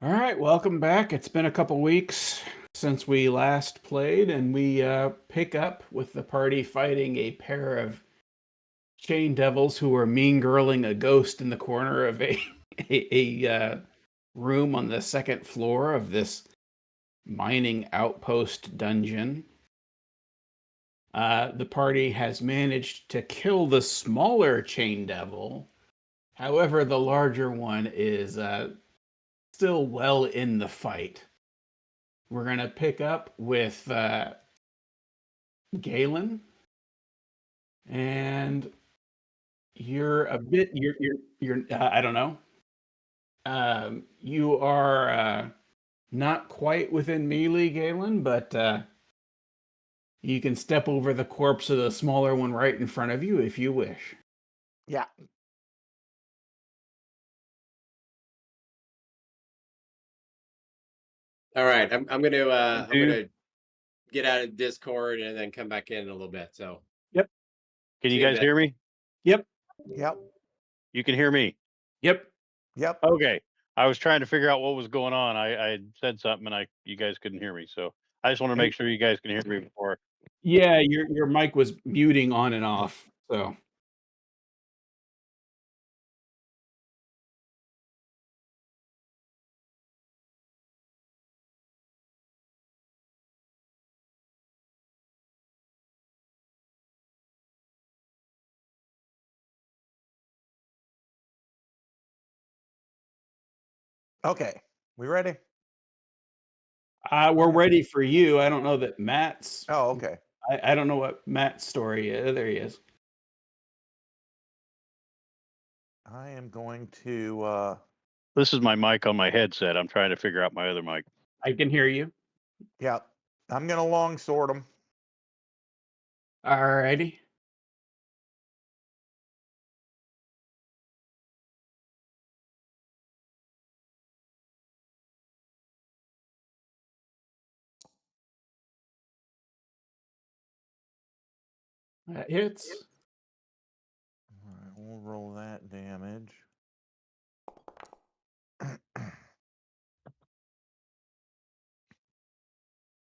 All right, welcome back. It's been a couple weeks since we last played, and we pick up with the party fighting a pair of chain devils who are mean girling a ghost in the corner of a room on the second floor of this mining outpost dungeon. The party has managed to kill the smaller chain devil. However, the larger one is still well in the fight. We're gonna pick up with Galen, and you're a bit you're I don't know. You are not quite within melee, Galen, but you can step over the corpse of the smaller one right in front of you if you wish. Yeah. All right, I'm Dude, gonna get out of Discord and then come back in a little bit. So Yep. can you see you in a guys bit. hear me? Yep. Yep. You can hear me. Yep. Yep. Okay. I was trying to figure out what was going on. I had said something and you guys couldn't hear me. So I just want to And make sure you guys can hear me before. yeah, your mic was muting on and off. So Okay. We ready? we're ready for you. I don't know that Matt's. Oh, okay. I don't know what Matt's story is. There he is. I am going to This is my mic on my headset. I'm trying to figure out my other mic. I can hear you. yeah. I'm gonna long sword them. All righty. That hits. All right, we'll roll that damage.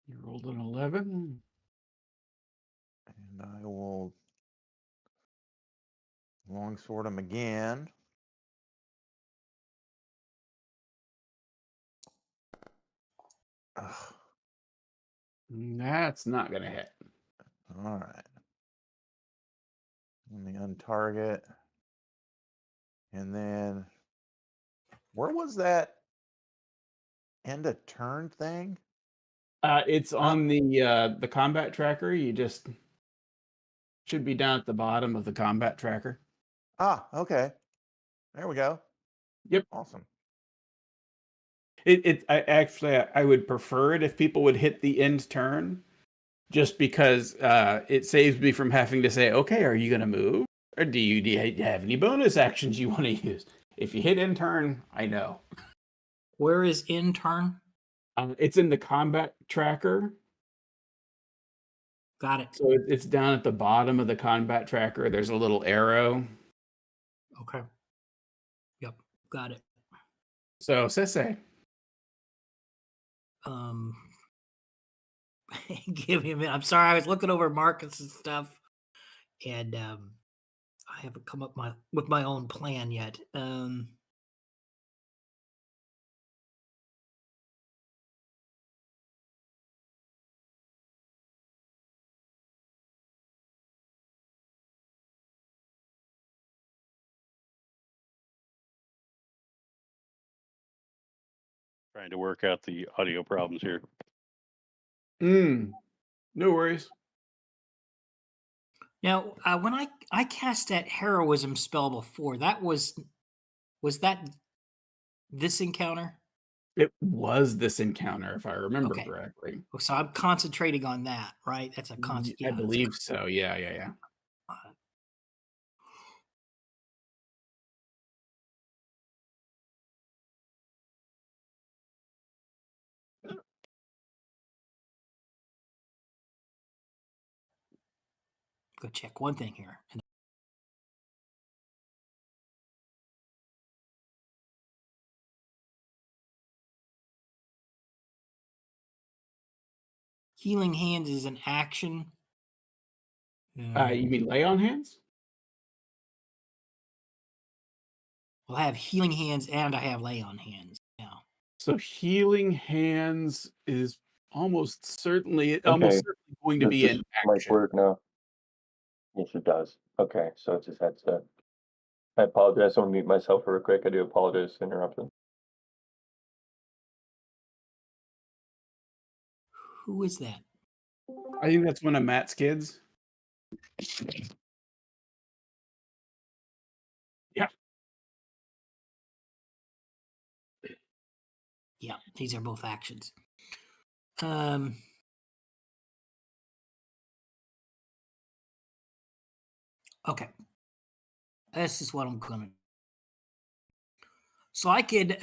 You rolled an 11. And I will long sword him again. Ugh. That's not going to hit. All right. Let me untarget. And then where was that end of turn thing? It's on the combat tracker. You just should be down at the bottom of the combat tracker. Ah, okay. There we go. Yep. Awesome. I would prefer it if people would hit the end turn, just because it saves me from having to say, okay, are you going to move? Or do you have any bonus actions you want to use? If you hit end turn, I know. Where is intern? It's in the combat tracker. Got it. So it's down at the bottom of the combat tracker. There's a little arrow. Okay. Yep. Got it. So, Sese. Um, give me a minute. I'm sorry. I was looking over Marcus's stuff, and I haven't come up with my own plan yet. Trying to work out the audio problems here. No worries. Now, when I cast that heroism spell before, that was that this encounter? It was this encounter, if I remember Okay. correctly. So I'm concentrating on that, right? That's a constant. I Yeah. believe so. Yeah. Uh, go check one thing here. Healing hands is an action. You mean lay on hands? Well, I have healing hands and I have lay on hands now. So healing hands is almost certainly Okay, going to Does be this an might action. work now? Yes, it does. Okay, so it's his headset. I apologize. I'll mute myself real quick. I do apologize for interrupting. Who is that? I think that's one of Matt's kids. Yeah. Yeah, these are both actions. Okay. This is what I'm gonna. So I could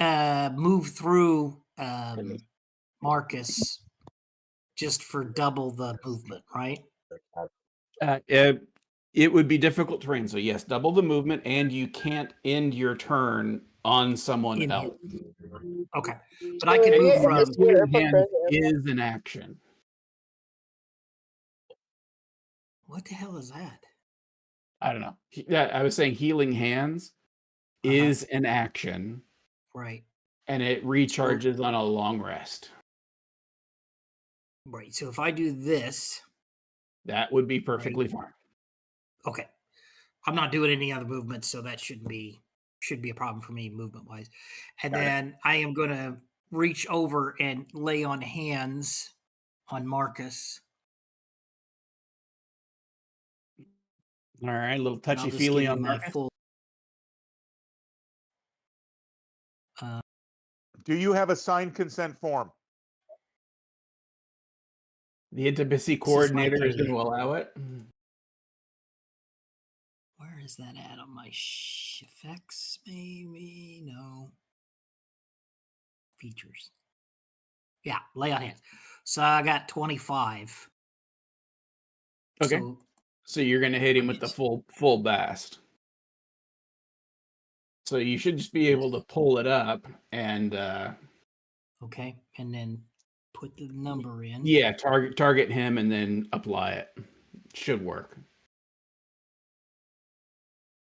move through Marcus just for double the movement, right? It would be difficult terrain. So yes, double the movement, and you can't end your turn on someone In else. Okay, but I could move from. Healing hands is an action. What the hell is that? I don't know. I was saying healing hands is an action, Right. and it recharges on a long rest. Right. So if I do this, That would be perfectly fine. okay. I'm not doing any other movements, so that should be a problem for me movement wise. And Got it. then I am going to reach over and lay on hands on Marcus. All right, a little And I'll touchy just feely give you on my Marcus. full. Do you have a signed consent form? The intimacy is my coordinator is turn. going to allow it. Where is that at on my effects? Maybe no features. Yeah, lay on hands. So I got 25. Okay. So you're going to hit him with the full blast. So you should just be able to pull it up and okay, and then put the number in. yeah, target him and then apply it. Should work.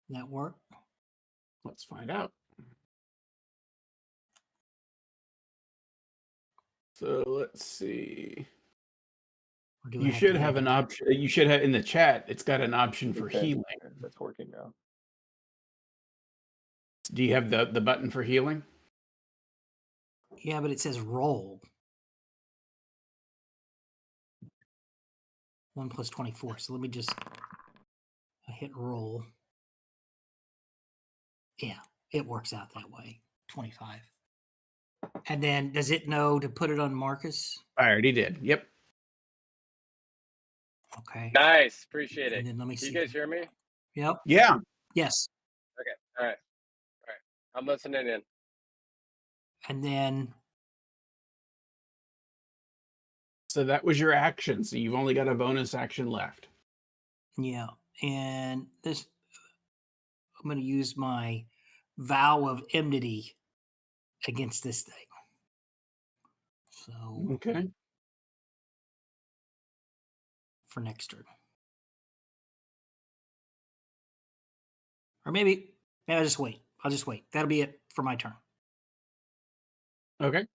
That work? Let's find out. So let's see. Or do I You have should to have hit an it? option. You should have in the chat. It's got an option for Okay, healing. that's working now. Do you have the button for healing? Yeah, but it says roll. 1 plus 24. So let me just hit roll. Yeah, it works out that way. 25. And then does it know to put it on Marcus? I already did. Yep. Okay. Nice. Appreciate it. And then let me Can see. you guys hear me? Yep. Yeah. Yes. Okay. All right. I'm listening in. And then So that was your action. So you've only got a bonus action left. yeah, and this I'm going to use my vow of enmity against this thing. So Okay. for next turn. Or maybe I'll just wait. I'll just wait. That'll be it for my turn. Okay.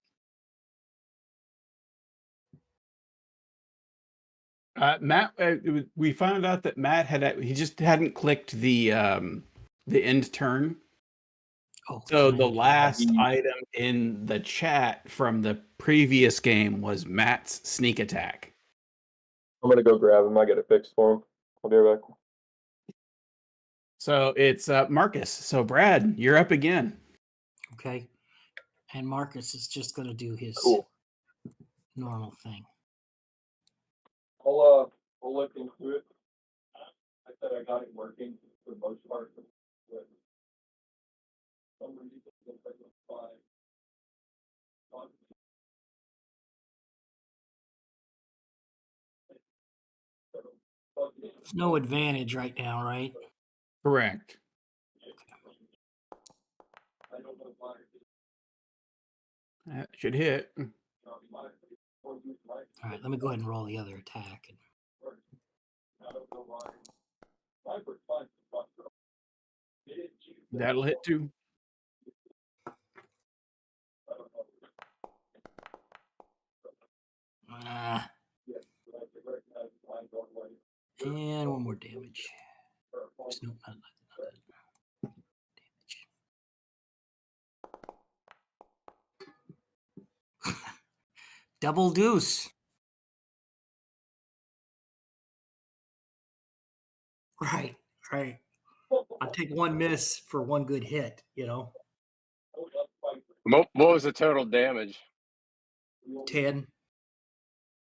Matt, we found out that Matt he just hadn't clicked the end turn. Oh, So can I the do that? last item in the chat from the previous game was Matt's sneak attack. I'm gonna go grab him. I get it fixed for him. I'll be right back. So it's Marcus. So Brad, you're up again. Okay. And Marcus is just going to do his Cool. normal thing. I'll look into it. I said I got it working for the most part. But some reason it looks like it's fine. No advantage right now, right? Correct. I don't know why. That should hit. All right, let me go ahead and roll the other attack. I don't know why. My first time, it didn't choose that. That'll hit too. I don't know. Ah, Yeah, but I can recognize mine going away. and one more damage. Nope, not that. Damage. Double deuce. Right, right. I take one miss for one good hit, you know. What was the total damage? 10.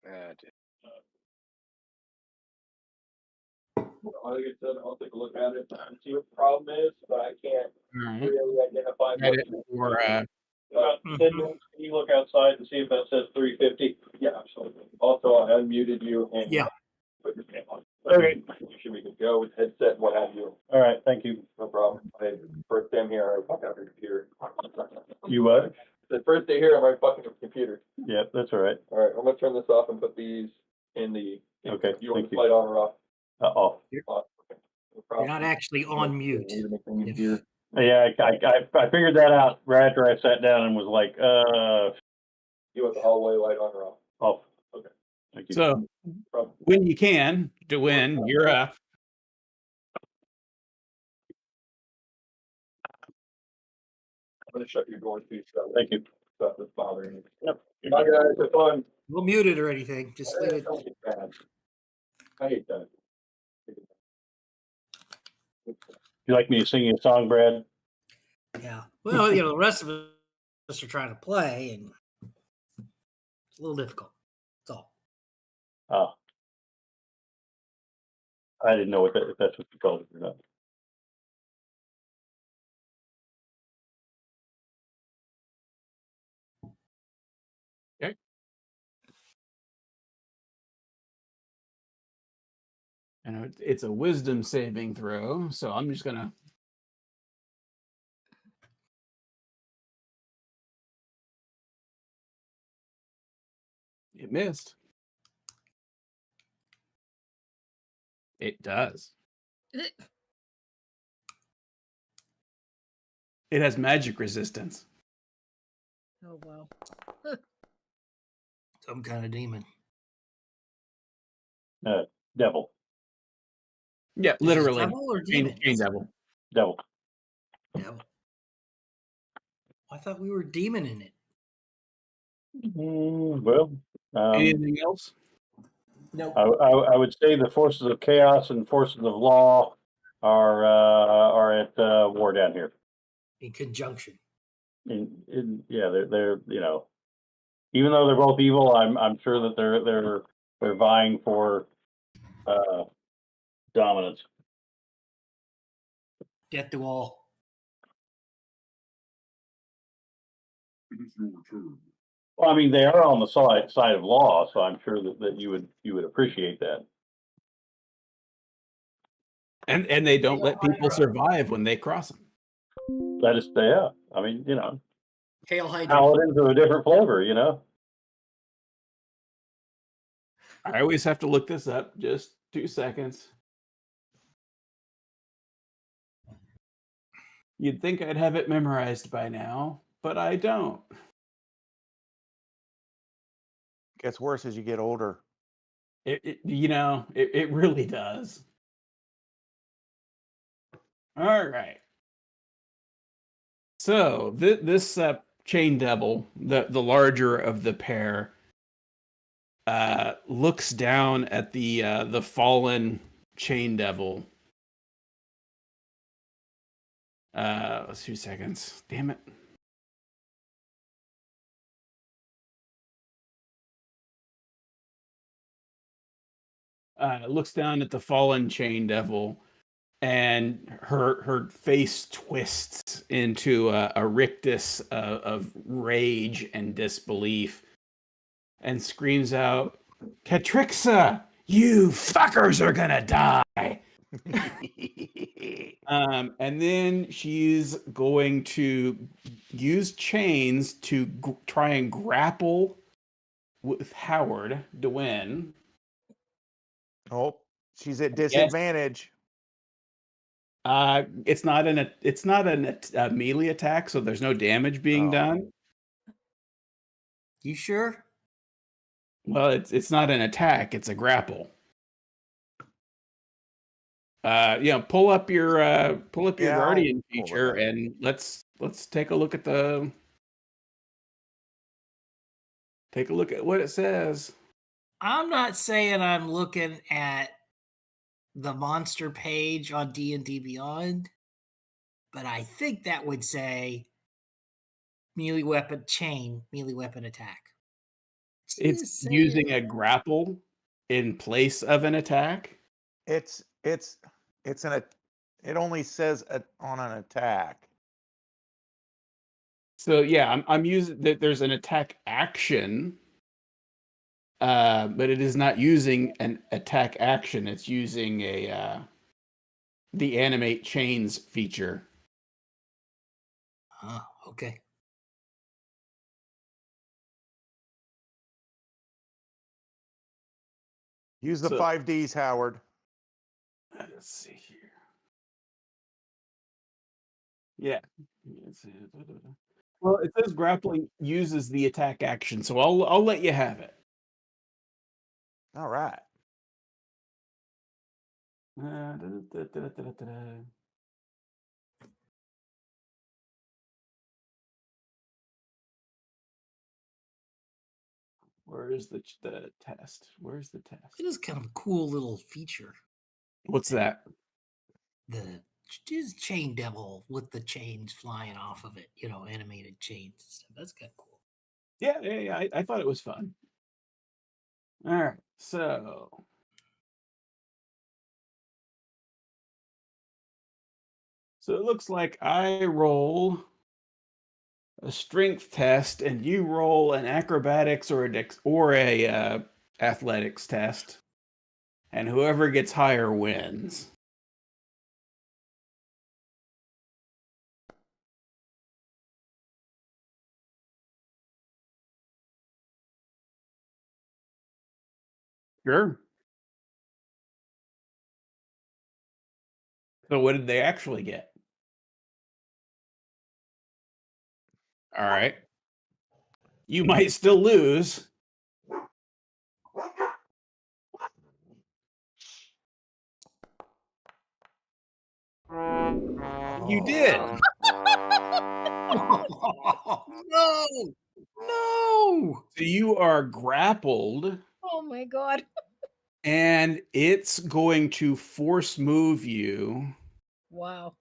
Like I said, I'll take a look at it and see what the problem is, but I can't All right. really identify. Got it for About 10 minutes, can you look outside and see if that says 350? Yeah, absolutely. Also, I unmuted you and Yeah. put your name on. Okay. You should be good to go with headset and what have you. All right, thank you. No problem. I first day I'm here, I fuck out your computer. You what? The first day here, I'm right fucking your computer. Yep, that's all right. All right, I'm gonna turn this off and put these in the. Okay, You want thank the you. light on or off? Off. Off, okay. No You're problem. not actually on mute. Need to make things If- easier. Yeah, I figured that out right after I sat down and was like, You want the hallway light on or off? off. Okay. Thank you. so Problem. when you can to win, you're up. I'm gonna shut your door too, so Thank you. stuff that's bothering you. Yep. Bye guys, have fun. Don't mute it or anything. Just leave it. Don't get bad. I hate that. You like me to sing you a song, Brad? Yeah. Well, you know, the rest of us are trying to play, and it's a little difficult. That's all. Oh. I didn't know if that's what you called it or not. And it's a wisdom saving throw, so I'm just gonna. It missed. It does. It has magic resistance. Oh wow. Some kind of demon. Devil. Yeah, Is it literally. devil or Chain demon? devil. Devil. Devil. I thought we were demon in it. Well, Anything else? Nope. I would say the forces of chaos and forces of law are at war down here. In conjunction. Yeah, they're you know, even though they're both evil, I'm sure that they're vying for dominance. Death to all. Well, I mean, they are on the side of law, so I'm sure that you would appreciate that. And they don't let people survive when they cross them. That is, yeah. I mean, you know, Hail Hydra. paladins are a different flavor, you know. I always have to look this up. Just 2 seconds. You'd think I'd have it memorized by now, but I don't. Gets worse as you get older. It really does. All right. So this chain devil, the larger of the pair, looks down at the fallen chain devil. 2 seconds. Damn it. Looks down at the fallen chain devil, and her face twists into a rictus of rage and disbelief, and screams out, "Catrixa, you fuckers are gonna die!" And then she's going to use chains to try and grapple with Howard DeWin. Oh, she's at Yes. disadvantage. It's not a melee attack, so there's no damage being Oh. done. You sure? Well, it's not an attack; it's a grapple. Pull up your Yeah, guardian I'll pull it feature, up. and let's take a look at what it says. I'm not saying I'm looking at the monster page on D&D Beyond, but I think that would say melee weapon attack. It's using a grapple in place of an attack. It only says on an attack. So yeah, I'm using that. There's an attack action, but it is not using an attack action. It's using the animate chains feature. Oh, okay. Use the So- 5Ds, Howard. Let's see here. Yeah. Well, it says grappling uses the attack action, so I'll let you have it. All right. Where is the test? Where's the test? It is kind of a cool little feature. What's that? The just chain devil with the chains flying off of it, animated chains and stuff. That's kind of cool. Yeah. I thought it was fun. All right, so it looks like I roll a strength test, and you roll an acrobatics or a athletics test, and whoever gets higher wins. Sure. So what did they actually get? All right. You might still lose. You did. No! No! So you are grappled, Oh my God. and it's going to force move you Wow.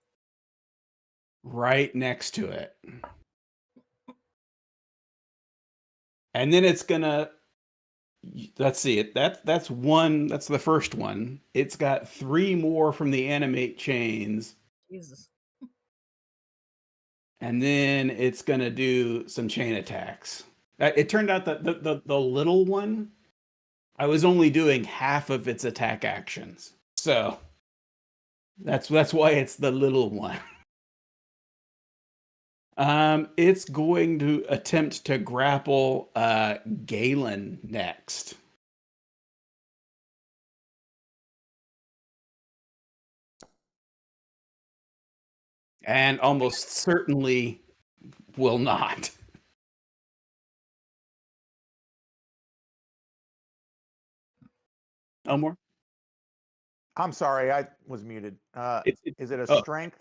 right next to it. And then it's gonna, let's see it. That's one. That's the first one. It's got 3 more from the animate chains, Jesus. and then it's gonna do some chain attacks. It turned out that the little one, I was only doing half of its attack actions, so that's why it's the little one. It's going to attempt to grapple Galen next. And almost certainly will not. Elmore? I'm sorry, I was muted. Is it a oh. strength?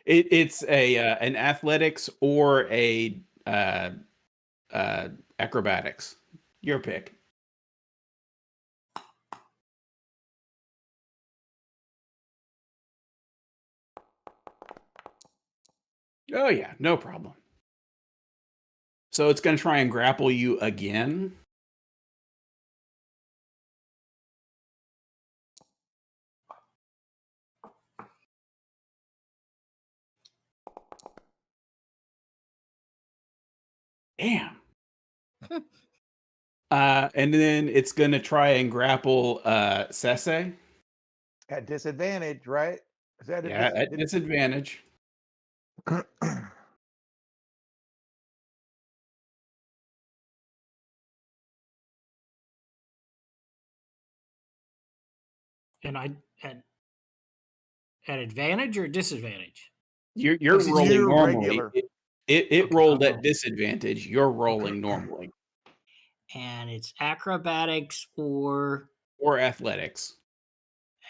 It's an athletics or a acrobatics. Your pick. Oh yeah, no problem. So it's going to try and grapple you again. Damn. And then it's going to try and grapple Sese. At disadvantage, right? Is that Yeah, at disadvantage. And at advantage or disadvantage? You're Because it's rolling You're normally. regular. It Okay, rolled I'll at roll. disadvantage. You're rolling normally. And it's acrobatics or Or athletics.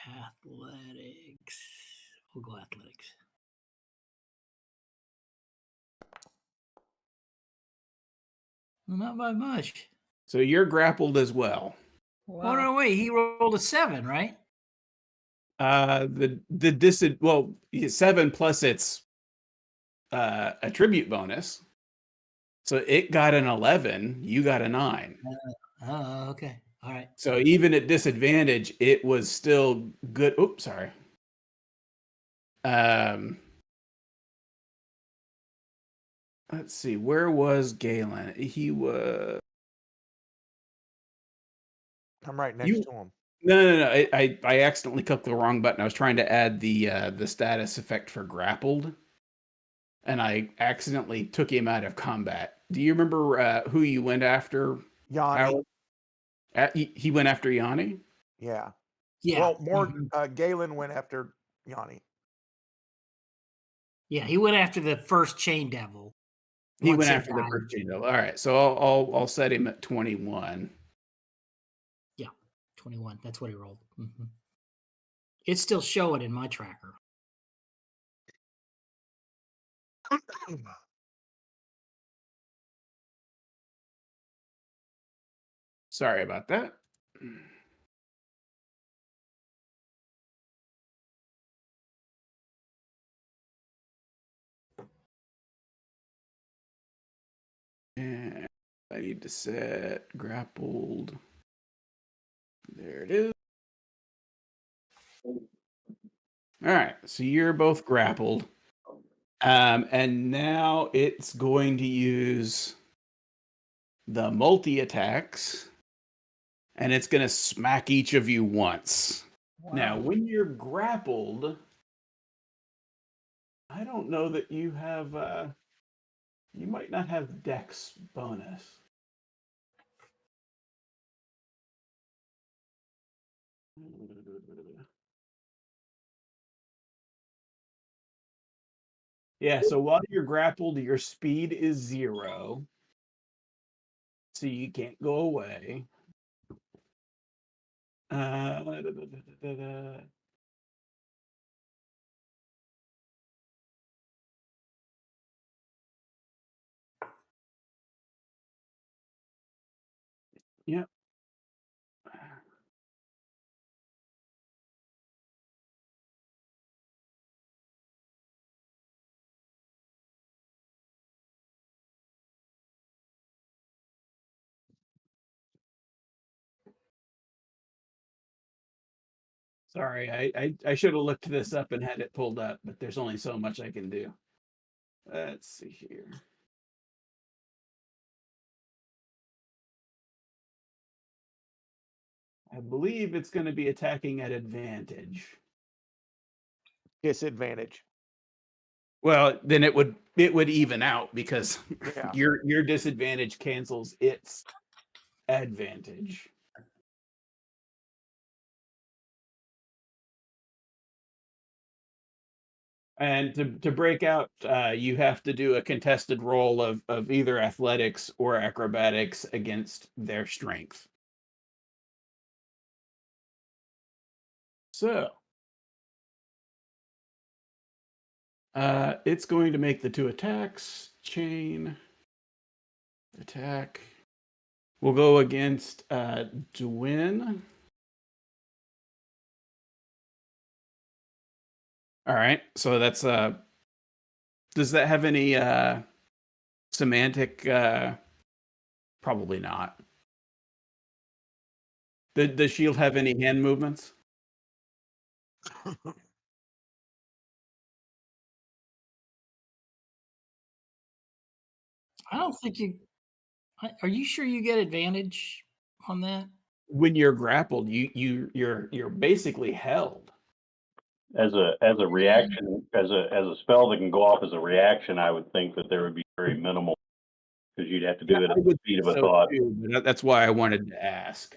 athletics. We'll go athletics. Well, not by much. So you're grappled as well. Oh Wow. no, wait, he rolled a 7, right? Well, 7 plus its attribute bonus. So it got an 11, you got a 9. Oh, okay. All right. So even at disadvantage, it was still good. Oops, sorry. Let's see, where was Galen? He was I'm right next You- to him. no. I accidentally clicked the wrong button. I was trying to add the status effect for grappled, and I accidentally took him out of combat. Do you remember who you went after? Yanni. Howard? He went after Yanni. Yeah. Yeah. Well, more mhm. Galen went after Yanni. Yeah, he went after the first chain devil. He once went it after the died. first chain devil. All right, so I'll set him at 21. Yeah, 21. That's what he rolled. Mhm. It's still showing in my tracker. Sorry about that. And I need to set grappled. There it is. All right, so you're both grappled. And now it's going to use the multi attacks, and it's going to smack each of you once. Now, when you're grappled, I don't know that you have. You might not have Dex bonus. Yeah, so while you're grappled, your speed is 0. So you can't go away. Uh, Yep. Sorry, I should have looked this up and had it pulled up, but there's only so much I can do. Let's see here. I believe it's going to be attacking at advantage. Disadvantage. Well, then it would even out because Yeah. your disadvantage cancels its advantage. And to break out, you have to do a contested roll of either athletics or acrobatics against their strength. So it's going to make the 2 attacks. Chain attack. We'll go against Dwyn. All right. So that's does that have any semantic probably not. Does the shield have any hand movements? I don't think you. Are you sure you get advantage on that? When you're grappled, you're basically held. As a reaction, as a spell that can go off as a reaction, I would think that there would be very minimal, because you'd have to do it at I the would speed of think a so thought. too, but that's why I wanted to ask.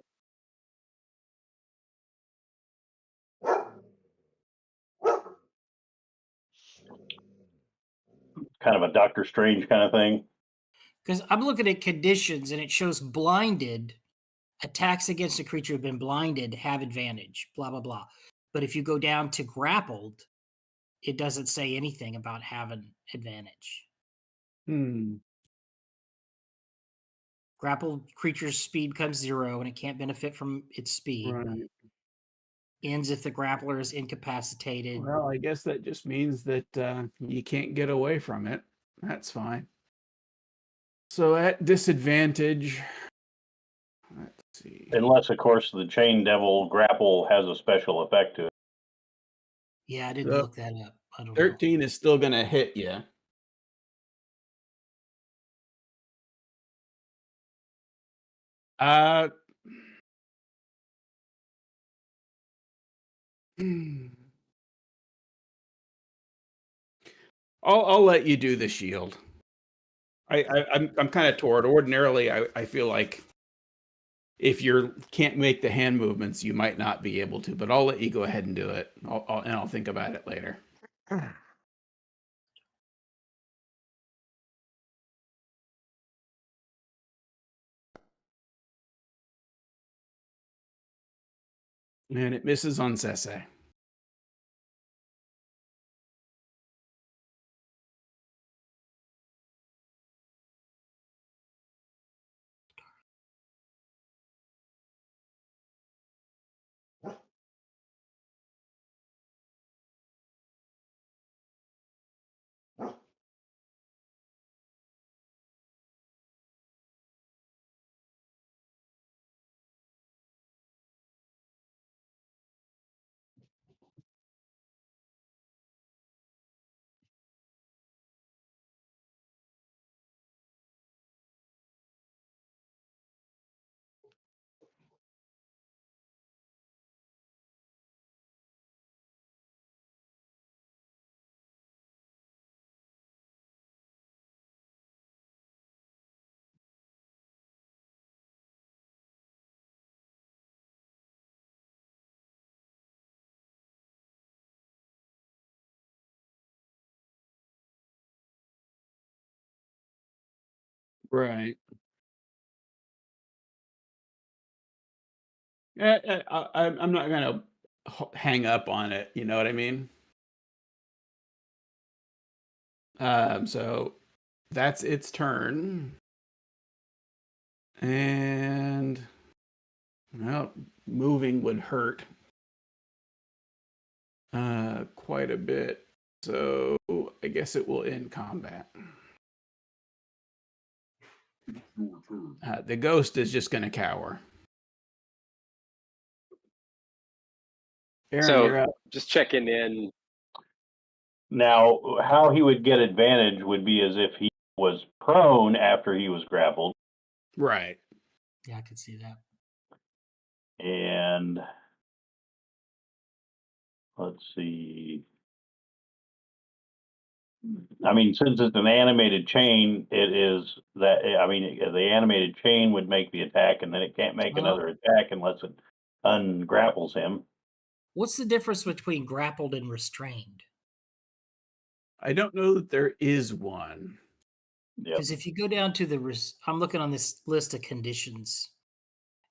kind of a Doctor Strange kind of thing. Because I'm looking at conditions and it shows blinded. Attacks against a creature who have been blinded have advantage, blah, blah, blah. But if you go down to grappled, it doesn't say anything about having advantage. Hmm. Grappled creature's speed comes 0 and it can't benefit from its speed. Right. Ends if the grappler is incapacitated. Well, I guess that just means that you can't get away from it. That's fine. So at disadvantage, let's see. Unless, of course, the Chain Devil grapple has a special effect to it. Yeah, I didn't So, look that up. I don't know. 13 is still going to hit you. Uh, I'll let you do the shield. I'm kind of toward. Ordinarily, I feel like if you can't make the hand movements, you might not be able to. But I'll let you go ahead and do it. I'll think about it later. And it misses on Sese. Right. Yeah, I'm not gonna hang up on it. You know what I mean? So that's its turn, and well, moving would hurt quite a bit. So I guess it will end combat. The ghost is just going to cower. Aaron, So you're up. just checking in. Now, how he would get advantage would be as if he was prone after he was grappled. Right. Yeah, I could see that. And let's see. I mean, since it's an animated chain, it is that, I mean, the animated chain would make the attack, and then it can't make another attack unless it ungrapples him. What's the difference between grappled and restrained? I don't know that there is one. Yep. Because if you go down to I'm looking on this list of conditions,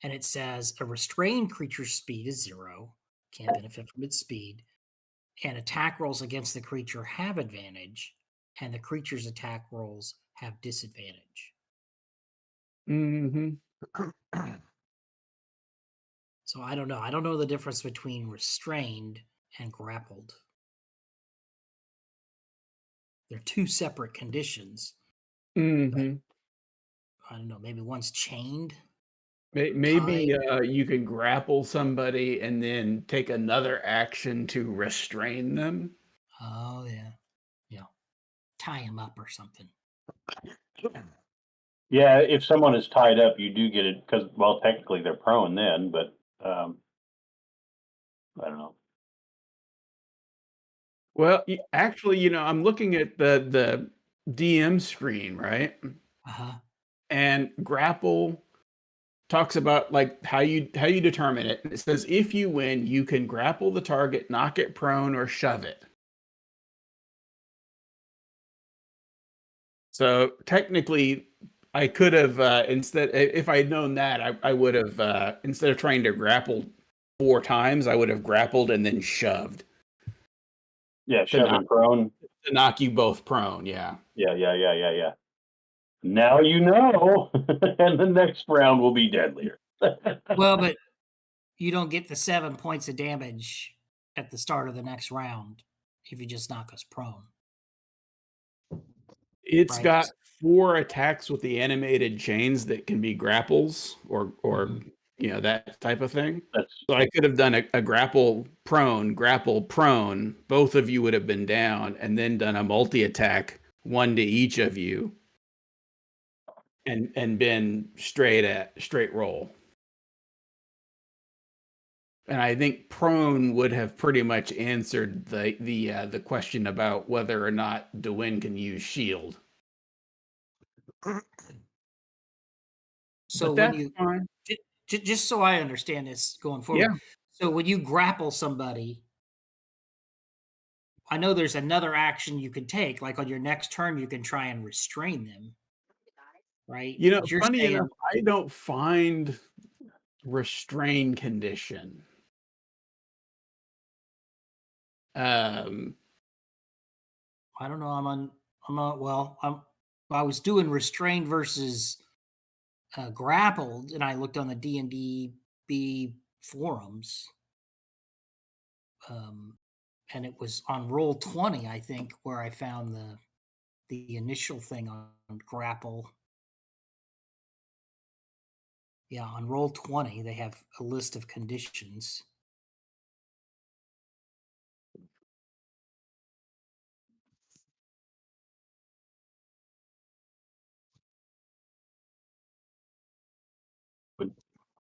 and it says a restrained creature's speed is 0, can't benefit from its speed, and attack rolls against the creature have advantage, and the creature's attack rolls have disadvantage. Mm-hmm. So I don't know. I don't know the difference between restrained and grappled. They're two separate conditions. Mm-hmm. I don't know. Maybe one's chained. Maybe you can grapple somebody and then take another action to restrain them. Oh yeah, yeah. Tie him up or something. Yeah, if someone is tied up, you do get it because, well, technically they're prone then, but I don't know. Well, actually, I'm looking at the DM screen, right? Uh-huh. And grapple talks about like how you determine it. It says if you win, you can grapple the target, knock it prone, or shove it. So technically, I could have instead, if I had known that, I would have instead of trying to grapple 4 times, I would have grappled and then shoved Yeah, to knock shoving prone. you both prone. Yeah. Yeah. Now you know, and the next round will be deadlier. Well, but you don't get the 7 points of damage at the start of the next round if you just knock us prone. It's Right. got 4 attacks with the animated chains that can be grapples or that type of thing. That's So I could have done a grapple prone. Both of you would have been down, and then done a multi attack, 1 to each of you, and been straight roll. And I think prone would have pretty much answered the question about whether or not Dwayne can use shield. So But when that's you fine. just so I understand this going Yeah. forward. So when you grapple somebody, I know there's another action you can take. Like on your next turn, you can try and restrain them, right? But you're Funny saying enough, I don't find restrain condition. Um, I don't know. I was doing restrained versus grappled, and I looked on the D&D forums, and it was on roll 20, I think, where I found the initial thing on grapple. Yeah, on roll 20, they have a list of conditions.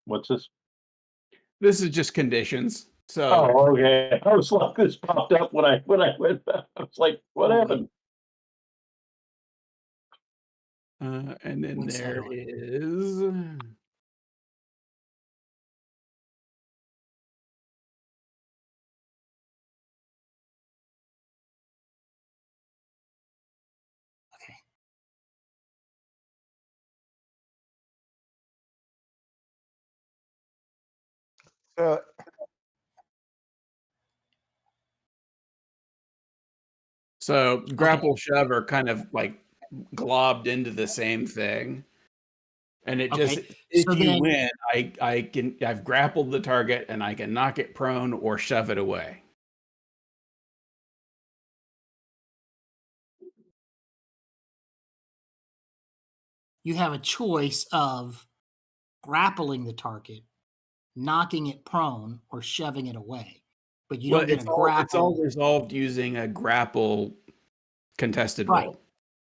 what's this? this is just conditions. So Oh, okay. I was like, this popped up when I went back. I was like, what Oh, happened? and then What's that there on? is Okay. So so grapple shove are kind of like globbed into the same thing. And it just, Okay. if So you then win, I've grappled the target and I can knock it prone or shove it away. you have a choice of grappling the target, knocking it prone, or shoving it away. But you Well, don't get a it's all grapple. resolved using a grapple contested Right. roll.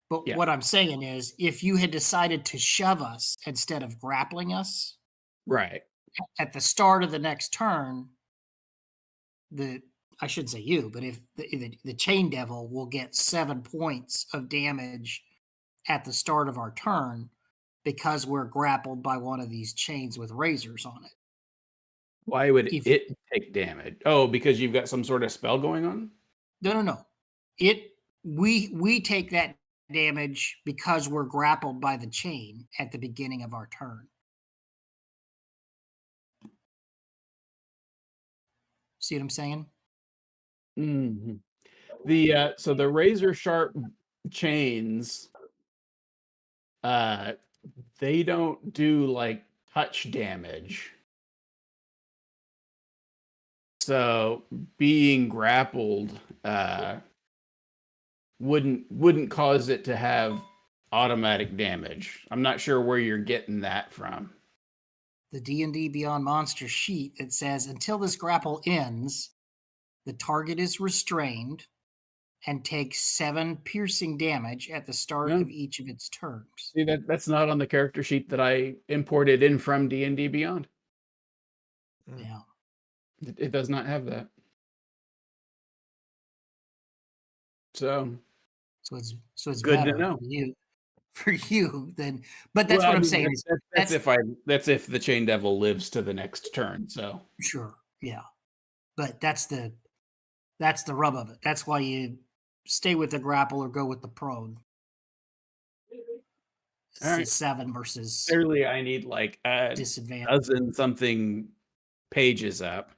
But Yeah. what I'm saying is, if you had decided to shove us instead of grappling us Right. at the start of the next turn, I shouldn't say you, but if the chain devil will get 7 points of damage at the start of our turn because we're grappled by one of these chains with razors on it. Why would If it take damage? Oh, because you've got some sort of spell going on? no, we take that damage because we're grappled by the chain at the beginning of our turn. See what I'm saying? Mm-hmm. So the razor sharp chains, they don't do like touch damage. So being grappled wouldn't cause it to have automatic damage. I'm not sure where you're getting that from. The D&D Beyond Monster sheet that says until this grapple ends, the target is restrained and takes 7 piercing damage at the start No, of each of its turns. see that's not on the character sheet that I imported in from D&D Beyond. Yeah. It does not have that. So it's good to better know. for you than, but that's Well, what I I'm mean, saying is that's if the chain devil lives to the next turn. So sure, yeah. But that's the rub of it. That's why you stay with the grapple or go with the prone. All right. 7 versus Clearly, I need like a disadvantage. dozen something pages up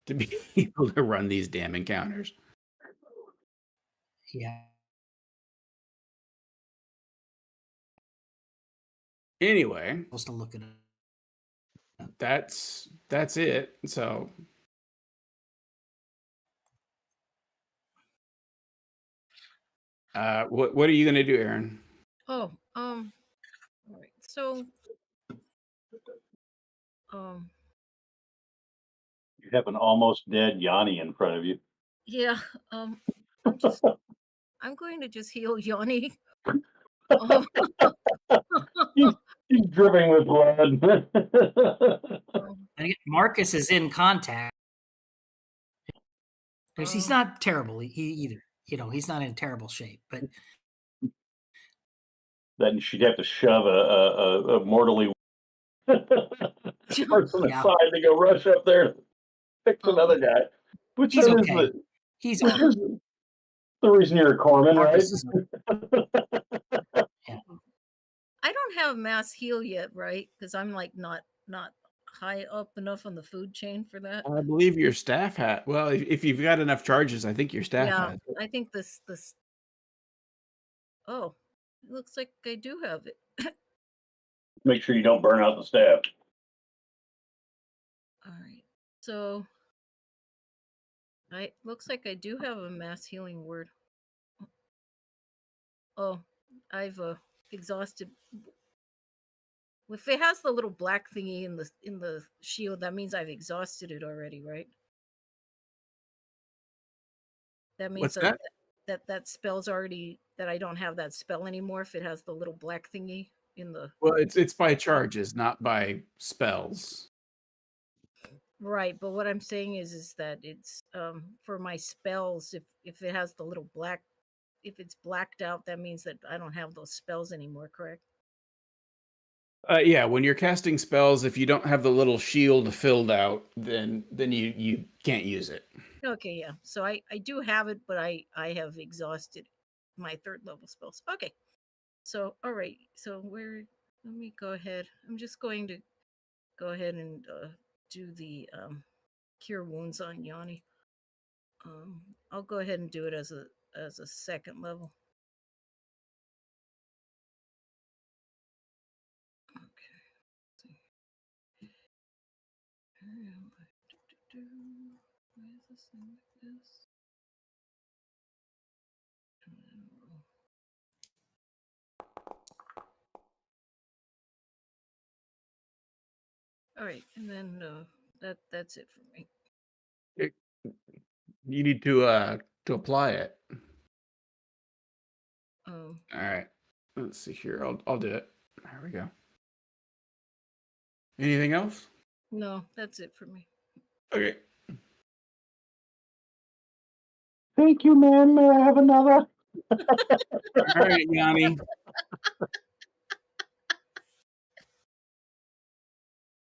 to be able to run these damn encounters. Yeah. Anyway, Supposed to look at it. that's it. So what are you gonna do, Aaron? Oh, all right. So, um, You have an almost dead Yanni in front of you. yeah, I'm going to just heal Yanni. Oh, He's dripping with blood. um, And again, Marcus is in contact. He's um, not terrible either. He's not in terrible shape, but Then she'd have to shove a mortally person Yeah. aside to go rush up there to fix another guy. Which he's then is okay. He's which is the reason you're a corpsman, right? Marcus is I don't have mass heal yet, right? Because I'm like not high up enough on the food chain for that. I believe your staff had. Well, if you've got enough charges, I think your staff Yeah, has. it. I think this. Oh, it looks like I do have it. Make sure you don't burn out the staff. All right. So, looks like I do have a mass healing word. Oh, I've exhausted. If it has the little black thingy in the shield, that means I've exhausted it already, right? That means What's that? that spell's already that I don't have that spell anymore if it has the little black thingy in the Well, it's by charges, not by spells. right. But what I'm saying is that it's for my spells. If it has the little black, if it's blacked out, that means that I don't have those spells anymore. Correct? Yeah, when you're casting spells, if you don't have the little shield filled out, then you can't use it. Okay, yeah. So I do have it, but I have exhausted my 3rd level spells. Okay. So all right. So let me go ahead. I'm just going to go ahead and do the cure wounds on Yanni. I'll go ahead and do it as a 2nd level. Okay. Why is this thing like this? All right, and then that's it for me. You need to apply it. Um, All right. Let's see here. I'll do it. There we go. Anything else? no, that's it for me. Okay. Thank you, man. May I have another? All right, Yanni.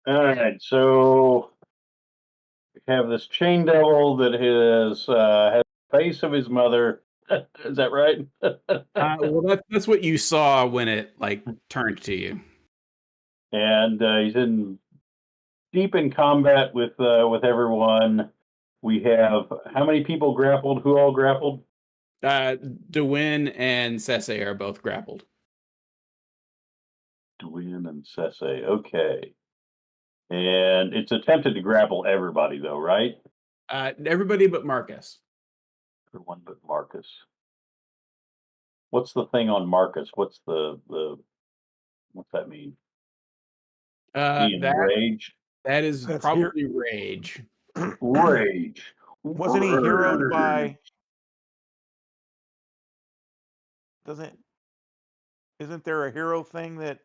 All right, so we have this chain devil that has the face of his mother. Is that right? Well, that's what you saw when it like turned to you. And he's deep in combat with everyone. We have how many people grappled? Who all grappled? DeWin and Sese are both grappled. Dwayne and Sese. Okay. And it's attempted to grapple everybody, though, right? Everybody but Marcus. Everyone but Marcus. What's the thing on Marcus? What's what's that mean? Be That enraged? that is That's probably rage. Rage. Wasn't he heroed by? Isn't there a hero thing that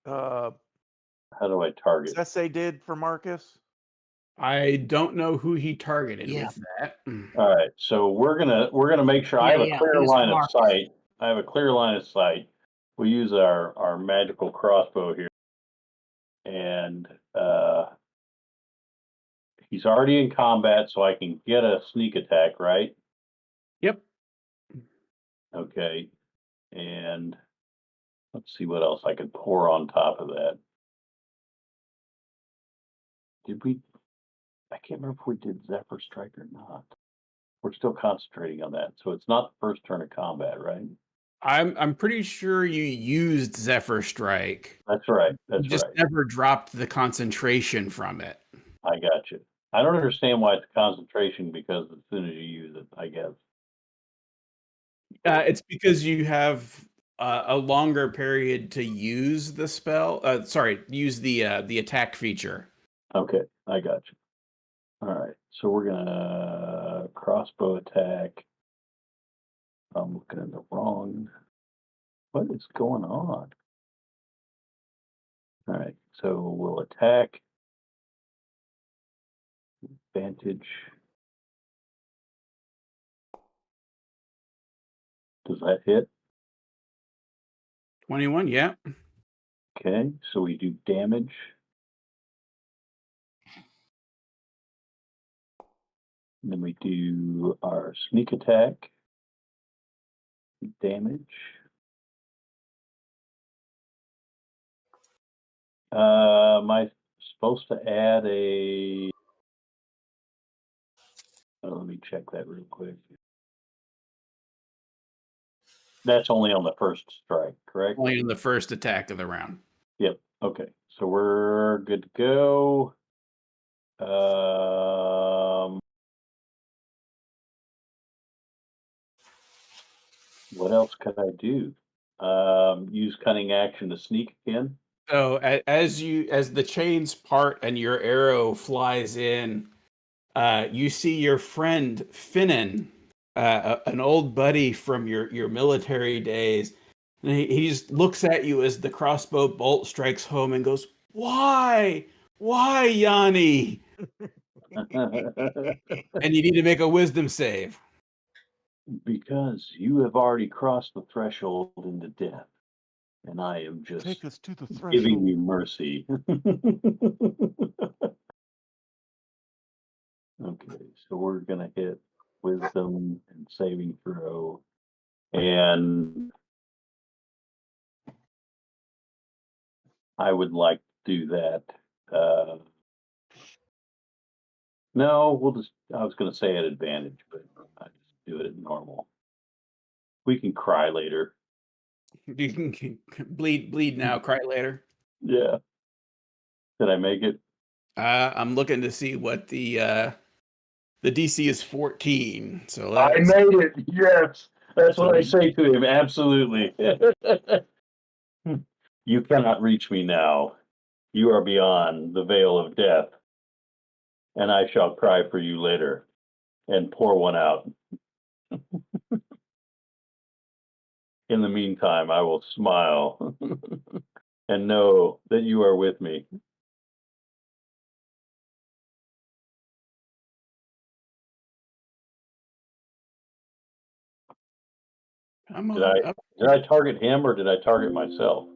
How do I target? Sese did for Marcus? I don't know who he targeted Yeah. with that. All right, so we're gonna make sure I have a Yeah, clear it was line of Marcus. sight. I have a clear line of sight. We use our magical crossbow here, and he's already in combat, so I can get a sneak attack, right? Yep. Okay, and Let's see what else I could pour on top of that. Did we? I can't remember if we did Zephyr Strike or not. We're still concentrating on that. So it's not the first turn of combat, right? I'm pretty sure you used Zephyr Strike. That's right. That's You just right. never dropped the concentration from it. I got you. I don't understand why it's concentration because as soon as you use it, I guess. It's because you have a longer period to use the spell. Use the attack feature. Okay, I got you. All right, so we're gonna crossbow attack. I'm looking at the wrong. What is going on? All right, so we'll attack. Advantage. Does that hit? 21, yeah. Okay, so we do damage. And then we do our sneak attack. Damage. Am I supposed to add a... let me check that real quick. That's only on the first strike, correct? Only in the first attack of the round. Yep. Okay. So we're good to go. What else could I do? Use cunning action to sneak again. So as the chains part and your arrow flies in, you see your friend Finnan, an old buddy from your military days. And he just looks at you as the crossbow bolt strikes home and goes, "Why? Why, Yanni?" And you need to make a wisdom save. Because you have already crossed the threshold into death, and I am just Take us to the giving threshold. you mercy. Okay, so we're gonna hit wisdom and saving throw, and I would like to do that. No, I was gonna say at advantage, but I just do it at normal. We can cry later. You can bleed now, cry later. Yeah. Did I make it? I'm looking to see what the DC is 14. So I let's made it. Yes. That's what I say to him. Absolutely. You cannot reach me now. You are beyond the veil of death, and I shall cry for you later and pour one out. In the meantime, I will smile and know that you are with me. come Did on I up. did I target him or did I target myself?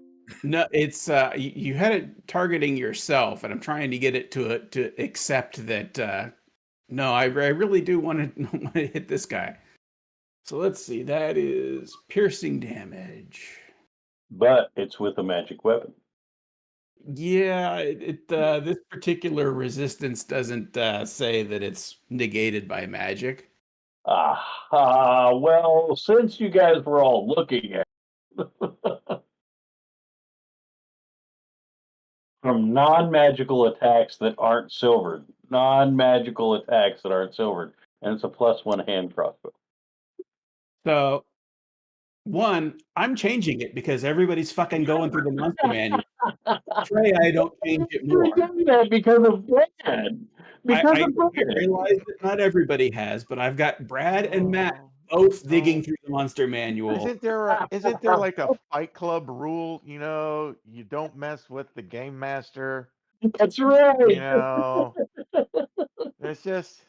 No, it's you had it targeting yourself, and I'm trying to get it to accept that. No, I really do want to want to hit this guy. So let's see. That is piercing damage. But it's with a magic weapon. Yeah, this particular resistance doesn't say that it's negated by magic. Well, since you guys were all looking at from non-magical attacks that aren't silvered, non-magical attacks that aren't silvered, and it's a +1 hand crossbow. So one, I'm changing it because everybody's fucking going through the monster manual. Pray I don't change it more. You're doing that because of Brad. Because I of Brad. realize that not everybody has, but I've got Brad and Matt both digging through the monster manual. Isn't there like a Fight Club rule? You don't mess with the game master. That's right. It's just,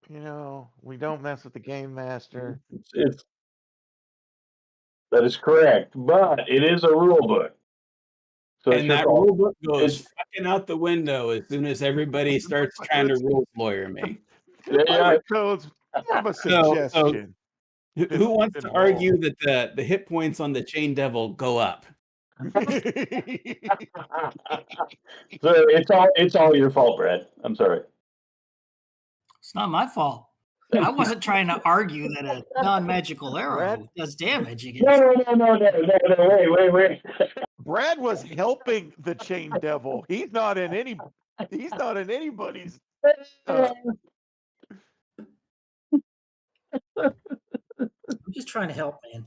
we don't mess with the game master. That is correct, but it is a rule book. So And that rule book goes fucking out the window as soon as everybody starts trying to rules lawyer me. Pirate codes. I have a suggestion. Who wants Good to roll. argue that the hit points on the Chain Devil go up? So it's all your fault, Brad. I'm sorry. It's not my fault. I wasn't trying to argue that a non-magical arrow Brad? does damage No, against. wait. Brad was helping the Chain Devil. He's not in anybody's. I'm just trying to help, man.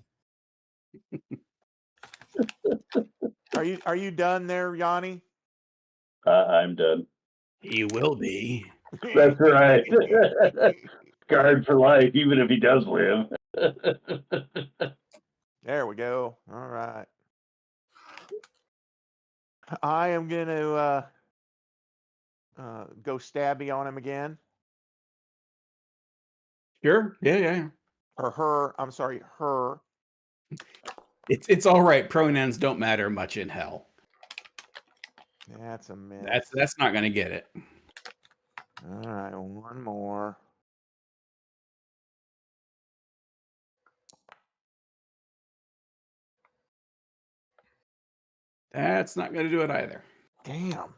Are you done there, Yanni? I'm done. He will be. That's right. Guard for life, even if he does live. There we go. All right. I am going to go stabby on him again. Sure. Yeah. Or her. I'm sorry, her. It's all right. Pronouns don't matter much in hell. That's a miss. That's not gonna get it. All right, one more. That's not gonna do it either. Damn.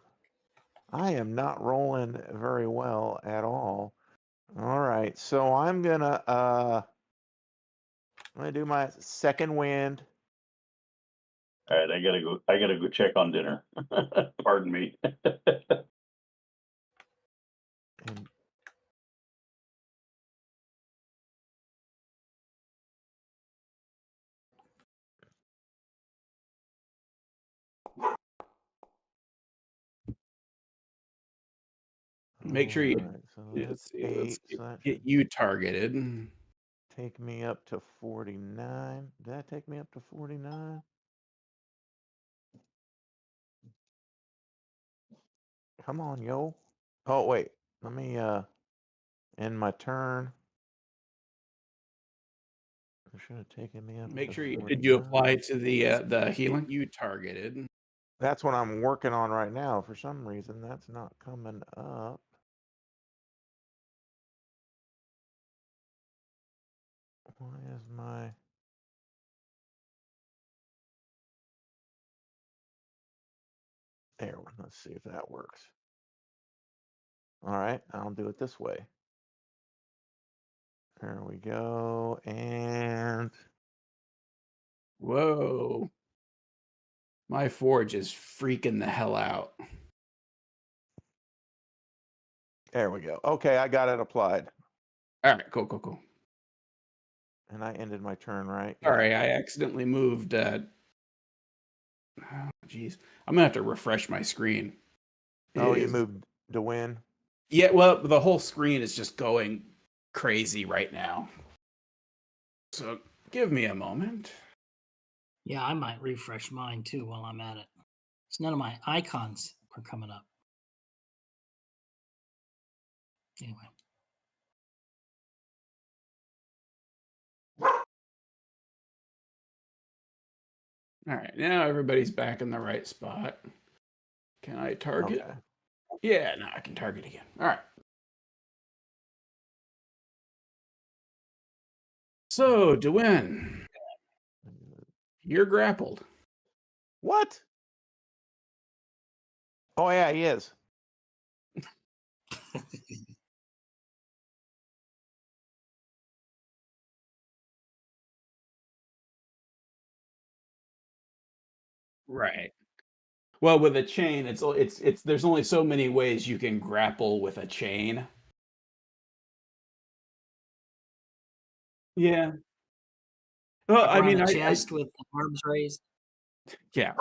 I am not rolling very well at all. All right, so I'm gonna do my second wind. All right, I gotta go check on dinner. Pardon me. And Make sure you Alright, so let's that's see, let's 8, so that get should you targeted. take me up to 49. Did that take me up to 49? Come on, yo. Oh, wait. Let me end my turn. It should have taken me up Make to sure you 49. did you apply to the healing you targeted. That's what I'm working on right now. For some reason, that's not coming up. Why is my... There, let's see if that works. All right, I'll do it this way. There we go, and... Whoa. My forge is freaking the hell out. There we go. Okay, I got it applied. All right, cool. And I ended my turn, right? Sorry, I accidentally moved. Oh, geez. I'm gonna have to refresh my screen. Oh, It you is- moved to win? Yeah, well, the whole screen is just going crazy right now. So give me a moment. Yeah, I might refresh mine too while I'm at it. So none of my icons are coming up. Anyway. All right, now everybody's back in the right spot. Can I target? Okay. Yeah, now I can target again. All right. So, Dwayne, you're grappled. What? Oh, yeah, he is. Right. Well, with a chain, it's there's only so many ways you can grapple with a chain. Yeah. Well, I Around mean, the I chest with the arms raised. yeah.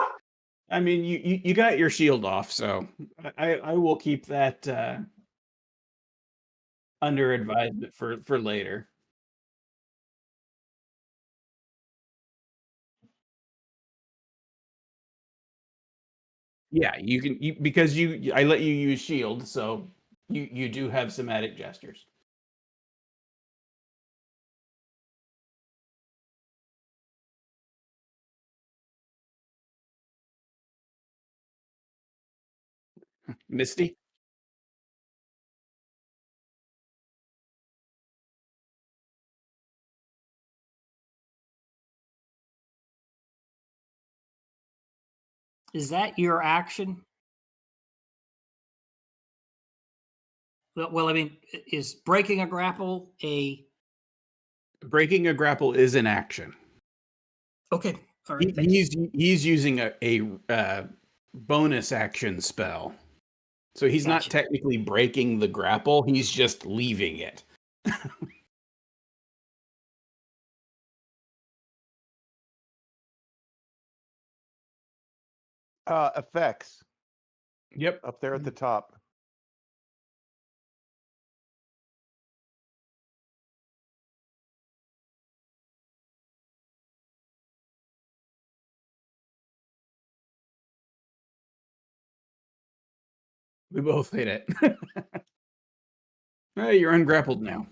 I mean, you got your shield off, so I will keep that under advisement for later. Yeah, you can because I let you use shield, so you do have somatic gestures. Misty? Is that your action? Well, I mean, is breaking a grapple a Breaking a grapple is an action. okay? All right, thank you. He's using a bonus action spell, so he's not Gotcha. technically breaking the grapple. He's just leaving it. Effects Yep. up there at the top. We both hit it. Hey, you're ungrappled now.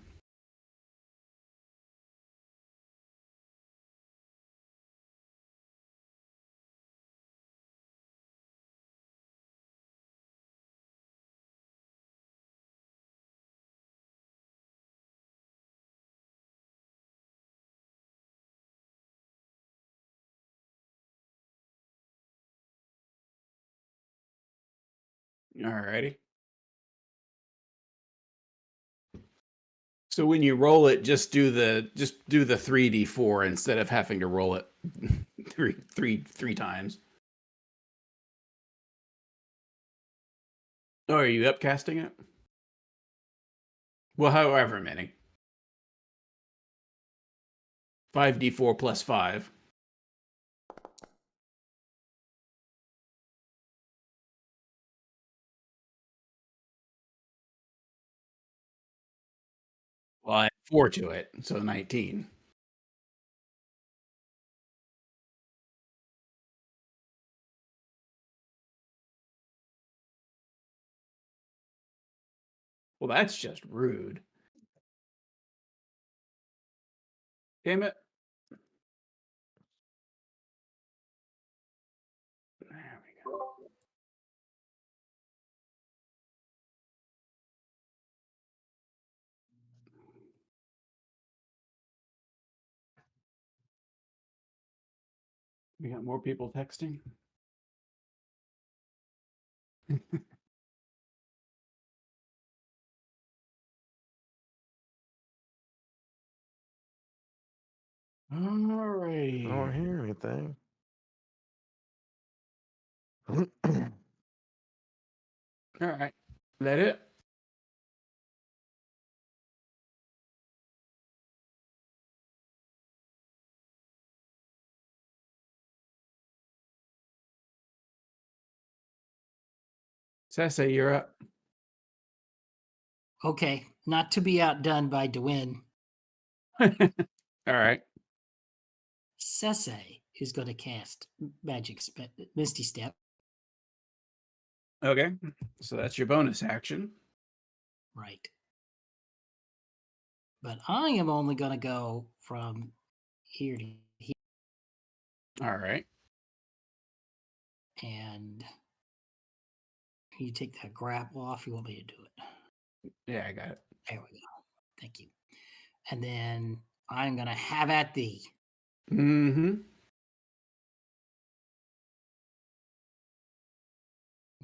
Alrighty. So when you roll it, just do the 3d4 instead of having to roll it three times. Oh, are you upcasting it? Well, however many. 5d4 plus 5. Well, I add 4 to it, so 19. Well, that's just rude. Damn it. There we go. We got more people texting. I don't Alrighty. hear anything. All right. That it? Sessa, you're up. Okay, not to be outdone by Dwayne. All right. Sese is going to cast Misty Step. Okay. So that's your bonus action. Right. But I am only going to go from here to here. All right. And you take that grapple off. You want me to do it? Yeah, I got it. There we go. Thank you. And then I'm going to have at thee. Mm-hmm.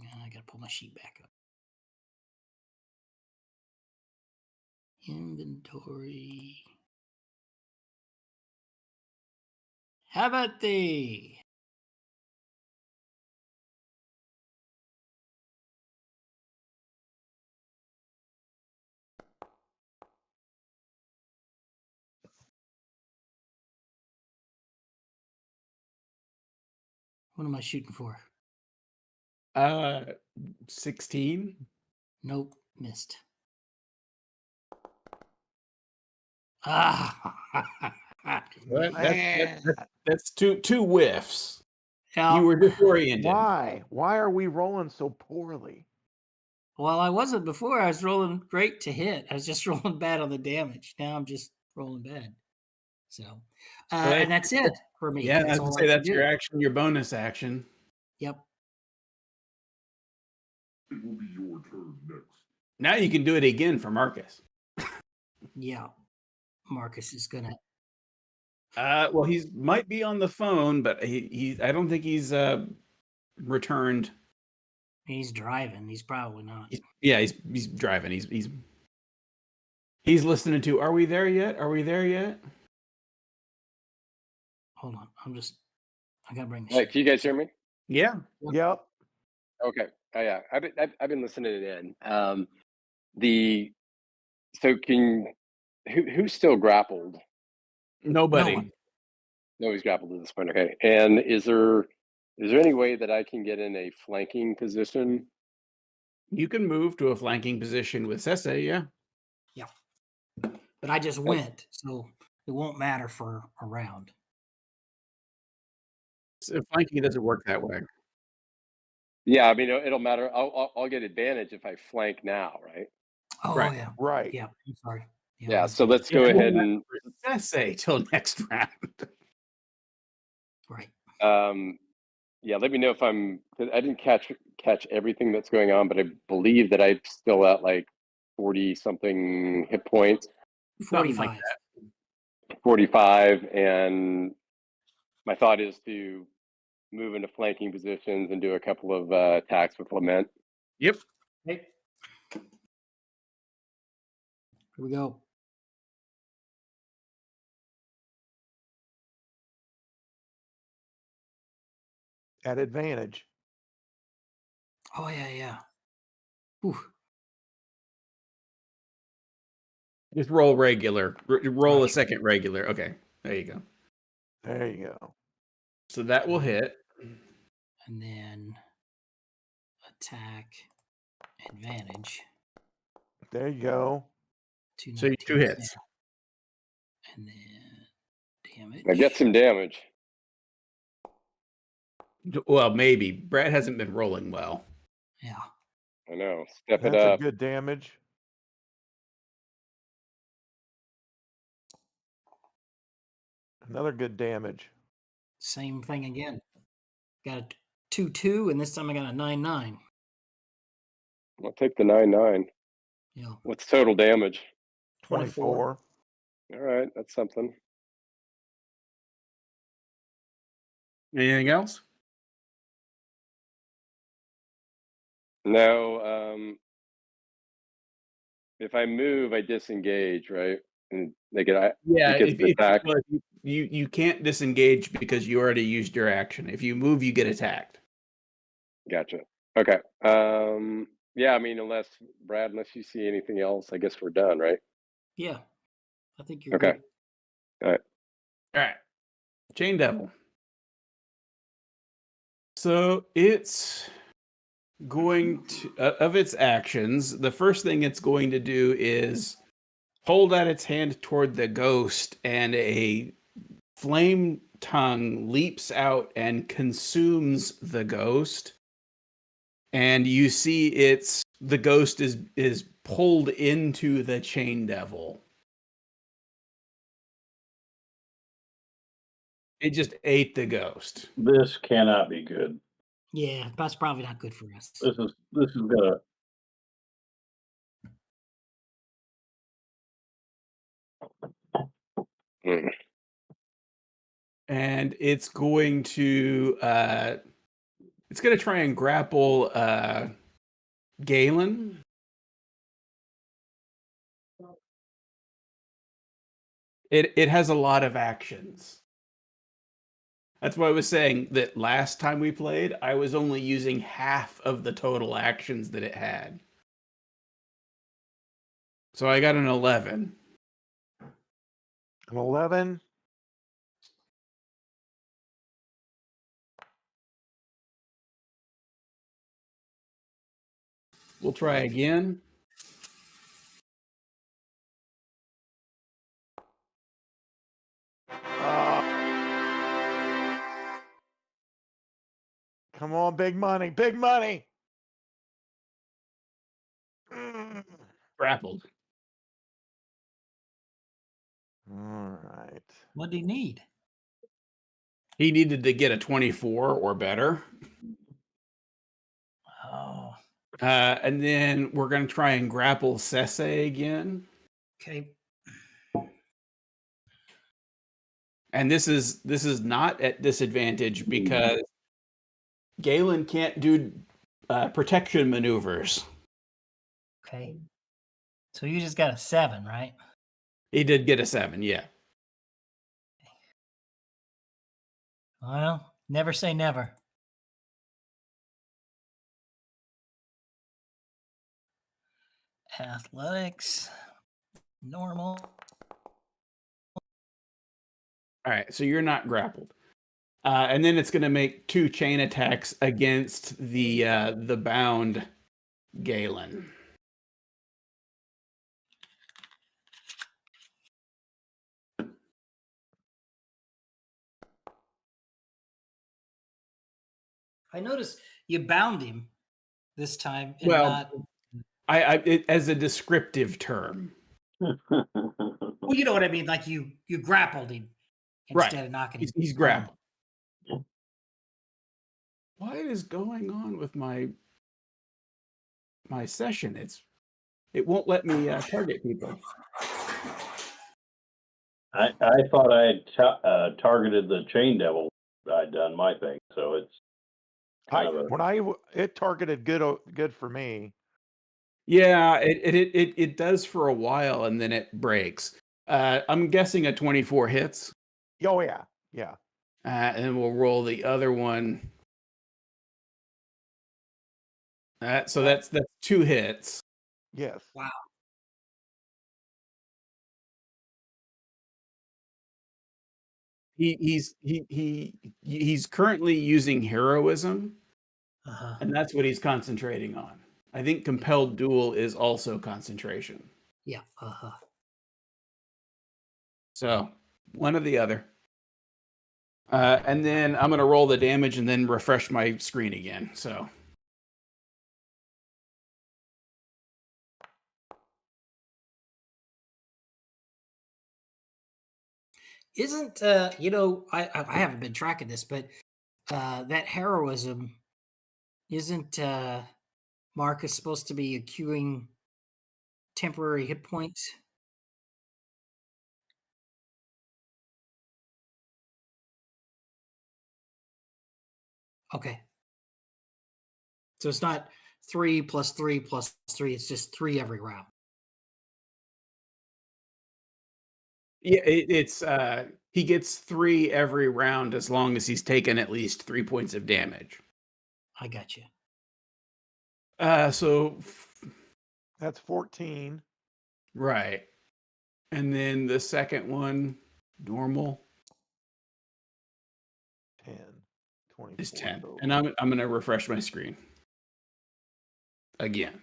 I got to pull my sheet back up. Inventory. Have at thee. What am I shooting for? 16. Nope, missed. Ah, That's two whiffs. yeah. You were disoriented. Why? Why are we rolling so poorly? Well, I wasn't before. I was rolling great to hit. I was just rolling bad on the damage. Now I'm just rolling bad. So, and that's it for me. Yeah, That's I was all gonna say I can that's do. your action, your bonus action. Yep. It will be your turn next. Now you can do it again for Marcus. Yeah. Marcus is gonna. Well, he's might be on the phone, but he I don't think he's returned. He's driving. He's probably not. He's driving. He's listening to. Are we there yet? Are we there yet? Hold on. I gotta bring the Hey, shit. can you guys hear me? Yeah. Yep. Okay. Oh yeah, I've been listening in. The so can who's still grappled? Nobody. No one. Nobody's grappled at this point. Okay. And is there any way that I can get in a flanking position? You can move to a flanking position with Sese, yeah. Yeah. But I just went, so it won't matter for a round. So flanking doesn't work that way. Yeah, I mean it'll matter. I'll get advantage if I flank now, right? Oh Right. yeah. Right. Yeah. I'm sorry. Yeah. I'll So get let's Yeah, go it won't ahead matter and for Sese till next round. right. yeah. Let me know if I'm. 'Cause I didn't catch everything that's going on, but I believe that I'm still at like 40 something hit points. Something like 45. 45, and my thought is to move into flanking positions and do a couple of attacks with Lament. Yep. Okay. Here we go. At advantage. Oh yeah. Whew. Just roll regular. Roll a Right. second regular. Okay. There you go. There you go. So that will hit. And then attack advantage. There you go. So you 219. 2 hits. And then damage. I get some damage. Well, maybe. Brad hasn't been rolling well. Yeah. I know. Step it That's a up. good damage. Another good damage. Same thing again. Got a 2-2, and this time I got a 9-9. I'll take the 9/9. Yeah. What's total damage? 24. All right, that's something. Anything else? No. If I move, I disengage, right? And they get Yeah, it gets an attack. well, if you can't disengage because you already used your action. If you move, you get attacked. Gotcha. Okay. Yeah, I mean, unless you see anything else, I guess we're done, right? Yeah. I think you're Okay. good. All right. All right. Chain Devil. So it's going to, of its actions, the first thing it's going to do is hold out its hand toward the ghost, and a flame tongue leaps out and consumes the ghost. And you see the ghost is pulled into the Chain Devil. It just ate the ghost. This cannot be good. Yeah, that's probably not good for us. This is gonna. Mm. And it's going to try and grapple Galen. It has a lot of actions. That's why I was saying that last time we played, I was only using half of the total actions that it had. So I got an 11. An 11. We'll try again. Come on, big money, big money. Mm. Grappled. All right. What do you need? He needed to get a 24 or better. Oh, And then we're going to try and grapple Sese again. okay. And this is not at disadvantage because Galen can't do protection maneuvers. Okay. So you just got a 7, right? He did get a 7, yeah. Well, never say never. Athletics, normal. All right, so you're not grappled. And then it's going to make 2 chain attacks against the bound Galen. I noticed you bound him this time and Well, not. As a descriptive term. Well, you know what I mean. Like you grappled him instead of knocking him. He's grappled. What is going on with my session? It won't let me target people. I thought I had targeted the chain devil. I'd done my thing, so it's kind of a, It targeted good for me. Yeah, it does for a while and then it breaks. I'm guessing a 24 hits. Oh yeah, yeah. And we'll roll the other one. So that's 2 hits. Yes. Wow. He's currently using heroism, and that's what he's concentrating on. I think compelled duel is also concentration. Yeah. So one or the other. And then I'm going to roll the damage and then refresh my screen again. So. Isn't I haven't been tracking this, but that heroism isn't Marcus supposed to be accruing temporary hit points? Okay. So it's not 3 plus 3 plus 3. It's just 3 every round. Yeah, it's he gets 3 every round as long as he's taken at least 3 points of damage. I got you. So that's 14. Right. And then the second one, normal, 10, 24 is 10. total. And I'm going to refresh my screen again.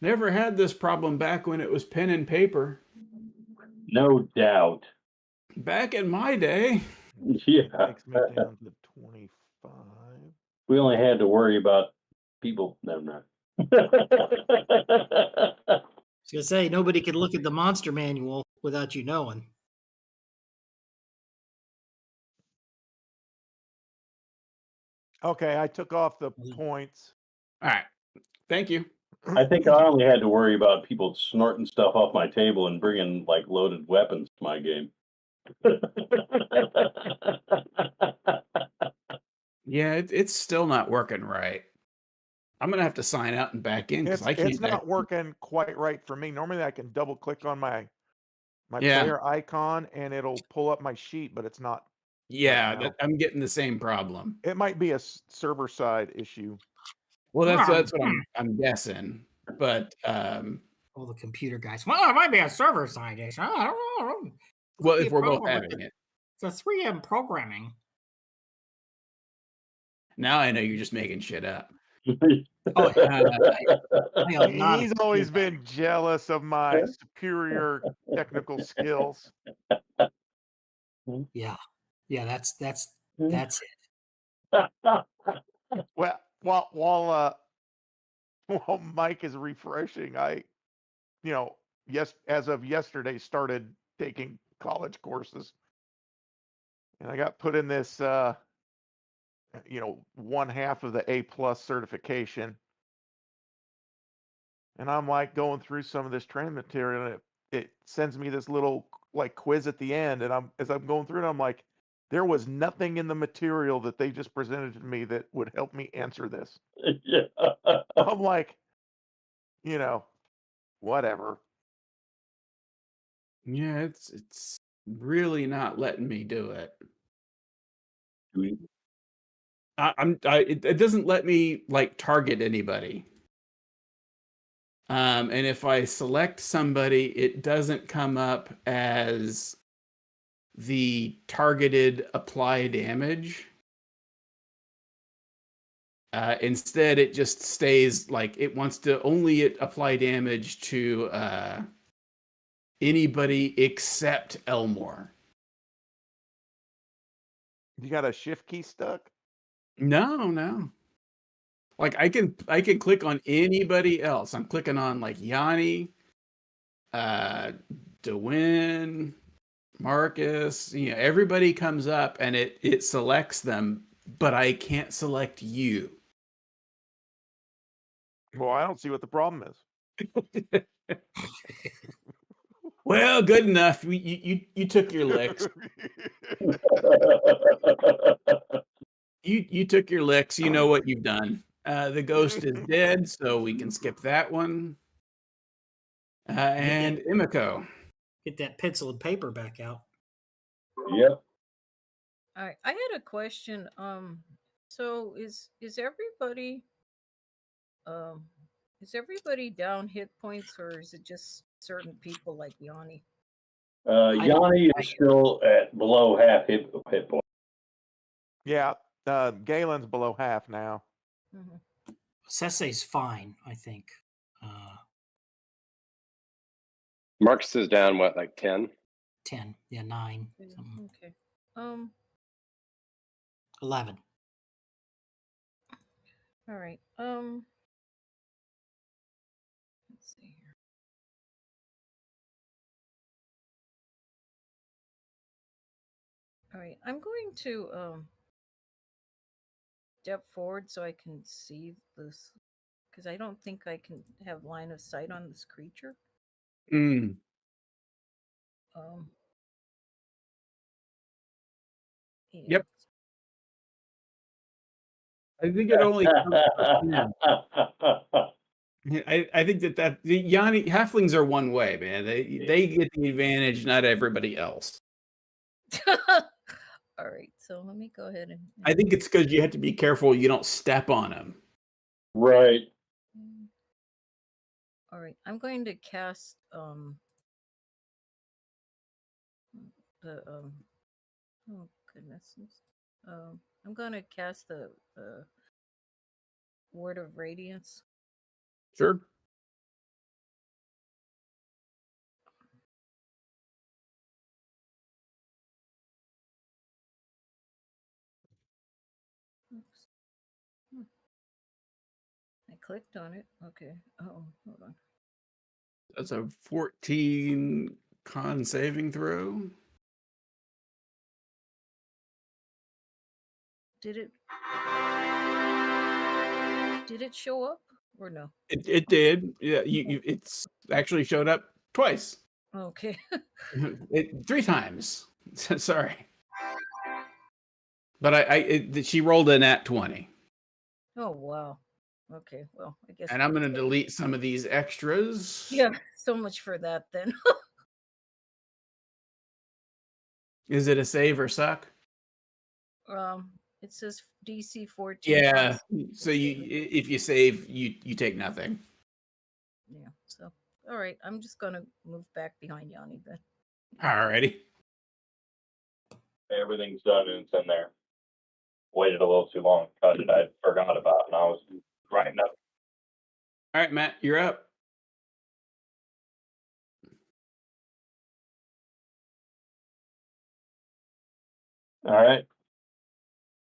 Never had this problem back when it was pen and paper. no doubt. Back in my day. Yeah. Takes me down to 25. We only had to worry about people. Never mind. I was gonna say nobody could look at the monster manual without you knowing. Okay, I took off the points. All right. Thank you. I think I only had to worry about people snorting stuff off my table and bringing like loaded weapons to my game. Yeah, it's still not working right. I'm going to have to sign out and back in because I can't. It's not working quite right for me. Normally I can double click on my Yeah. player icon and it'll pull up my sheet, but it's not. Yeah, now. I'm getting the same problem. It might be a server side issue. Well, that's what I'm guessing. But all the computer guys. Well, it might be a server side issue. I don't know. well, if we're both having it. It's a 3M programming. Now I know you're just making shit up. Oh, He's always been jealous of my superior technical skills. Yeah, that's it. Well, while Mike is refreshing, as of yesterday, started taking college courses, and I got put in this, 1/2 of the A+ certification. And I'm like going through some of this training material, and it sends me this little like quiz at the end, and as I'm going through it, I'm like, there was nothing in the material that they just presented to me that would help me answer this. I'm like, whatever. Yeah, it's really not letting me do it. It doesn't let me like target anybody. And if I select somebody, it doesn't come up as the targeted apply damage. Instead, it just stays like it wants to only apply damage to anybody except Elmore. You got a shift key stuck? No. Like I can click on anybody else. I'm clicking on like Yanni, DeWin, Marcus. Everybody comes up and it selects them, but I can't select you. Well, I don't see what the problem is. Well, good enough. You took your licks. You took your licks. You know what you've done. The ghost is dead, so we can skip that one. And Imiko. Get that pencil and paper back out. Yep. All right, I had a question. So is everybody down hit points, or is it just certain people like Yanni? Yanni is still at below half hit point. Yeah, Galen's below half now. Mm-hmm. Sesse's fine, I think. Marcus is down what, like 10? 10, yeah, 9. Okay. 11. All right. Let's see here. All right, I'm going to step forward so I can see this, because I don't think I can have line of sight on this creature. Mm. Yep. I think it only comes I think that the Yanni halflings are one way, man. They get the advantage, not everybody else. All right, so let me go ahead and I think it's because you have to be careful you don't step on them. Right. All right, I'm going to cast the oh goodness. I'm going to cast the Word of Radiance. Sure. Oops. I clicked on it. Okay. Oh, hold on. That's a 14 con saving throw. Did it show up or no? It did. Yeah, it's actually showed up twice. Okay. 3 times. Sorry. But she rolled a nat 20. Oh wow. Okay, well, I guess. And I'm going to delete some of these extras. Yeah, so much for that then. Is it a save or suck? It says DC 14. Yeah. So if you save, you take nothing. Yeah. So all right, I'm just gonna move back behind Yanni then. Alrighty. Everything's done and it's in there. Waited a little too long. Cut it. I forgot about it, and I was writing up. All right, Matt, you're up. All right.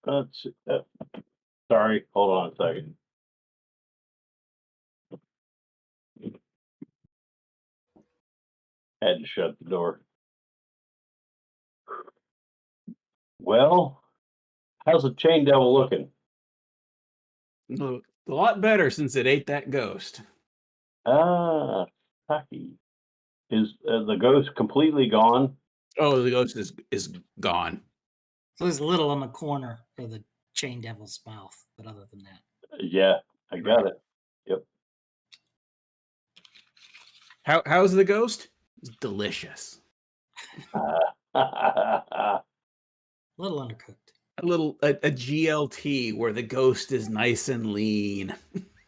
Let's see. Sorry, hold on a second. Had to shut the door. Well, how's the chain devil looking? A lot better since it ate that ghost. Ah, cocky. Is the ghost completely gone? Oh, the ghost is gone. So there's a little on the corner of the chain devil's mouth, but other than that, Yeah, I got it. Yep. How's the ghost? It's delicious. a little undercooked. A GLT where the ghost is nice and lean.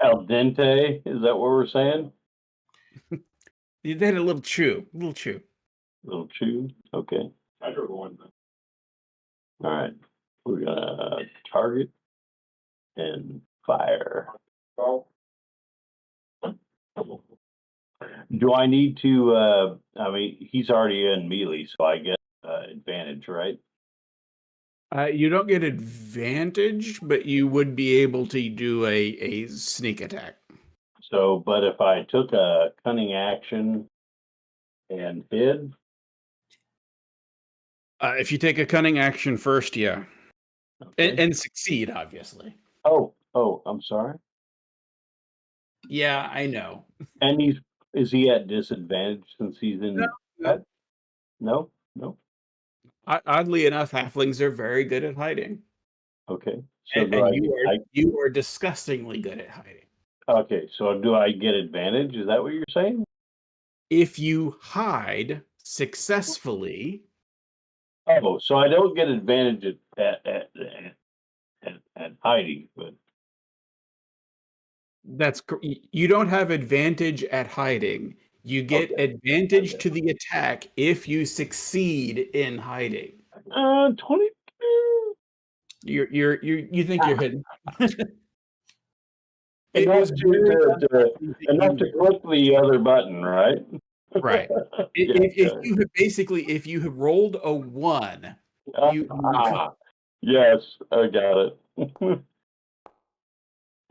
Al dente, is that what we're saying? They had a little chew, a little chew. Little chew. Okay. I drove one. All right. We're gonna target and fire. Oh, Do I need to? I mean, he's already in melee, so I get advantage, right? You don't get advantage, but you would be able to do a sneak attack. So, but if I took a cunning action and hid, If you take a cunning action first, yeah, okay. and succeed, obviously. Oh, I'm sorry. Yeah, I know. And is he at disadvantage since he's in? No. No. Oddly enough, halflings are very good at hiding, Okay. So and, do and you are disgustingly good at hiding. Okay. So do I get advantage? Is that what you're saying? If you hide successfully, Oh, so I don't get advantage at hiding, but you don't have advantage at hiding. You get okay. advantage to the attack if you succeed in hiding. 22. You think you're hidden. It Enough was very enough to click the other button, right? right. If you have rolled a 1, you Yes, I got it.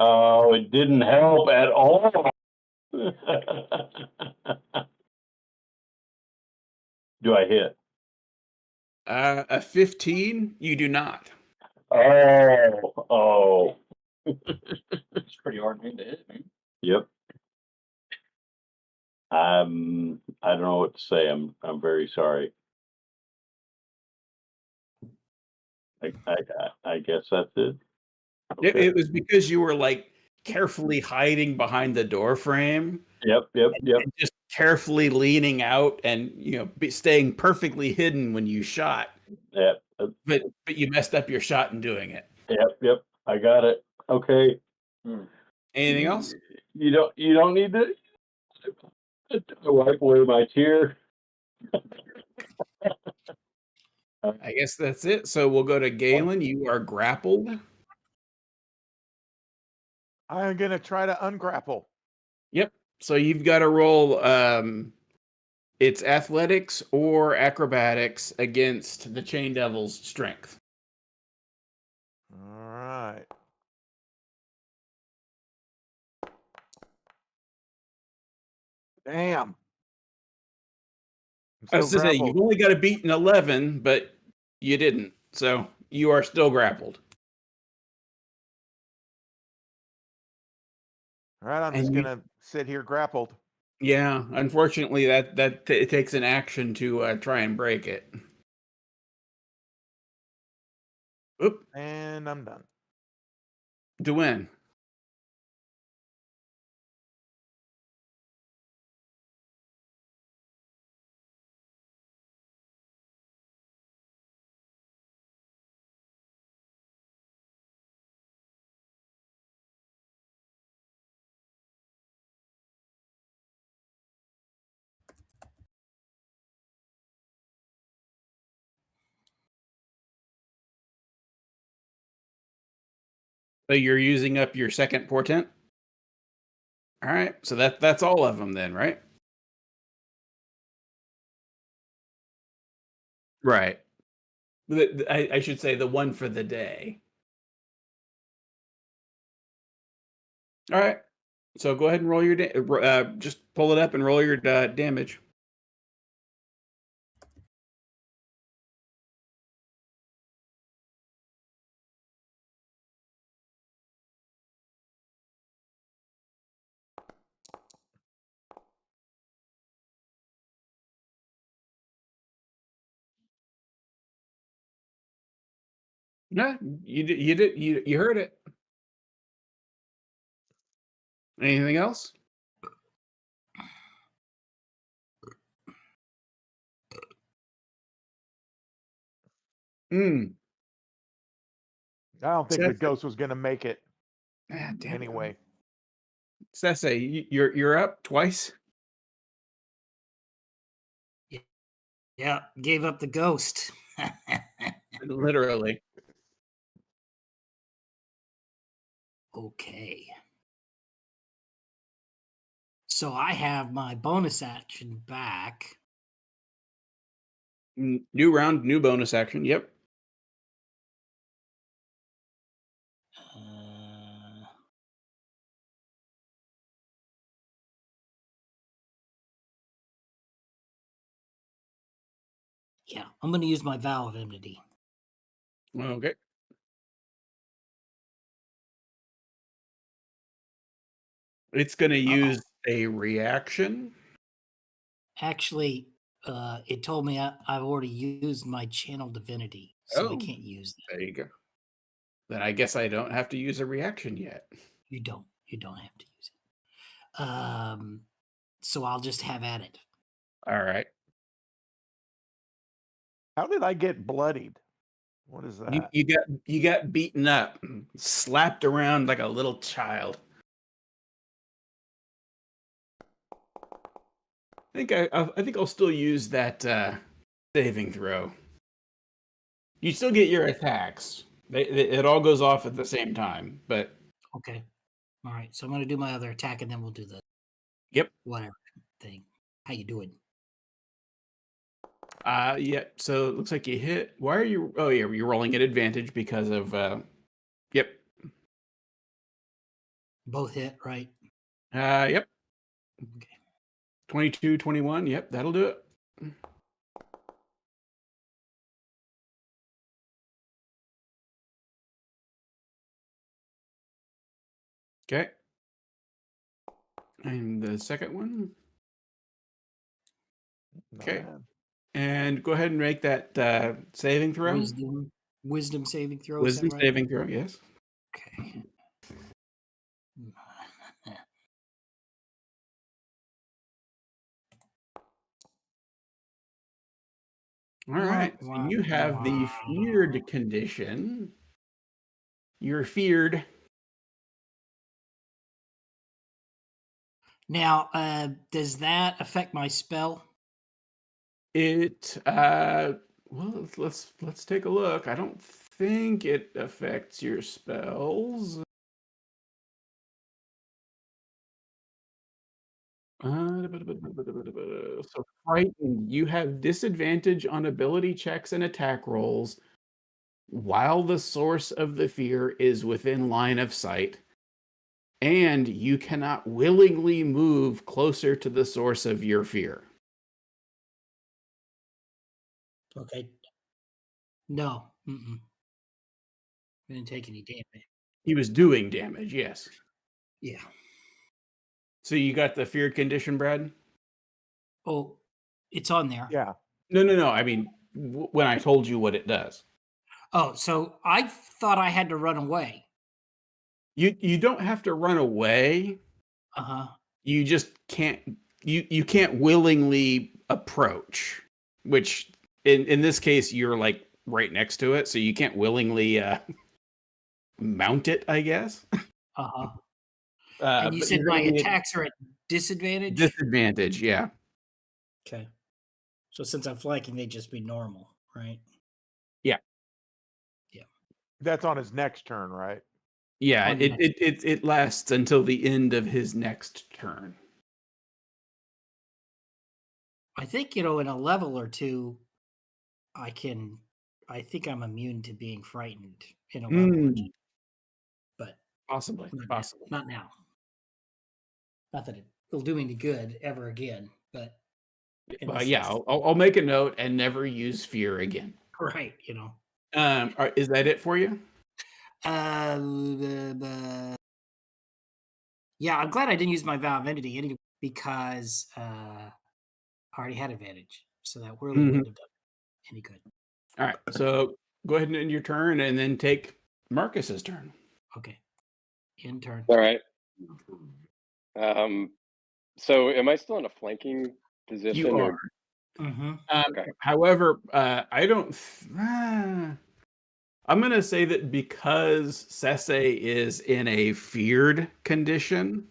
Oh, it didn't help at all. Do I hit? a 15, you do not. Oh. it's pretty hard to hit, man. Yep. I don't know what to say. I'm very sorry. I guess that's it. Okay. It was because you were like carefully hiding behind the door frame. Yep. And just carefully leaning out and staying perfectly hidden when you shot. Yep. But you messed up your shot in doing it. Yep. I got it. Okay. Anything else? You don't need to wipe away my tear. I guess that's it. So we'll go to Galen. You are grappled. I'm gonna try to ungrapple. Yep. So you've got to roll it's athletics or acrobatics against the Chain Devil's strength. All right. Damn. I was to say you've only got to beat an 11, but you didn't. So you are still grappled. All right, I'm just gonna sit here grappled. Yeah, unfortunately, it takes an action to try and break it. Oop. And I'm done. To win. So you're using up your second portent? All right, so that's all of them then, right? Right. I should say the one for the day. All right. So go ahead and roll your just pull it up and roll your damage. No, you heard it. Anything else? Mm. I don't think the Seth, ghost was going to make it damn it. anyway. Sese, you're up twice. Yeah, gave up the ghost. Literally. Okay. So I have my bonus action back. New round, new bonus action. Yep. Yeah, I'm going to use my vow of enmity. Okay. It's going to use a reaction. Actually, it told me I've already used my channel divinity, so I can't use that. There you go. Then I guess I don't have to use a reaction yet. You don't have to use it. So I'll just have at it. All right. How did I get bloodied? What is that? You got beaten up, slapped around like a little child. I think I'll still use that saving throw. You still get your attacks. It all goes off at the same time, but Okay. All right. So I'm going to do my other attack, and then we'll do the yep. whatever thing. How you doing? Yeah. So it looks like you hit. Why are you? Oh yeah, you're rolling at advantage because of. Yep. Both hit, right? Yep. Okay. 22, 21. Yep, that'll do it. Okay. And the second one. Not Okay. bad. And go ahead and make that saving throw. Wisdom saving throw. Wisdom is that right? saving throw. Yes. Okay. All right. So you have the feared condition. You're feared. Now, does that affect my spell? It well, let's take a look. I don't think it affects your spells. So frightened, you have disadvantage on ability checks and attack rolls while the source of the fear is within line of sight, and you cannot willingly move closer to the source of your fear. Okay. No. I didn't take any damage. He was doing damage, yes. Yeah. So you got the feared condition, Brad? Oh, it's on there. Yeah. No. I mean, when I told you what it does. Oh, so I thought I had to run away. You don't have to run away. You just can't you can't willingly approach, which in this case you're like right next to it, so you can't willingly mount it, I guess. And you but said you're my gonna be at attacks are at disadvantage? disadvantage, yeah. Okay. So since I'm flanking, they'd just be normal, right? Yeah. Yeah. That's on his next turn, right? Yeah, On the next it lasts until the end of his next turn. I think, in a level or two, I think I'm immune to being frightened in a level or two. But Possibly. not now. Not that it'll do me any good ever again, but Yeah, I'll make a note and never use fear again. Right, Is that it for you? Yeah, I'm glad I didn't use my vow of entity anyway because I already had advantage, so that really wouldn't have done any good. All right. So go ahead and end your turn, and then take Marcus's turn. Okay. In turn. All right. So am I still in a flanking position? You are. Mm-hmm. Okay. However, I don't. I'm going to say that because Sese is in a feared condition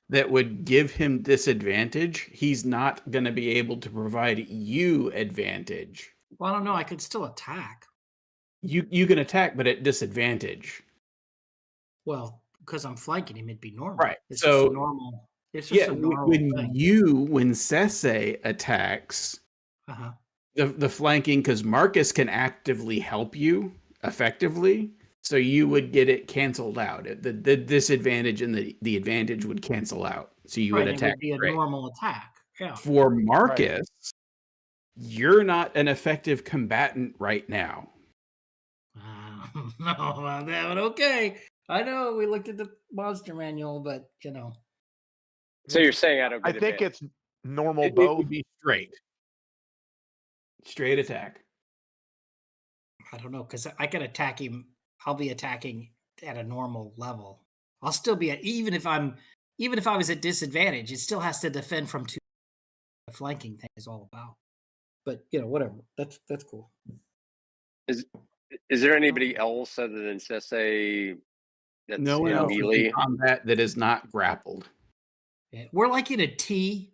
that would give him disadvantage, he's not going to be able to provide you advantage. Well, I don't know. I could still attack. You can attack, but at disadvantage. Well, because I'm flanking him, it'd be normal. Right. It's So just a normal. It's just yeah, a normal thing. when Sese attacks, Uh-huh. the flanking, because Marcus can actively help you effectively, so you would get it canceled out. The disadvantage and the advantage would cancel out. So you would Right. It attack would be a straight. normal attack. Yeah. For Marcus, you're not an effective combatant right now. No, but okay. I know we looked at the monster manual, but So you're saying I don't I get think advantage. it's normal It both. would be straight attack. I don't know, because I could attack him. I'll be attacking at a normal level. I'll still be at even if I was at disadvantage, it still has to defend from two. The flanking thing is all about. But whatever. That's cool. Is there anybody else other than Sese that's No one in else is in melee? combat that is not grappled. Yeah. We're like in a T.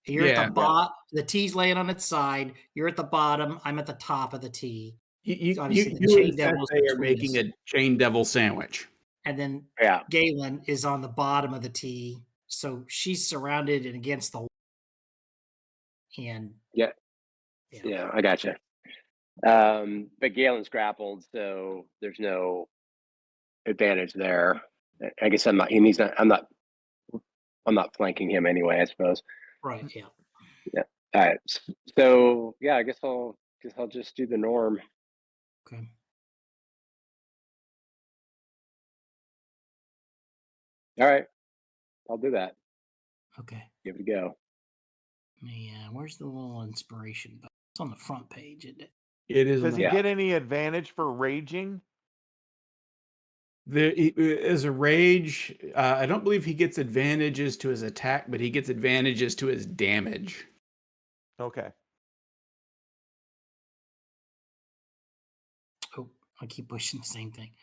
You're at Yeah. the bottom. The T's laying on its side. You're at the bottom. I'm at the top of the T. You Obviously, the and chain devil's Sese are between making us. a chain devil sandwich. And then Yeah. Galen is on the bottom of the T. So she's surrounded and against the wall. And Yeah, I gotcha. But Galen's grappled, so there's no advantage there. I guess I'm not flanking him anyway, I suppose. right, yeah. Yeah. All right. So yeah, I guess I'll just do the norm. Okay. All right. I'll do that. Okay. Give it a go. Yeah, where's the little inspiration? It's on the front page, isn't it? It is. Does he Yeah. get any advantage for raging? As a rage, I don't believe he gets advantages to his attack, but he gets advantages to his damage. Okay. Oh, I keep pushing the same thing.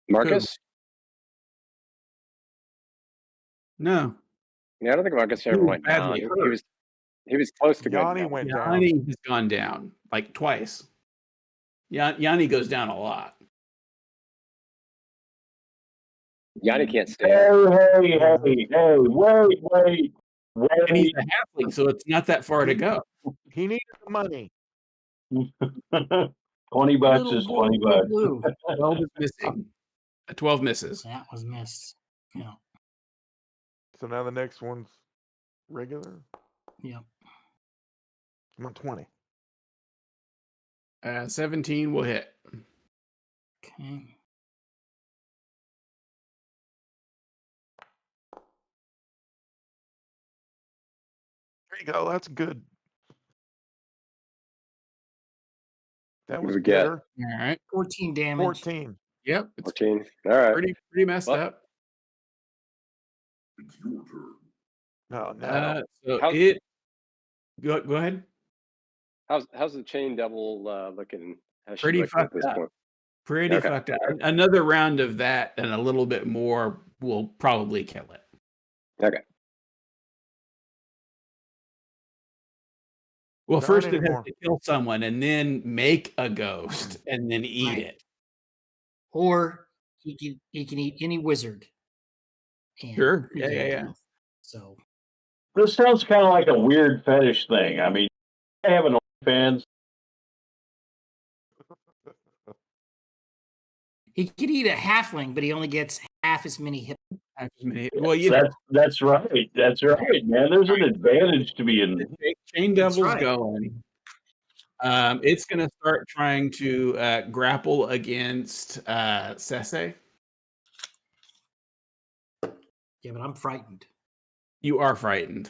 Marcus? No. Yeah, I don't think Marcus He ever was went down. badly hurt. He was close to going Yanni down. went down. Yanni has gone down like twice. Yanni goes down a lot. Yanni can't stay. Hey, wait. And he's a halfling, so it's not that far to go. He needed the money. 20 bucks Little is boy 20 in bucks. blue. 12 is missing. 12 misses. That was missed. Yeah. So now the next one's regular. Yeah. I'm on 20. 17 will hit. Okay. There you go. That's good. That What was do we get? better. All right. 14 damage. 14. Yep. It's 14. All right. pretty messed Well, up. Oh, no. So How- go ahead. How's the chain devil looking? How's she Pretty looking at fucked this up. point? Pretty Okay. fucked up. Another round of that and a little bit more will probably kill it. Okay. Well, Not first it has anymore. to kill someone and then make a ghost and then eat Right. it. Or he can eat any wizard. And Sure. he Yeah, can yeah, eat yeah. both. So This sounds kind of like a weird fetish thing. I mean, I have an OnlyFans. he could eat a halfling, but he only gets half as many hit. Well, you know, That's right. That's right, man. There's an advantage to being. the Chain That's Devil's right. going. It's going to start trying to grapple against Sese. Yeah, but I'm frightened. You are frightened.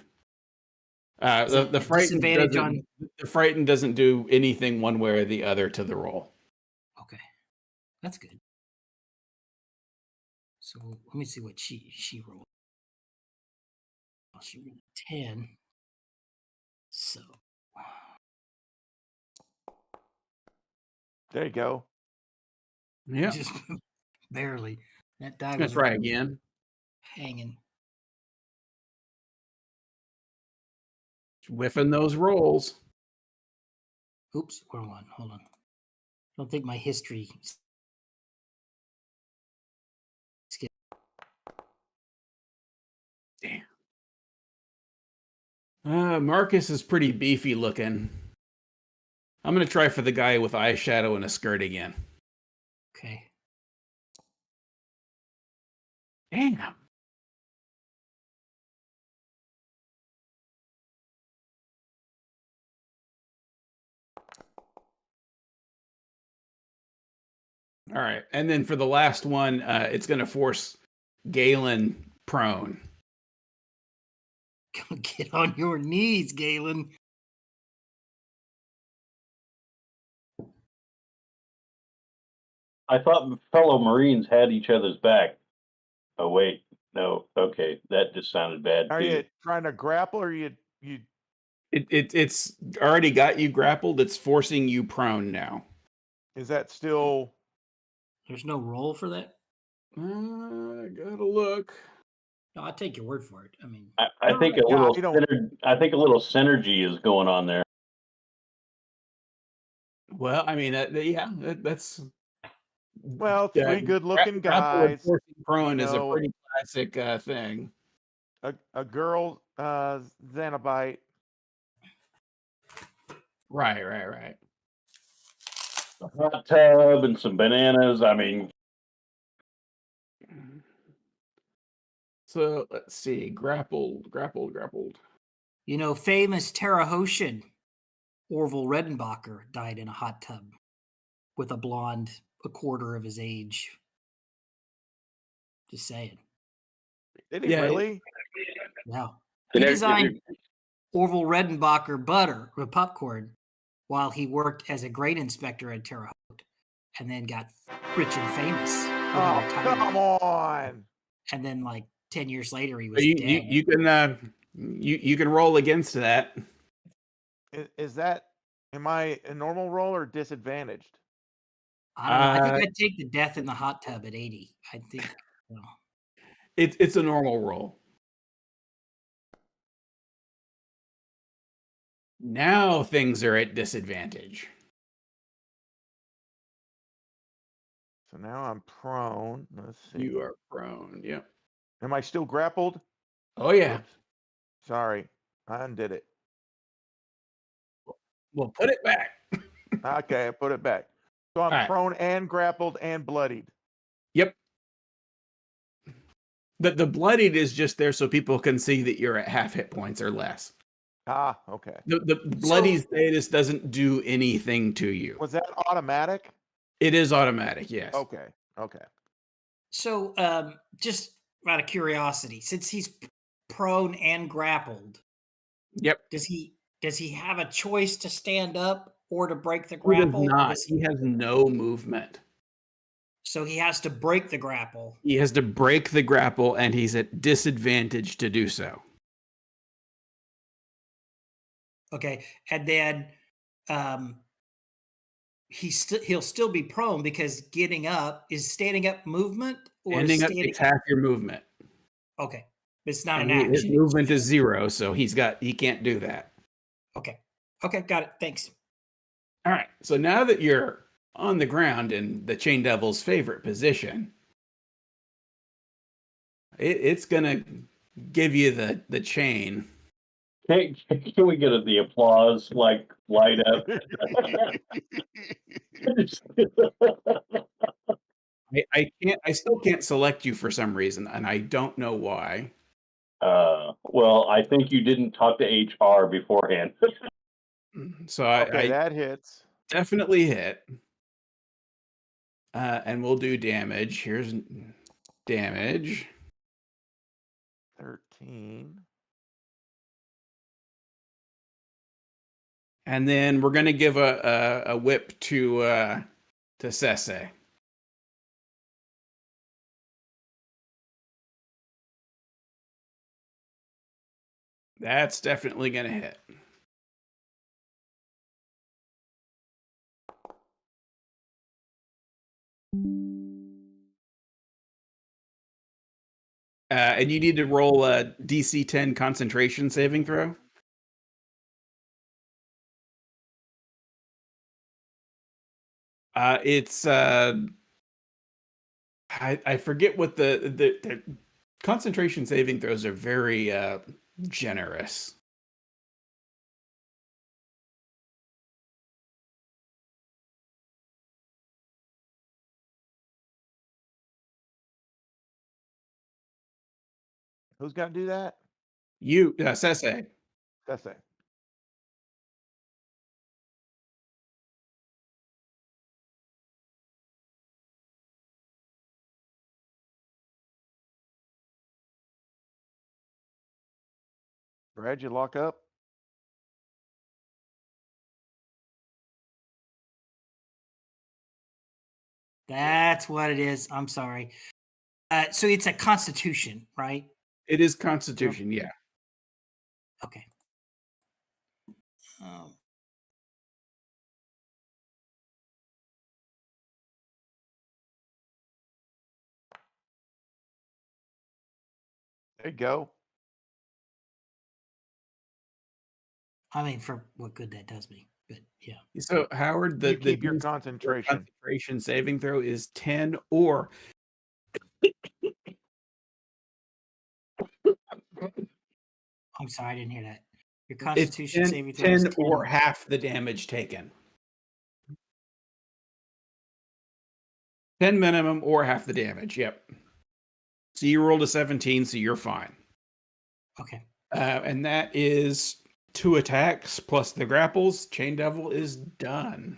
Is The that the a frightened disadvantage doesn't the frightened doesn't do anything one way or the other to the roll. Okay, that's good. So let me see what she rolled. Oh, she rolled a 10. So There you go. Yeah, just barely. That die gonna was try really again. hanging. Whiffing those rolls. Oops, wrong one. Hold on. I don't think my history. Damn. Marcus is pretty beefy looking. I'm gonna try for the guy with eyeshadow and a skirt again. Okay. Damn. All right, and then for the last one, it's gonna force Galen prone. Get on your knees, Galen. I thought fellow Marines had each other's back. Oh wait, no. Okay, that just sounded bad Are too. you trying to grapple or you It's already got you grappled. It's forcing you prone now. is that still There's no roll for that. I gotta look. No, I'll take your word for it. I mean, I think a Yeah, little I don't- I think a little synergy is going on there. Well, I mean, yeah, that's well, three good looking grapple and guys, forcing prone you is a know, pretty classic thing. a girl Xenobite. Right. A hot tub and some bananas. I mean, So let's see. Grappled. you know, famous Terre Hautian Orville Redenbacher died in a hot tub with a blonde a quarter of his age. Just saying. Did he Yeah, really? Wow. You He know, designed Orville Redenbacher butter or popcorn while he worked as a grain inspector at Terre Haute and then got rich and famous. when he Oh, retired. come on. And then like 10 years later he So was dead. you can you can roll against that. Is that am I a normal roll or disadvantaged? I don't know. I think I'd take the death in the hot tub at 80. I think It's a normal roll. Now things are at disadvantage. So now I'm prone. Let's see. You are prone. Yep. Am I still grappled? Oh yeah. Oops. Sorry. I undid it. Well, put it back. Okay, I put it back. So I'm All right. prone and grappled and bloodied. Yep. The bloodied is just there so people can see that you're at half hit points or less. Ah, okay. The bloody status doesn't do anything to you. Was that automatic? It is automatic, yes. Okay. Okay. so. Just out of curiosity, since he's prone and grappled, Yep. does he have a choice to stand up or to break the He does grapple? not. He has no movement. So he has to break the grapple. He has to break the grapple, and he's at disadvantage to do so. Okay, and then he'll still be prone because getting up is standing up movement or Standing up standing. takes half your movement. Okay, it's not And an his action. movement is 0, so he can't do that. Okay, got it. Thanks. All right. So now that you're on the ground in the Chain Devil's favorite position, it's gonna give you the chain. can we get the applause like light up? I still can't select you for some reason, and I don't know why. Well, I think you didn't talk to HR beforehand. So Okay, I that hits. definitely hit. And we'll do damage. Here's damage. 13. And then we're gonna give a whip to Sese. That's definitely gonna hit. And you need to roll a DC 10 concentration saving throw. It's I forget what the concentration saving throws are very generous. Who's got to do that? You, Sese. That's it. Brad, you lock up? That's what it is. I'm sorry. So it's a constitution, right? It is Constitution, yeah. Okay. There you go. I mean, for what good that does me, but yeah. So Howard, You the keep your DC concentration. concentration saving throw is 10 or I'm sorry, I didn't hear that. Your it's Constitution 10, saving throw is 10 or half the damage taken. 10 minimum or half the damage. Yep. So you rolled a 17, so you're fine. Okay. And that is 2 attacks plus the grapples. Chain Devil is done.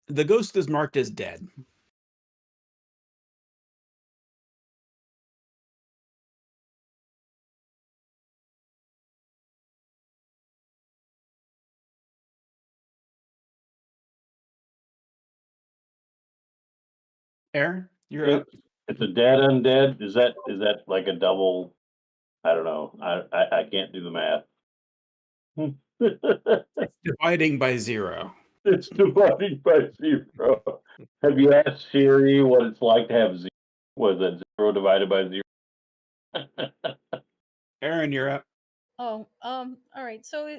The ghost is marked as dead. Aaron, you're up. It's a dead undead. Is that like a double? I don't know. I can't do the math. It's dividing by 0. It's dividing by 0. Have you asked Siri what it's like to have 0? Was it 0 divided by 0? Aaron, you're up. Oh, all right. So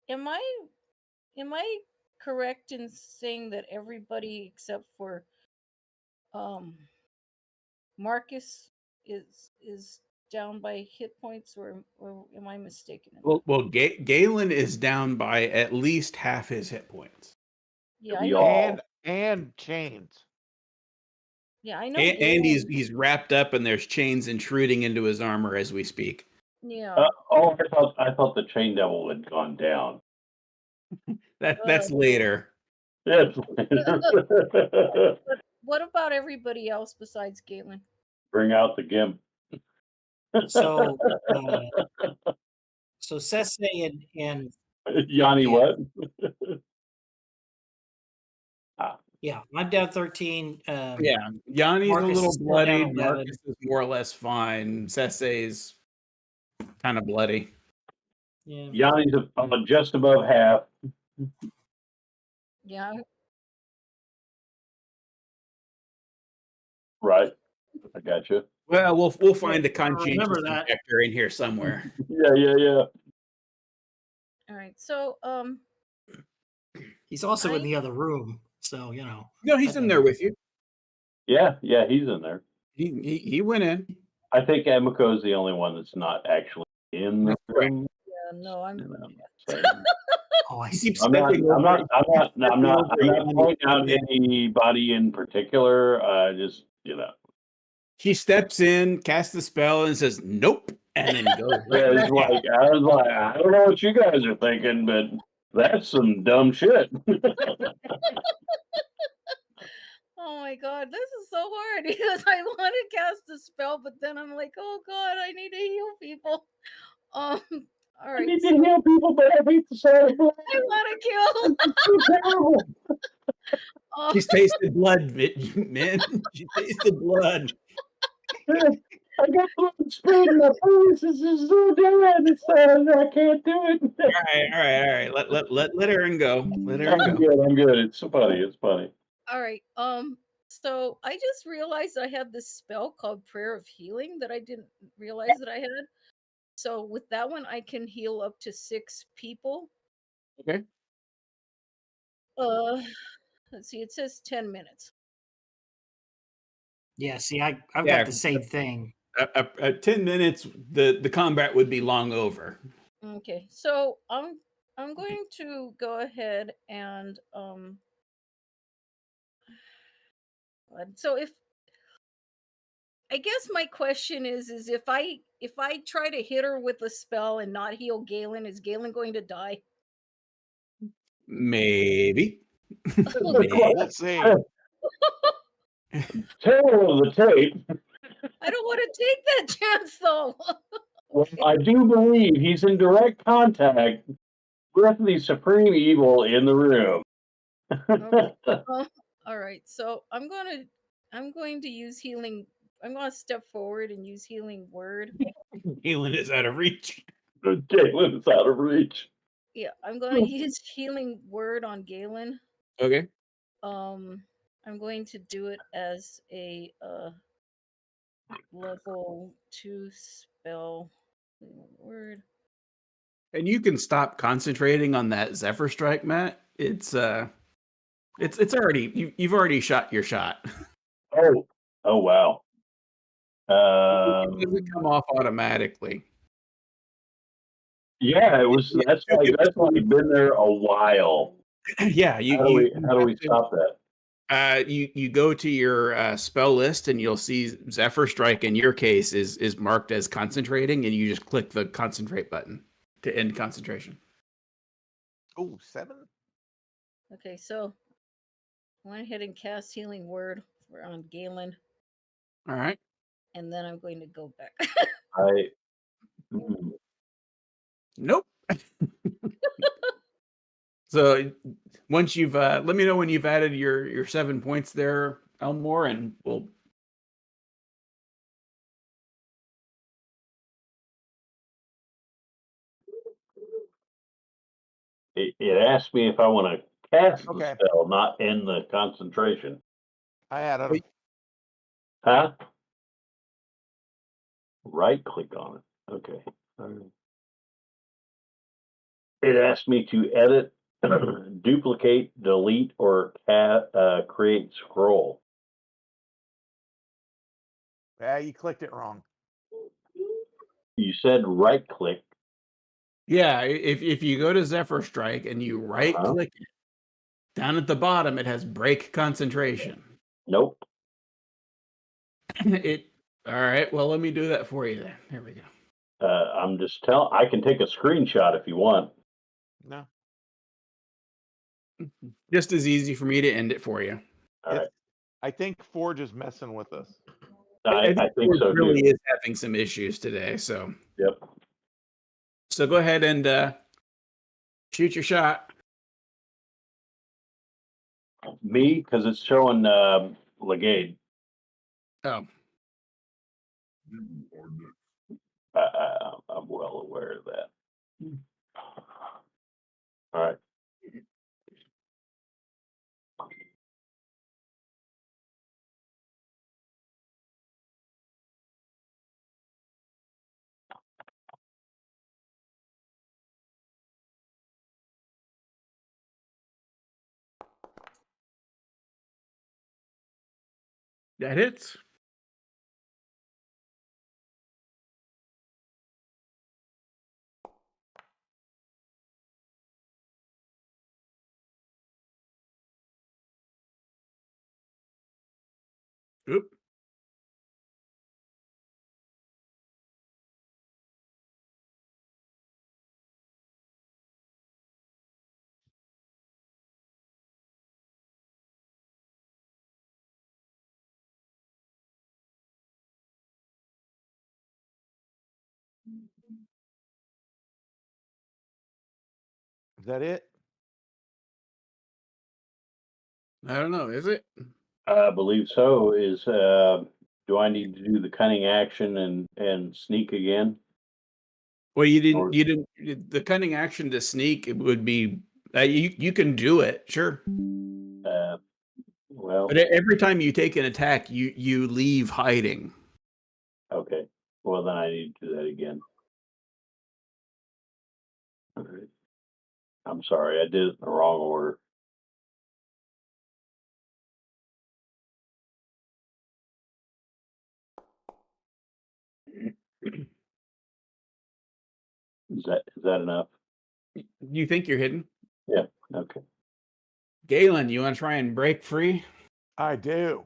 am I correct in saying that everybody except for Marcus is down by hit points, or am I mistaken? Well, Galen is down by at least half his hit points. Yeah, I know. And chains. Yeah, I know. And he's wrapped up, and there's chains intruding into his armor as we speak. Yeah. I thought the Chain Devil had gone down. That's later. That's What about everybody else besides Galen? Bring out the gimp. So, so Sese and Yanni, what? yeah, I'm down 13. Yeah, Yanni's Marcus a little is still down bloody. 11. Marcus is more or less fine. Sese's kind of bloody. Yeah. Yanni's just above half. Yeah. Right. I got you. Well, we'll find a conscientious remember that. objector in here somewhere. Yeah. All right. So He's also in the other room, so you know. No, he's in there with you. Yeah, he's in there. He went in. I think Emiko's the only one that's not actually in the room. yeah, no, I'm. Oh, I see. I'm not pointing out anybody in particular. Just She steps in, casts the spell, and says, "Nope," and then goes. Yeah, it's like I was like, I don't know what you guys are thinking, but that's some dumb shit. Oh my god, this is so hard because I want to cast a spell, but then I'm like, oh god, I need to heal people. All I right, need so to heal people, but I hate the sight of blood. I want to kill. It's so terrible. She's tasted blood, man. She tasted blood. I got blood sprayed in my face. This is so bad. I can't do it. All right. Let Aaron go. Let Aaron I'm go. good. I'm good. It's funny. It's funny. All right. So I just realized I had this spell called Prayer of Healing that I didn't realize that I had. So with that one, I can heal up to 6 people. Okay. Let's see. It says 10 minutes. Yeah, see, I've Yeah. got the same thing. 10 minutes, the combat would be long over. Okay. So I'm going to go ahead and so if I guess my question is if I try to hit her with a spell and not heal Galen, is Galen going to die? Maybe. We'll see. Tail of the tape. I don't want to take that chance though. Well, I do believe he's in direct contact with the supreme evil in the room. Okay. All right. So I'm going to use healing. I'm going to step forward and use healing word. Galen is out of reach. Galen is out of reach. Yeah, I'm going to use healing word on Galen. Okay. I'm going to do it as a level 2 spell. Healing word. And you can stop concentrating on that Zephyr Strike, Matt. It's already you've already shot your shot. Oh wow. It doesn't come off automatically. Yeah, it was. That's why I've been there a while. Yeah, How do we stop that? You go to your spell list and you'll see Zephyr Strike in your case is marked as concentrating, and you just click the concentrate button to end concentration. Oh, 7? Okay, so I went ahead and cast healing word on Galen, All right. and then I'm going to go back. Nope. So once you've let me know when you've added your 7 points there, Elmore, and we'll. It asked me if I want to cast Okay. the spell, not end the concentration. I added them. Huh? Right click on it. Okay. It asked me to edit, duplicate, delete, or create scroll. Yeah, you clicked it wrong. You said right click. Yeah, if you go to Zephyr Strike and you right click it, down at the bottom it has break concentration. Nope. It all right. Well, let me do that for you then. There we go. I'm just I can take a screenshot if you want. No. Just as easy for me to end it for you. All right. I think Forge is messing with us. I think Forge so really too. is having some issues today. So Yep. So go ahead and shoot your shot. Me, because it's showing Legade. Oh. I'm well aware of that. All right. That hits. Oop. Is that it? I don't know. Is it? I believe so. Do I need to do the cunning action and sneak again? Well, you Or- didn't. You didn't. The cunning action to sneak, it would be. You can do it, sure. Well, But every time you take an attack, you leave hiding. okay. Well, then I need to do that again. All right. I'm sorry, I did it in the wrong order. Is that enough? You think you're hidden, Yeah. Okay. Galen? You want to try and break free? I do.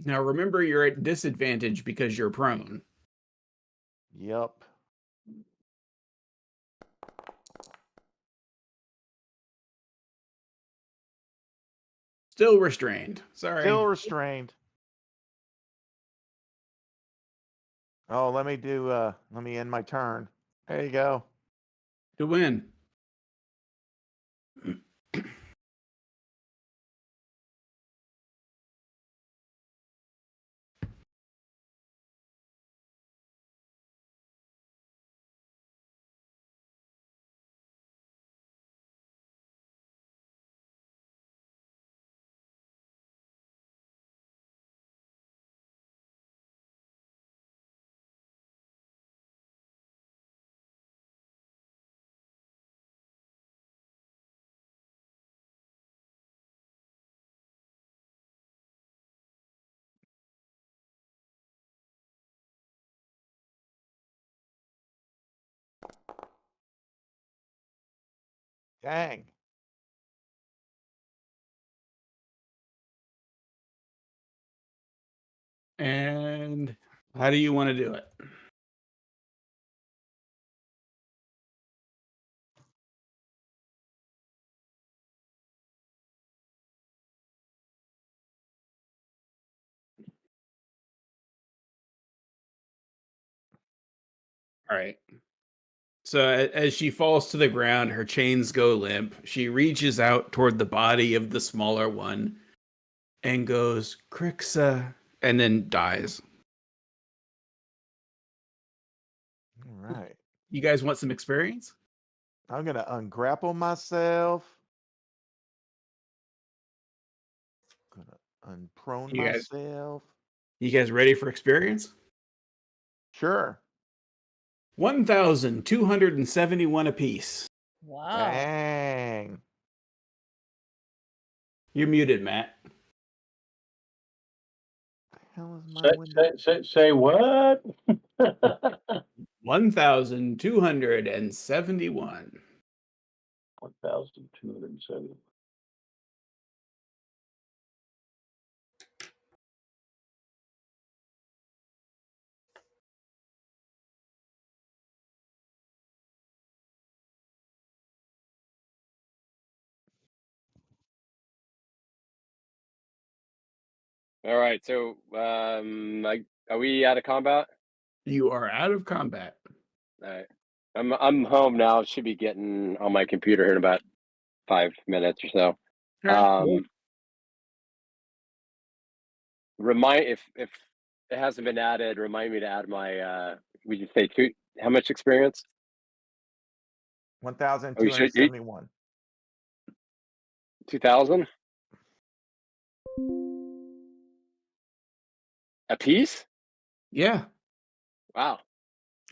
Now remember, you're at disadvantage because you're prone. Yep. Still restrained. Sorry. Still restrained. Oh, let me end my turn. There you go. To win. Dang. And how do you want to do it? All right. So as she falls to the ground, her chains go limp. She reaches out toward the body of the smaller one and goes, Crixa, and then dies. All right. You guys want some experience? I'm gonna ungrapple myself. Gonna unprone You guys, myself. you guys ready for experience? Sure. 1,271 apiece. Wow. Dang. You're muted, Matt. Hell is my Say, window? say what? 1,271. 1,270. All right. So, are we out of combat? You are out of combat. All right. I'm home now. Should be getting on my computer in about 5 minutes or so. Okay. Remind if it hasn't been added, remind me to add my we just say two, how much experience? Oh, you should 1,271. 2,000 a piece? Yeah. Wow.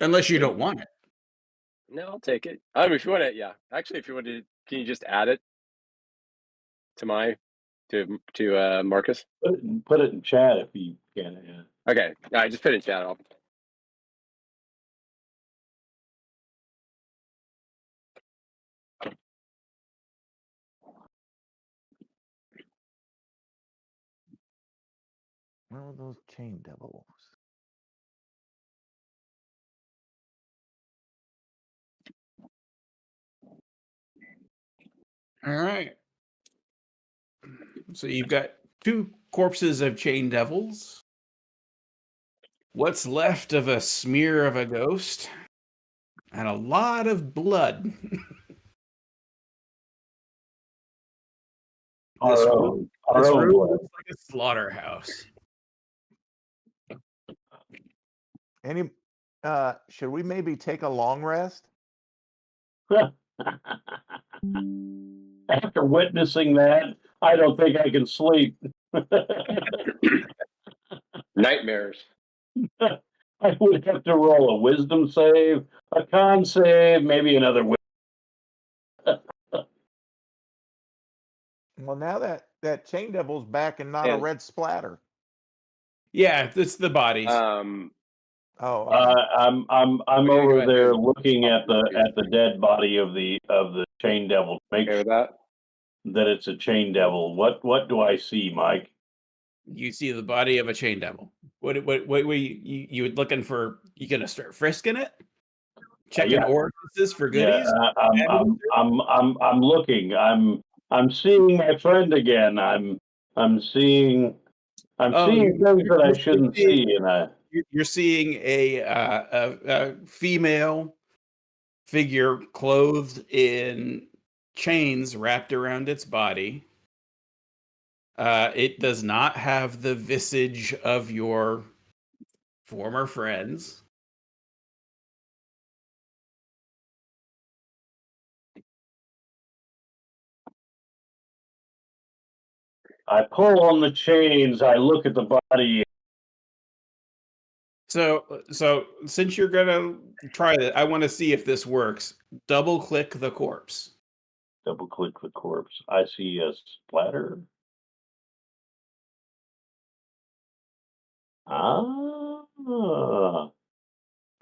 Unless you Sweet. don't want it. No, I'll take it. If you want it, yeah. Actually, if you want to, can you just add it to Marcus? Put it in chat if you can. Yeah. Okay. I just put it in chat. Where are those chain devils? All right. So you've got two corpses of chain devils. what's left of a smear of a ghost and a lot of blood. This room blood. looks like a slaughterhouse. Any, should we maybe take a long rest? After witnessing that, I don't think I can sleep. Nightmares. I would have to roll a wisdom save, a con save, maybe another. Well, now that chain devil's back and not a And- red splatter. Yeah, it's the bodies. Oh, okay. I'm What are you over doing? there looking at the dead body of the chain devil. Make Okay sure with that? that it's a chain devil. What do I see, Mike? You see the body of a chain devil. What were you looking for? You gonna start frisking it? Checking Yeah. orifices for Yeah, goodies? I'm looking. I'm seeing my friend again. I'm seeing Oh, things that I shouldn't see, and you're seeing a female figure clothed in chains wrapped around its body. It does not have the visage of your former friends. I pull on the chains. I look at the body. So since you're gonna try that, I want to see if this works. Double click the corpse. Double click the corpse. I see a splatter. Ah.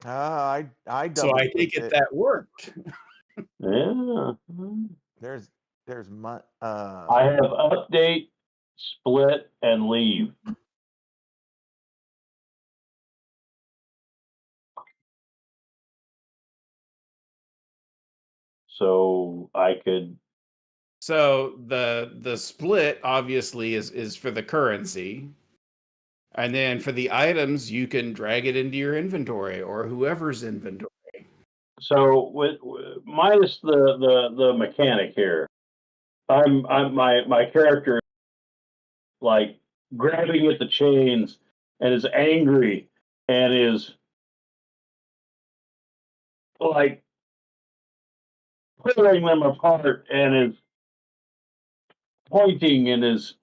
I So double I take clicked it it. that worked. Yeah. There's my I have update, split, and leave. So I could. So the split obviously is for the currency. And then for the items, you can drag it into your inventory or whoever's inventory. So with minus the mechanic here, I'm my character like grabbing at the chains and is angry and is like pulling them apart and is pointing and is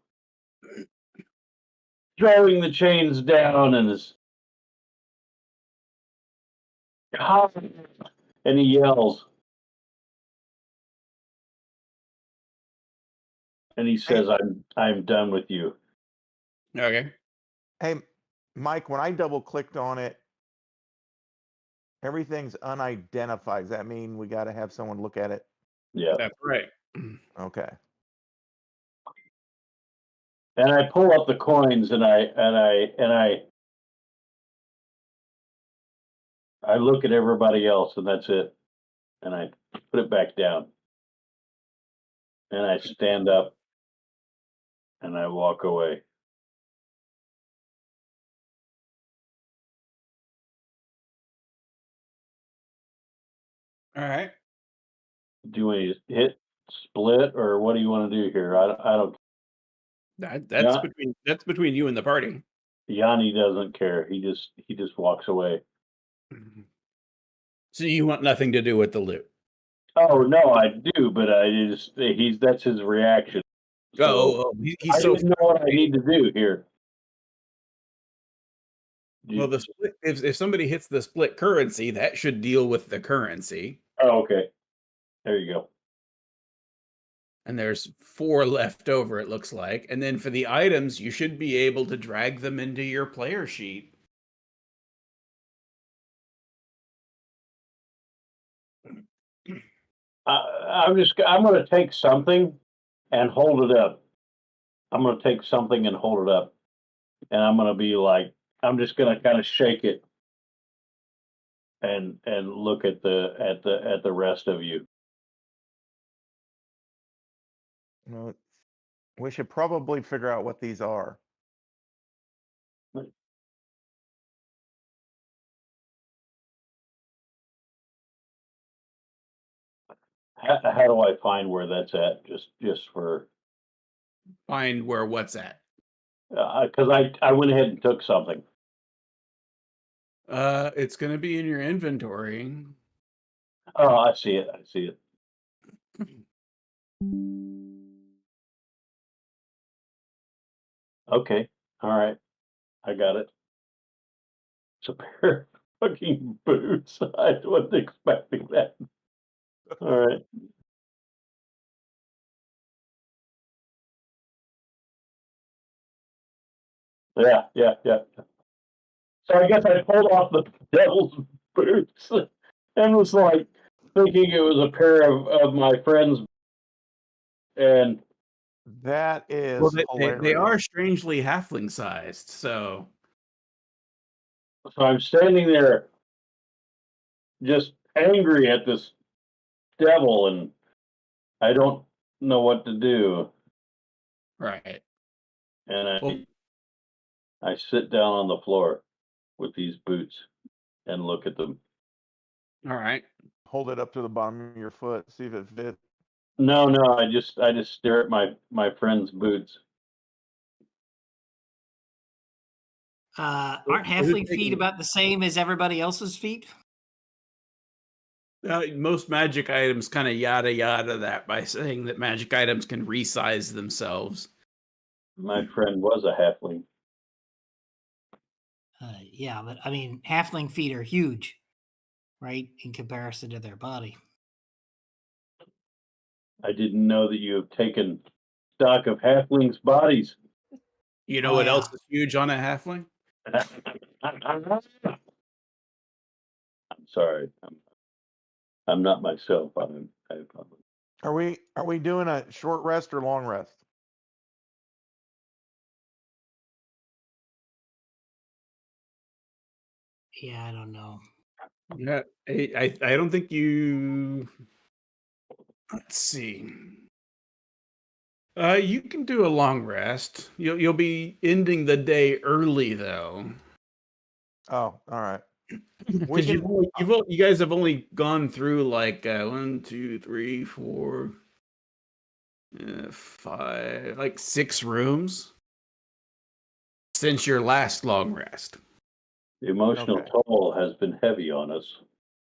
throwing the chains down and is and he yells and he says, I'm done with you. Okay. Hey, Mike, when I double clicked on it, everything's unidentified. Does that mean we got to have someone look at it? Yeah. That's right. Okay. And I pull up the coins and I look at everybody else and that's it. And I put it back down. And I stand up and I walk away. All right. Do we hit split or what do you want to do here? I don't. That's between you and the party. Yanni doesn't care. He just walks away. So you want nothing to do with the loot. Oh no, I do, but that's his reaction. So He's I so didn't know what I need to do here. well. The split, if somebody hits the split currency, that should deal with the currency. Oh, okay. There you go. And there's 4 left over, it looks like. And then for the items, you should be able to drag them into your player sheet. I'm going to take something and hold it up. I'm going to take something and hold it up, and I'm going to be like, I'm just going to kind of shake it and look at the rest of you. Well, we should probably figure out what these are. How do I find where that's at? Just for Find where what's at. because I went ahead and took something. It's going to be in your inventory. Oh, I see it. I see it. Okay. All right. I got it. It's a pair of fucking boots. I wasn't expecting that. All right. Yeah. So I guess I pulled off the devil's boots and was like thinking it was a pair of my friends. And That Well, is they hilarious. are strangely halfling sized, so so I'm standing there just angry at this devil, and I don't know what to do. right. And Well, I sit down on the floor with these boots and look at them. all right. Hold it up to the bottom of your foot, see if it fits. No, I just stare at my friend's boots. Aren't Is it halfling feet taking- about the same as everybody else's feet? Most magic items kind of yada yada that by saying that magic items can resize themselves. My friend was a halfling. Yeah, but I mean, halfling feet are huge, right, in comparison to their body. I didn't know that you have taken stock of halflings' bodies. You know Oh, what yeah. else is huge on a halfling? I'm sorry. I'm not myself. I apologize. Are we doing a short rest or long rest? Yeah, I don't know. Yeah, I don't think you. Let's see. You can do a long rest. You'll be ending the day early though, Oh, all right. because you guys have only gone through like 1, 2, 3, 4, 5, like 6 rooms since your last long rest. The emotional Okay. toll has been heavy on us.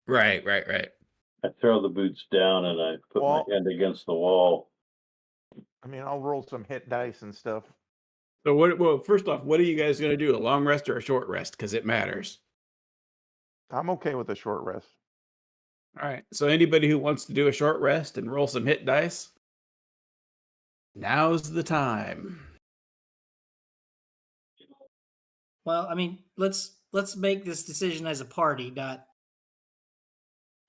Right. I throw the boots down and I put Well- my hand against the wall. I mean, I'll roll some hit dice and stuff. So well, first off, what are you guys going to do? A long rest or a short rest? Because it matters. I'm okay with a short rest. All right. So anybody who wants to do a short rest and roll some hit dice, now's the time. Well, I mean, let's make this decision as a party, not.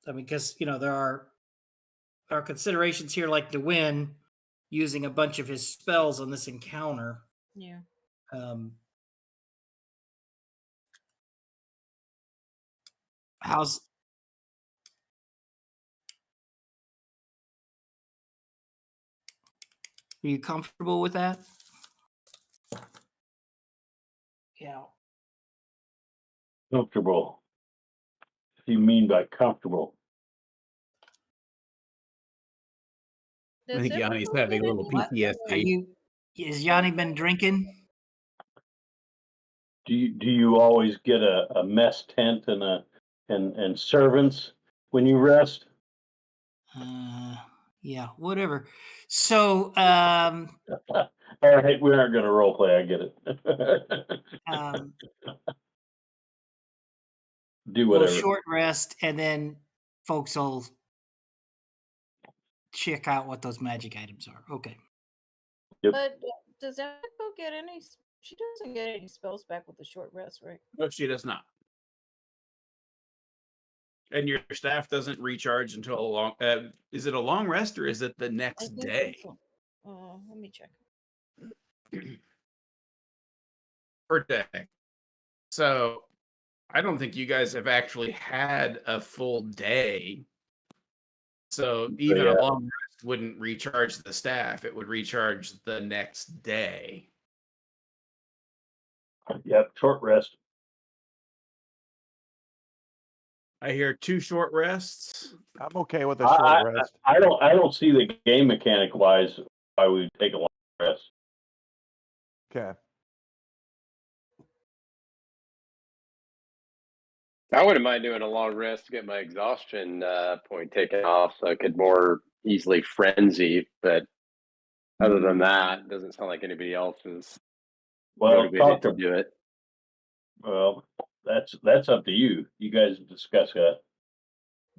I mean, because there are considerations here, like to win using a bunch of his spells on this encounter. Yeah. How's Are you comfortable with that? Yeah. Comfortable. What do you mean by comfortable? I think Yanni's having a little What? PTSD. Has Yanni been drinking? Do you always get a mess tent and servants when you rest? Yeah, whatever. So, All right, we aren't going to role play. I get it. Do we'll whatever. short rest, and then folks will check out what those magic items are. Okay. But does Emiko get any? She doesn't get any spells back with the short rest, right? No, she does not. And your staff doesn't recharge until a long. Is it a long rest or is it the I next think day? so. Let me check. Per day. So I don't think you guys have actually had a full day. So even yeah. a long rest wouldn't recharge the staff. It would recharge the next day. Yep, short rest. I hear 2 short rests. I'm okay with a short rest. I don't see the game mechanic wise why we take a long rest. Okay. I wouldn't mind doing a long rest to get my exhaustion point taken off, so I could more easily frenzy. But other than that, it doesn't sound like anybody else is Well, motivated to do it. Well, that's up to you. You guys discuss that.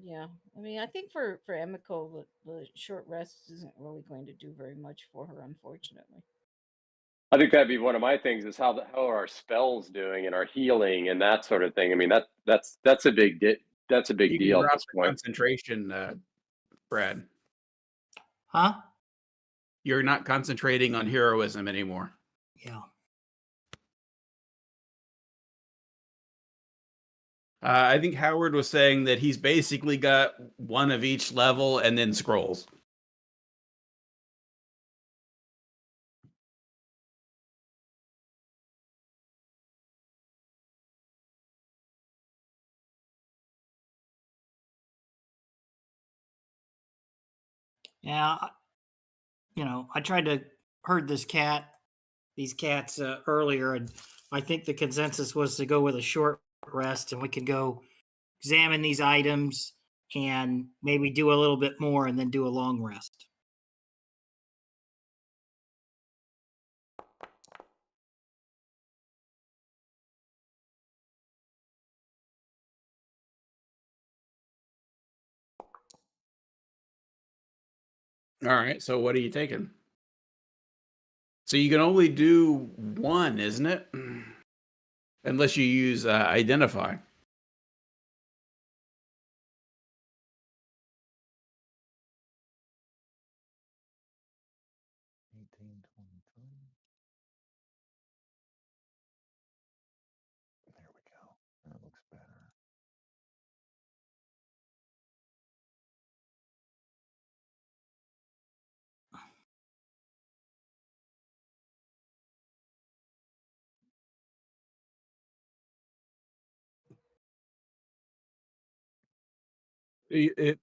Yeah, I mean, I think for Emiko, the short rest isn't really going to do very much for her, unfortunately. I think that'd be one of my things is how are our spells doing and our healing and that sort of thing. I mean that's a big that's a big You can deal at drop this the point. concentration, Brad. Huh? You're not concentrating on heroism anymore. Yeah. I think Howard was saying that he's basically got one of each level and then scrolls. Yeah. I tried to herd these cats earlier, and I think the consensus was to go with a short rest, and we could go examine these items and maybe do a little bit more and then do a long rest. All right, so what are you taking? So you can only do one, isn't it? Unless you use identify. There we go. That looks better.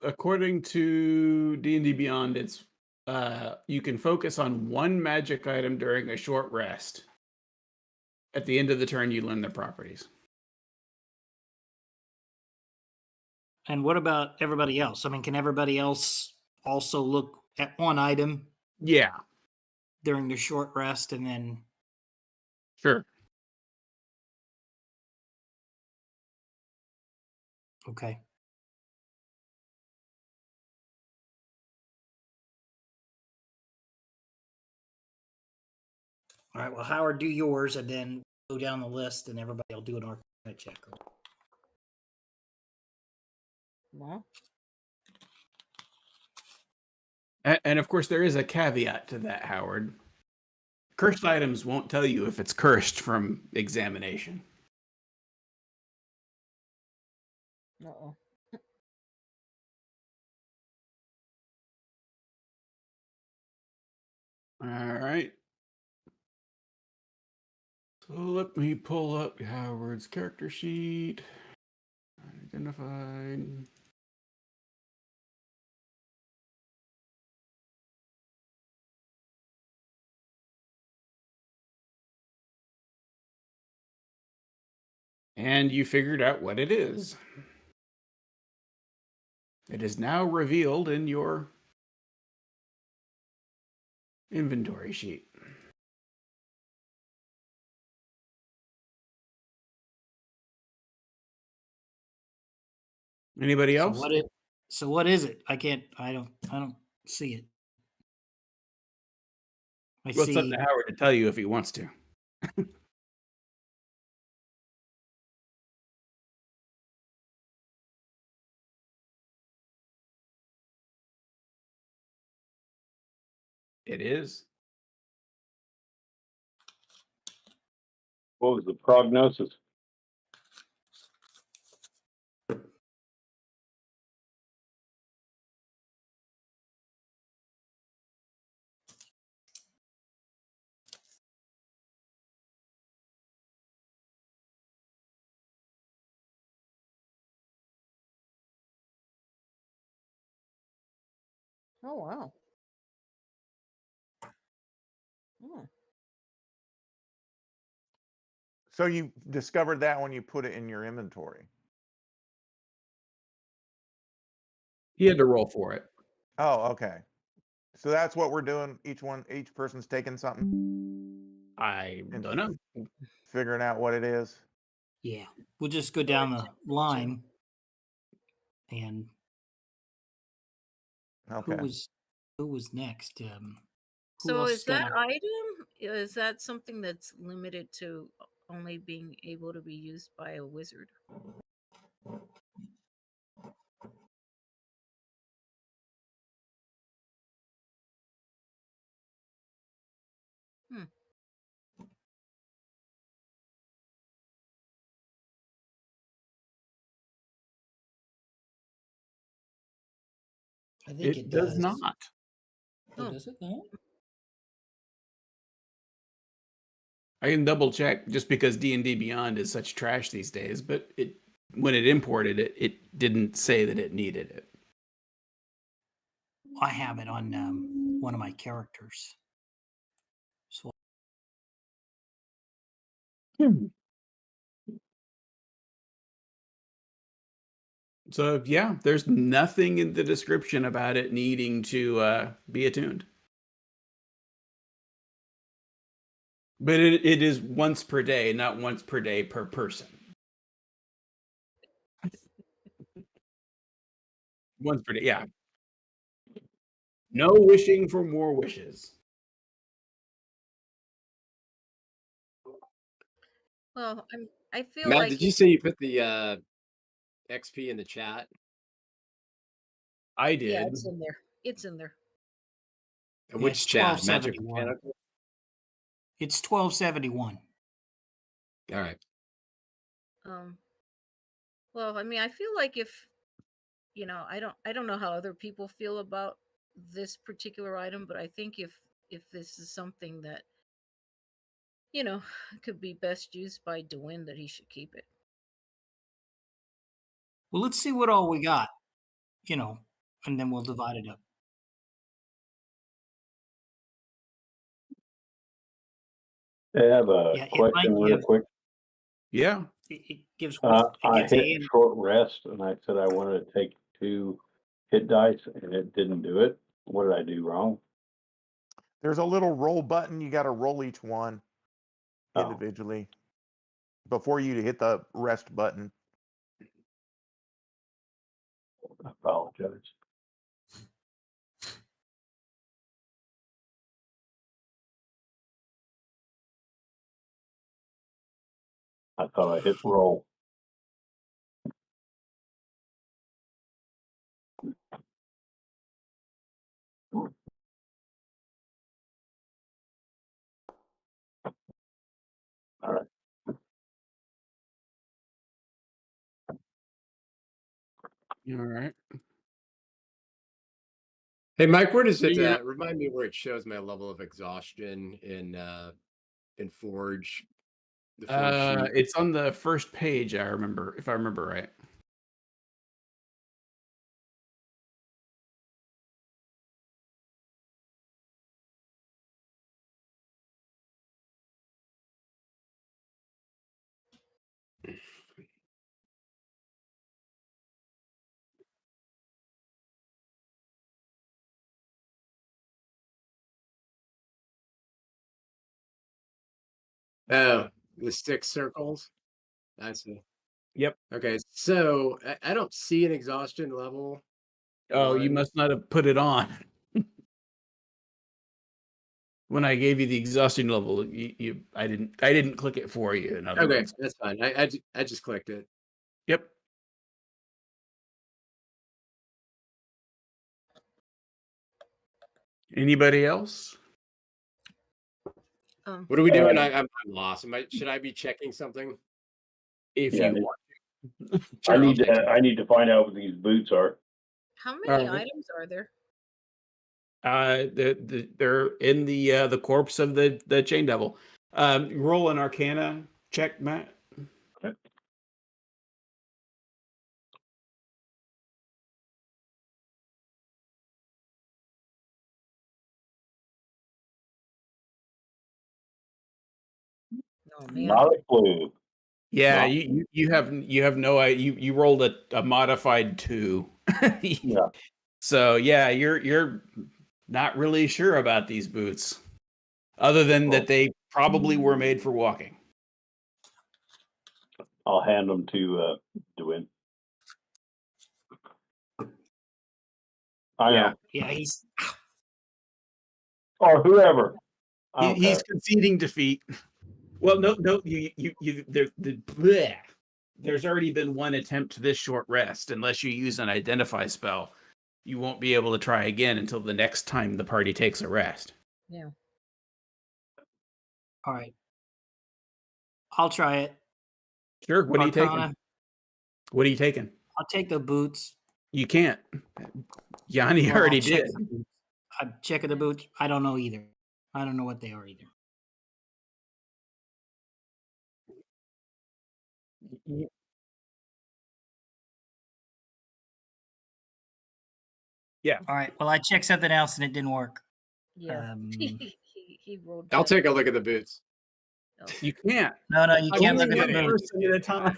According to D&D Beyond, it's you can focus on one magic item during a short rest. At the end of the turn, you learn their properties. And what about everybody else? I mean, can everybody else also look at one item Yeah, during the short rest and then? sure. Okay. All right. Well, Howard, do yours, and then go down the list, and everybody will do an Arcana check. Well, And of course, there is a caveat to that, Howard. Cursed items won't tell you if it's cursed from examination. uh-oh. All right. So let me pull up Howard's character sheet. Identified. And you figured out what it is. It is now revealed in your inventory sheet. Anybody So else? what is it? I don't see it. I Well, it's up see. to Howard to tell you if he wants to. It is. What was the prognosis? Oh wow. Hmm. So you discovered that when you put it in your inventory. He had to roll for it. Oh, okay. So that's what we're doing. Each person's taking something I and don't know. figuring out what it is. Yeah, we'll just go down the line. And Okay. who was next? Who So else is got that a- item, is that something that's limited to only being able to be used by a wizard? Hmm. I think It does not. Oh, Oh. does it not? I can double check just because D&D Beyond is such trash these days, but when it imported it, it didn't say that it needed it. I have it on one of my characters. So So yeah, there's nothing in the description about it needing to be attuned. But it is once per day, not once per day per person. Once per day, yeah. No wishing for more wishes. Well, I feel Matt, like did you say you put the XP in the chat? I yeah, did. it's in there. It's in there. And Yeah, which it's chat? Magic 1271. Mechanical? It's 1271. All right. Well, I mean, I feel like if I don't know how other people feel about this particular item, but I think if this is something that could be best used by Dwayne, that he should keep it. Well, let's see what all we got, and then we'll divide it up. I have a Yeah, it might question real give. quick. Yeah. It gives. It I gives hit a. short rest and I said I wanted to take 2 hit dice and it didn't do it. What did I do wrong? There's a little roll button. You got to roll each one Oh. individually before you hit the rest button. I apologize. I thought I hit roll. All right. All right. Hey, Mike, where does it Yeah. remind me where it shows my level of exhaustion in Forge? The Forge sheet. It's on the first page, if I remember right. Oh, the stick circles. I see. Yep. Okay, so I don't see an exhaustion level. Oh, you One. must not have put it on. When I gave you the exhaustion level, I didn't click it for you. In other Okay, words. that's fine. I just clicked it. Yep. Anybody else? What are we doing? I'm lost. Should I be checking something? If Yeah, you want. Sure, I'll check I need to find out what these boots are. How many right. items are there? They're in the corpse of the chain devil. Roll an Arcana check, Matt. Okay. Oh man. Not a clue. Yeah, Not- you have no idea. You rolled a modified 2. Yeah. So yeah, you're not really sure about these boots, other than that they probably were made for walking. I'll hand them to Dwayne. I know. Yeah, he's Or whoever. I don't He's care. conceding defeat. Well, no, bleh. There's already been one attempt to this short rest. Unless you use an identify spell, you won't be able to try again until the next time the party takes a rest. Yeah. all right. I'll try it. Sure. What are you taking? Arcana. What are you taking? I'll take the boots. You can't. Yanni Well, I'll already check did. the boots. I'm checking the boots. I don't know either. I don't know what they are either. Yeah. All right. Well, I checked something else and it didn't work. Yeah. Um, he rolled. I'll better. take a look at the boots. Oh. You can't. no, you can't Only look at the one boots. person at a time.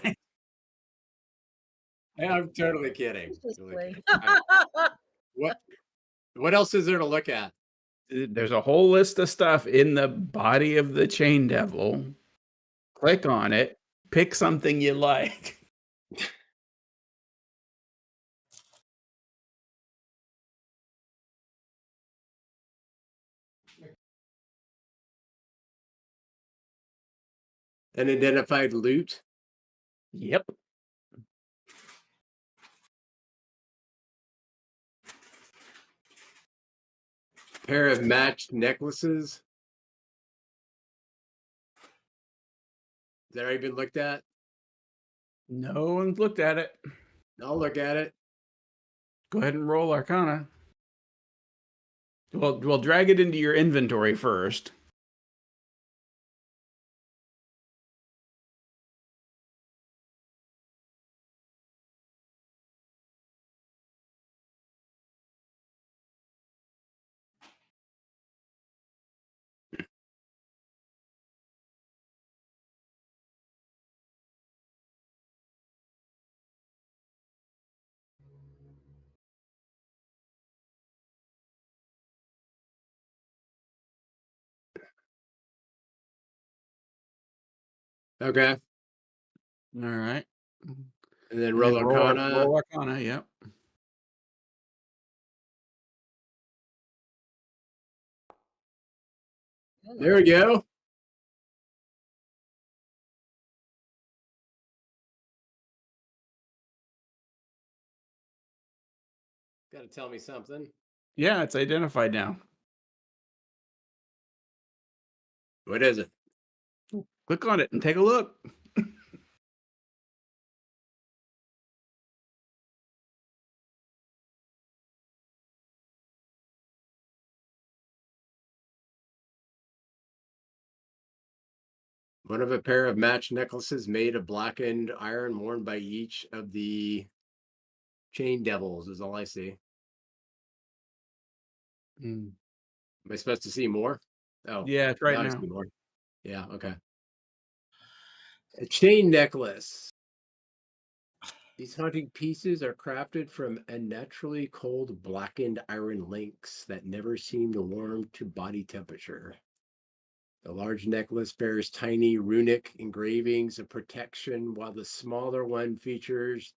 I'm totally kidding. Let's just Totally play. kidding. What else is there to look at? There's a whole list of stuff in the body of the chain devil. Click on it. Pick something you like. An identified loot. Yep. Pair of matched necklaces. Has that already been looked at? No one's looked at it. I'll look at it. Go ahead and roll Arcana. Well, drag it into your inventory first. Okay. All right. And then And roll then Arcana. roll Arcana, yep. There we go. Got to tell me something. Yeah, it's identified now. What is it? Click on it and take a look. One of a pair of matched necklaces made of blackened iron worn by each of the chain devils is all I see. Am I supposed to see more? Oh, Yeah, it's right I now. see more. Yeah, okay. A chain necklace. These hunting pieces are crafted from unnaturally cold blackened iron links that never seem to warm to body temperature. The large necklace bears tiny runic engravings of protection, while the smaller one features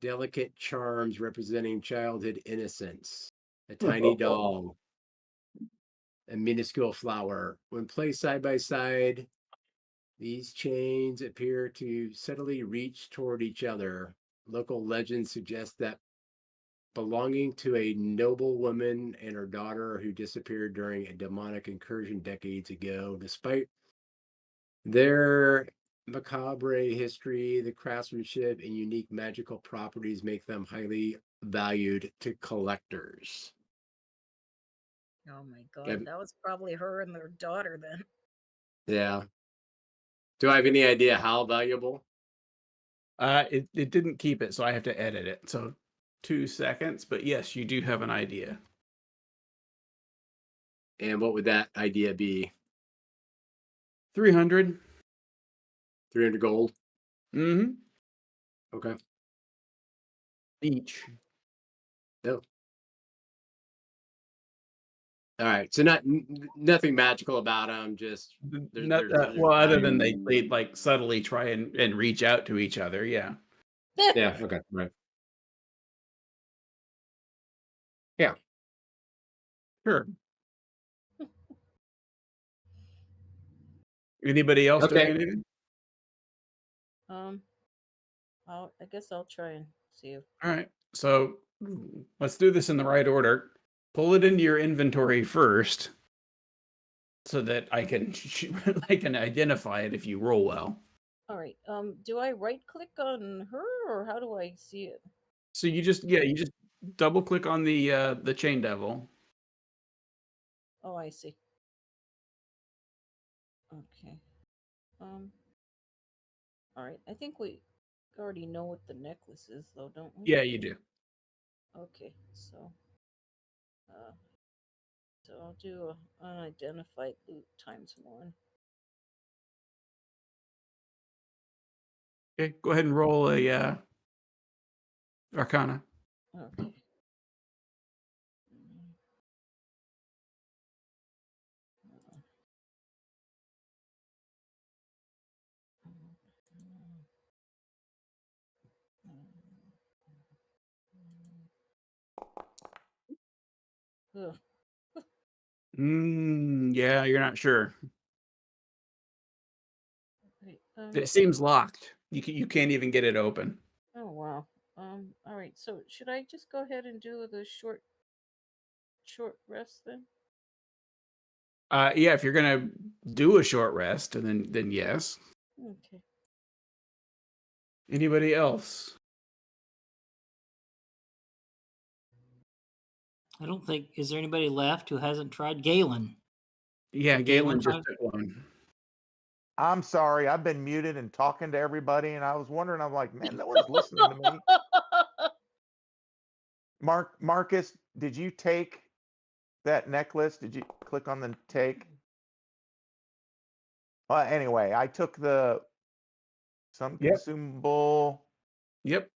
delicate charms representing childhood innocence. A tiny doll, a minuscule flower. When placed side by side, these chains appear to subtly reach toward each other. Local legends suggest that belonging to a noble woman and her daughter who disappeared during a demonic incursion decades ago. Despite their macabre history, the craftsmanship, and unique magical properties make them highly valued to collectors. Oh my god, Yep. that was probably her and their daughter then. Yeah. Do I have any idea how valuable? It didn't keep it, so I have to edit it. So 2 seconds, but yes, you do have an idea. And what would that idea be? 300. 300 gold. Mm-hmm. Okay. Each. No. All right. So nothing magical about them. Just Not, there's well, other value. than they like subtly try and reach out to each other. Yeah. Yeah. Okay. Right. Yeah. Sure. Anybody else doing Okay. anything? I guess I'll try and see if. All right. So let's do this in the right order. Pull it into your inventory first, so that I can I can identify it if you roll well. All right. Do I right click on her or how do I see it? So you just double click on the chain devil. Oh, I see. Okay. All right. I think we already know what the necklace is, though, don't we? Yeah, you do. Okay. So I'll do a unidentified loot ×1. Okay, go ahead and roll a Arcana. Okay. Ugh. Yeah, you're not sure. Wait, It seems locked. You can't even get it open. oh wow. All right. So should I just go ahead and do the short rest then? Yeah, if you're gonna do a short rest, and then yes. Okay. Anybody else? I don't think. Is there anybody left who hasn't tried Galen? Yeah, Did Galen just try? took one. I'm sorry, I've been muted and talking to everybody, and I was wondering, I'm like, man, no one's listening to me. Marcus, did you take that necklace? Did you click on the take? Anyway, I took some Yep. consumable Yep.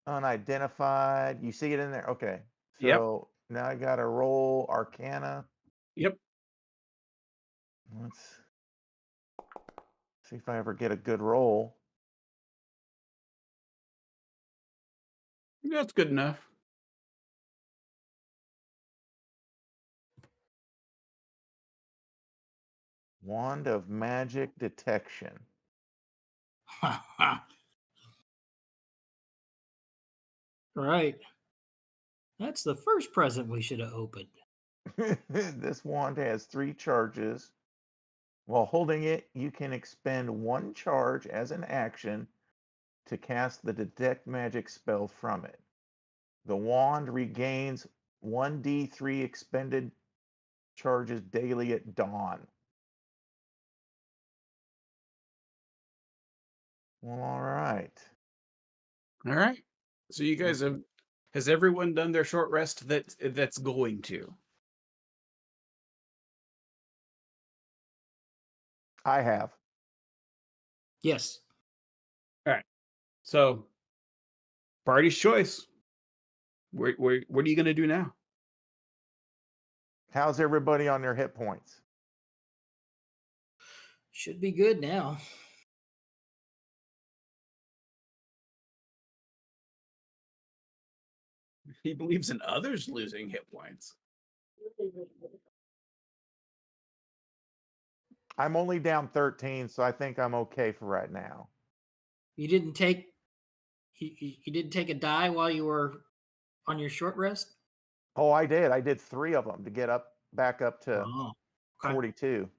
unidentified. You see it in there? Okay. Yep. So now I got to roll Arcana. Yep. Let's see if I ever get a good roll. That's good enough. Wand of Magic Detection. Right. That's the first present we should have opened. This wand has 3 charges. While holding it, you can expend 1 charge as an action to cast the Detect Magic spell from it. The wand regains 1d3 expended charges daily at dawn. Well, all right. All right. So you guys has everyone done their short rest that's going to? I have. Yes. All right. So party's choice. What are you going to do now? How's everybody on their hit points? Should be good now. He believes in others losing hit points. I'm only down 13, so I think I'm okay for right now. You didn't take you didn't take a die while you were on your short rest? Oh, I did. I did 3 of them to get back up to Oh, okay. 42.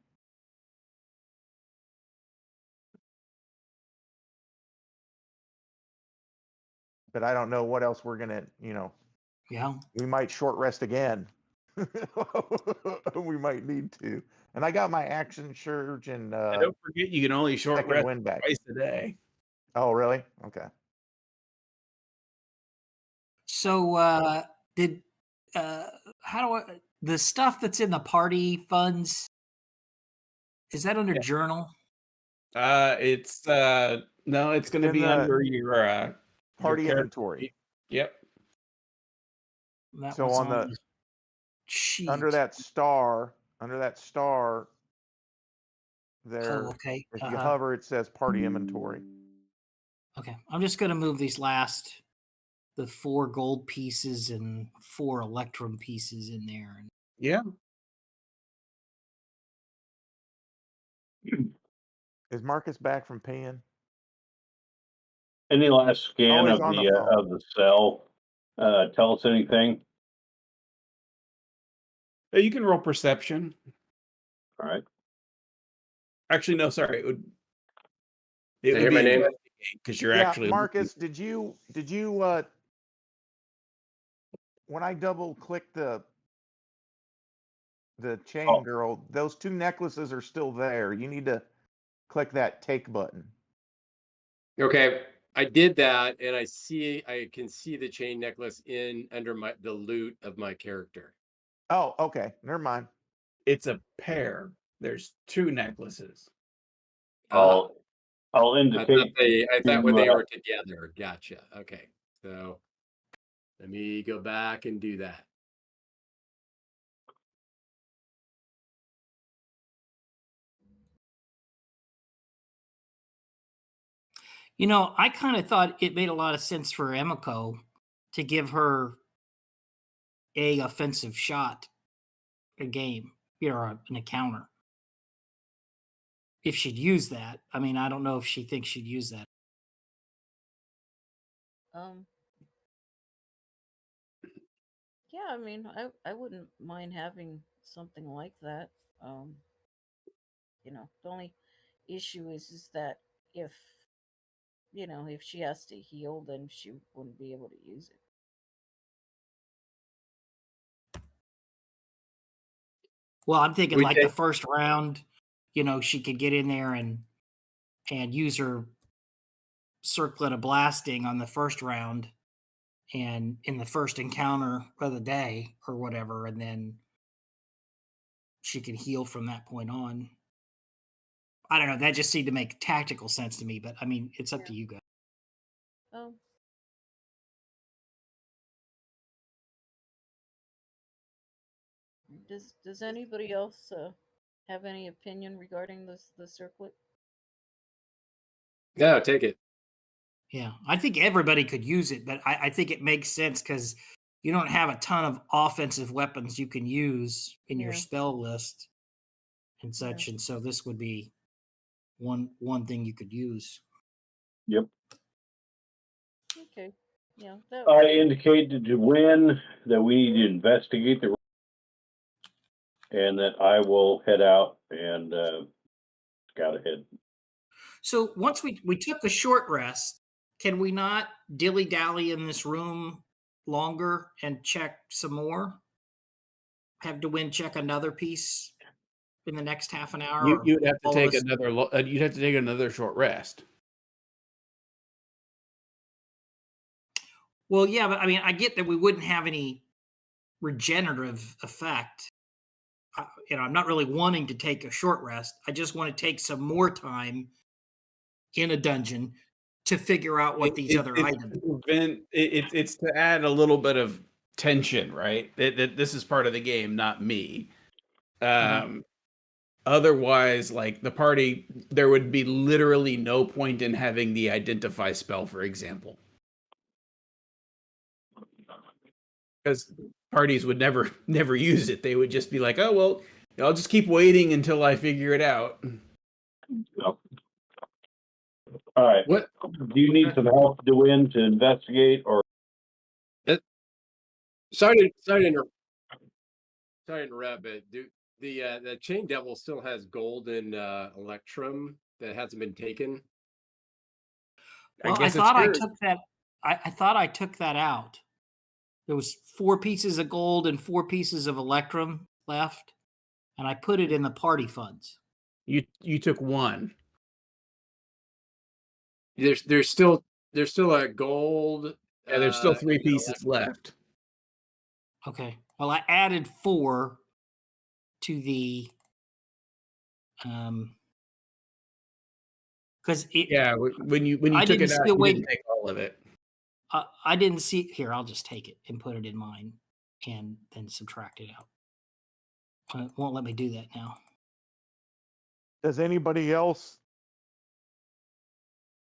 But I don't know what else we're gonna, Yeah. we might short rest again. We might need to. And I got my action surge and And don't forget, you can only short second rest wind back. twice a day. Oh, really? Okay. So did how do I the stuff that's in the party funds, is that under Yeah. journal? It's no, it's going to in be the under your party character. inventory. Yep. That So was on on the the sheet. under that star there, Oh, okay. if you hover, it says party inventory. Okay. I'm just going to move these the 4 gold pieces and 4 electrum pieces in there. Yeah. Is Marcus back from paying? Any last scan he's of on the the phone. of the cell tell us anything? You can roll perception. All right. Actually, no, sorry. It would Did I hear be my name? because you're Yeah, actually Marcus, did you when I double click the chain Oh. girl, those 2 necklaces are still there. You need to click that take button. Okay, I did that, and I can see the chain necklace under the loot of my character. Oh, okay. Never mind. It's a pair. There's 2 necklaces. I'll I indicate. thought when they were together. Gotcha. Okay, so let me go back and do that. You know, I kind of thought it made a lot of sense for Emiko to give her a offensive shot a game, an encounter. If she'd use that. I mean, I don't know if she thinks she'd use that. Yeah, I mean, I wouldn't mind having something like that. The only issue is that if if she has to heal, then she wouldn't be able to use it. Well, I'm thinking like the first round, she could get in there and use her circlet of blasting on the first round and in the first encounter of the day or whatever, and then she can heal from that point on. I don't know. That just seemed to make tactical sense to me, but I mean, it's up to you guys. Oh. Does anybody else have any opinion regarding the circlet? No, take it. Yeah, I think everybody could use it, but I think it makes sense because you don't have a ton of offensive weapons you can use in your spell list and such, and so this would be one thing you could use. Yep. Okay. Yeah. I indicated to Win that we need to investigate and that I will head out and scout ahead. So once we took a short rest, can we not dilly-dally in this room longer and check some more? Have DeWin check another piece in the next half an hour? You'd have to take us... you'd have to take another short rest. Well, yeah, but I mean, I get that we wouldn't have any regenerative effect. I'm not really wanting to take a short rest. I just want to take some more time in a dungeon to figure out what these other items. It's to add a little bit of tension, right? This is part of the game, not me. Otherwise, like the party, there would be literally no point in having the identify spell, for example, because parties would never use it. They would just be like, "Oh well, I'll just keep waiting until I figure it out." No. All right. What do you need some help, DeWin, to investigate or? Sorry to interrupt, but the chain devil still has golden electrum that hasn't been taken. Well, I thought I took that. I thought I took that out. There was 4 pieces of gold and 4 pieces of electrum left, and I put it in the party funds. You took 1. There's still a gold. Yeah, there's still 3 pieces left. Okay. Well, I added 4 to the because Yeah, when you I took didn't it out, see a you way. didn't take all of it. I didn't see here. I'll just take it and put it in mine, and then subtract it out. It won't let me do that now. Does anybody else?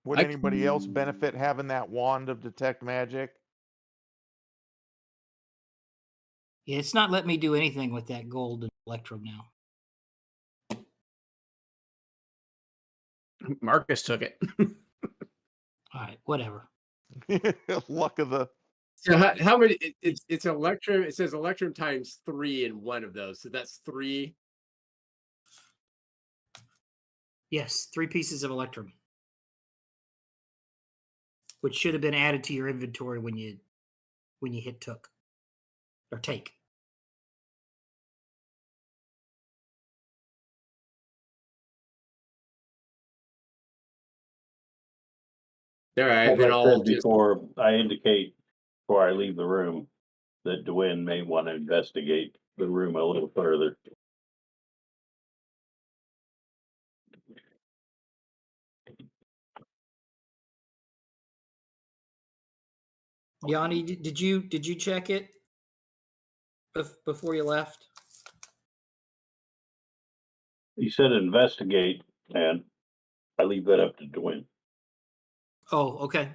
Would I anybody else benefit having that wand of detect magic? Yeah, it's not letting me do anything with that gold electrum now. Marcus took it. All right, whatever. Luck of the. So how many? It's electrum. It says electrum times 3 in one of those. So that's 3. Yes, 3 pieces of electrum, which should have been added to your inventory when you hit took or take. All right, As then I I'll said just. before, I indicate before I leave the room that Dwayne may want to investigate the room a little further. Yanni, did you check it before you left? He said investigate, and I leave that up to Dwayne. Oh, okay.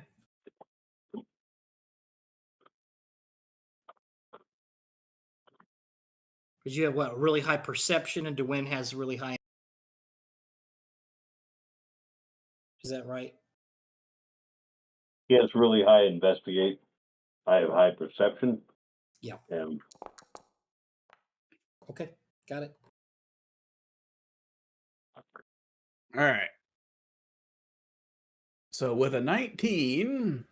Because you have what, really high perception, and Dwayne has really high. Is that right? He has really high investigate. I have high perception. Yeah. And Okay, got it. All right. So with a 19,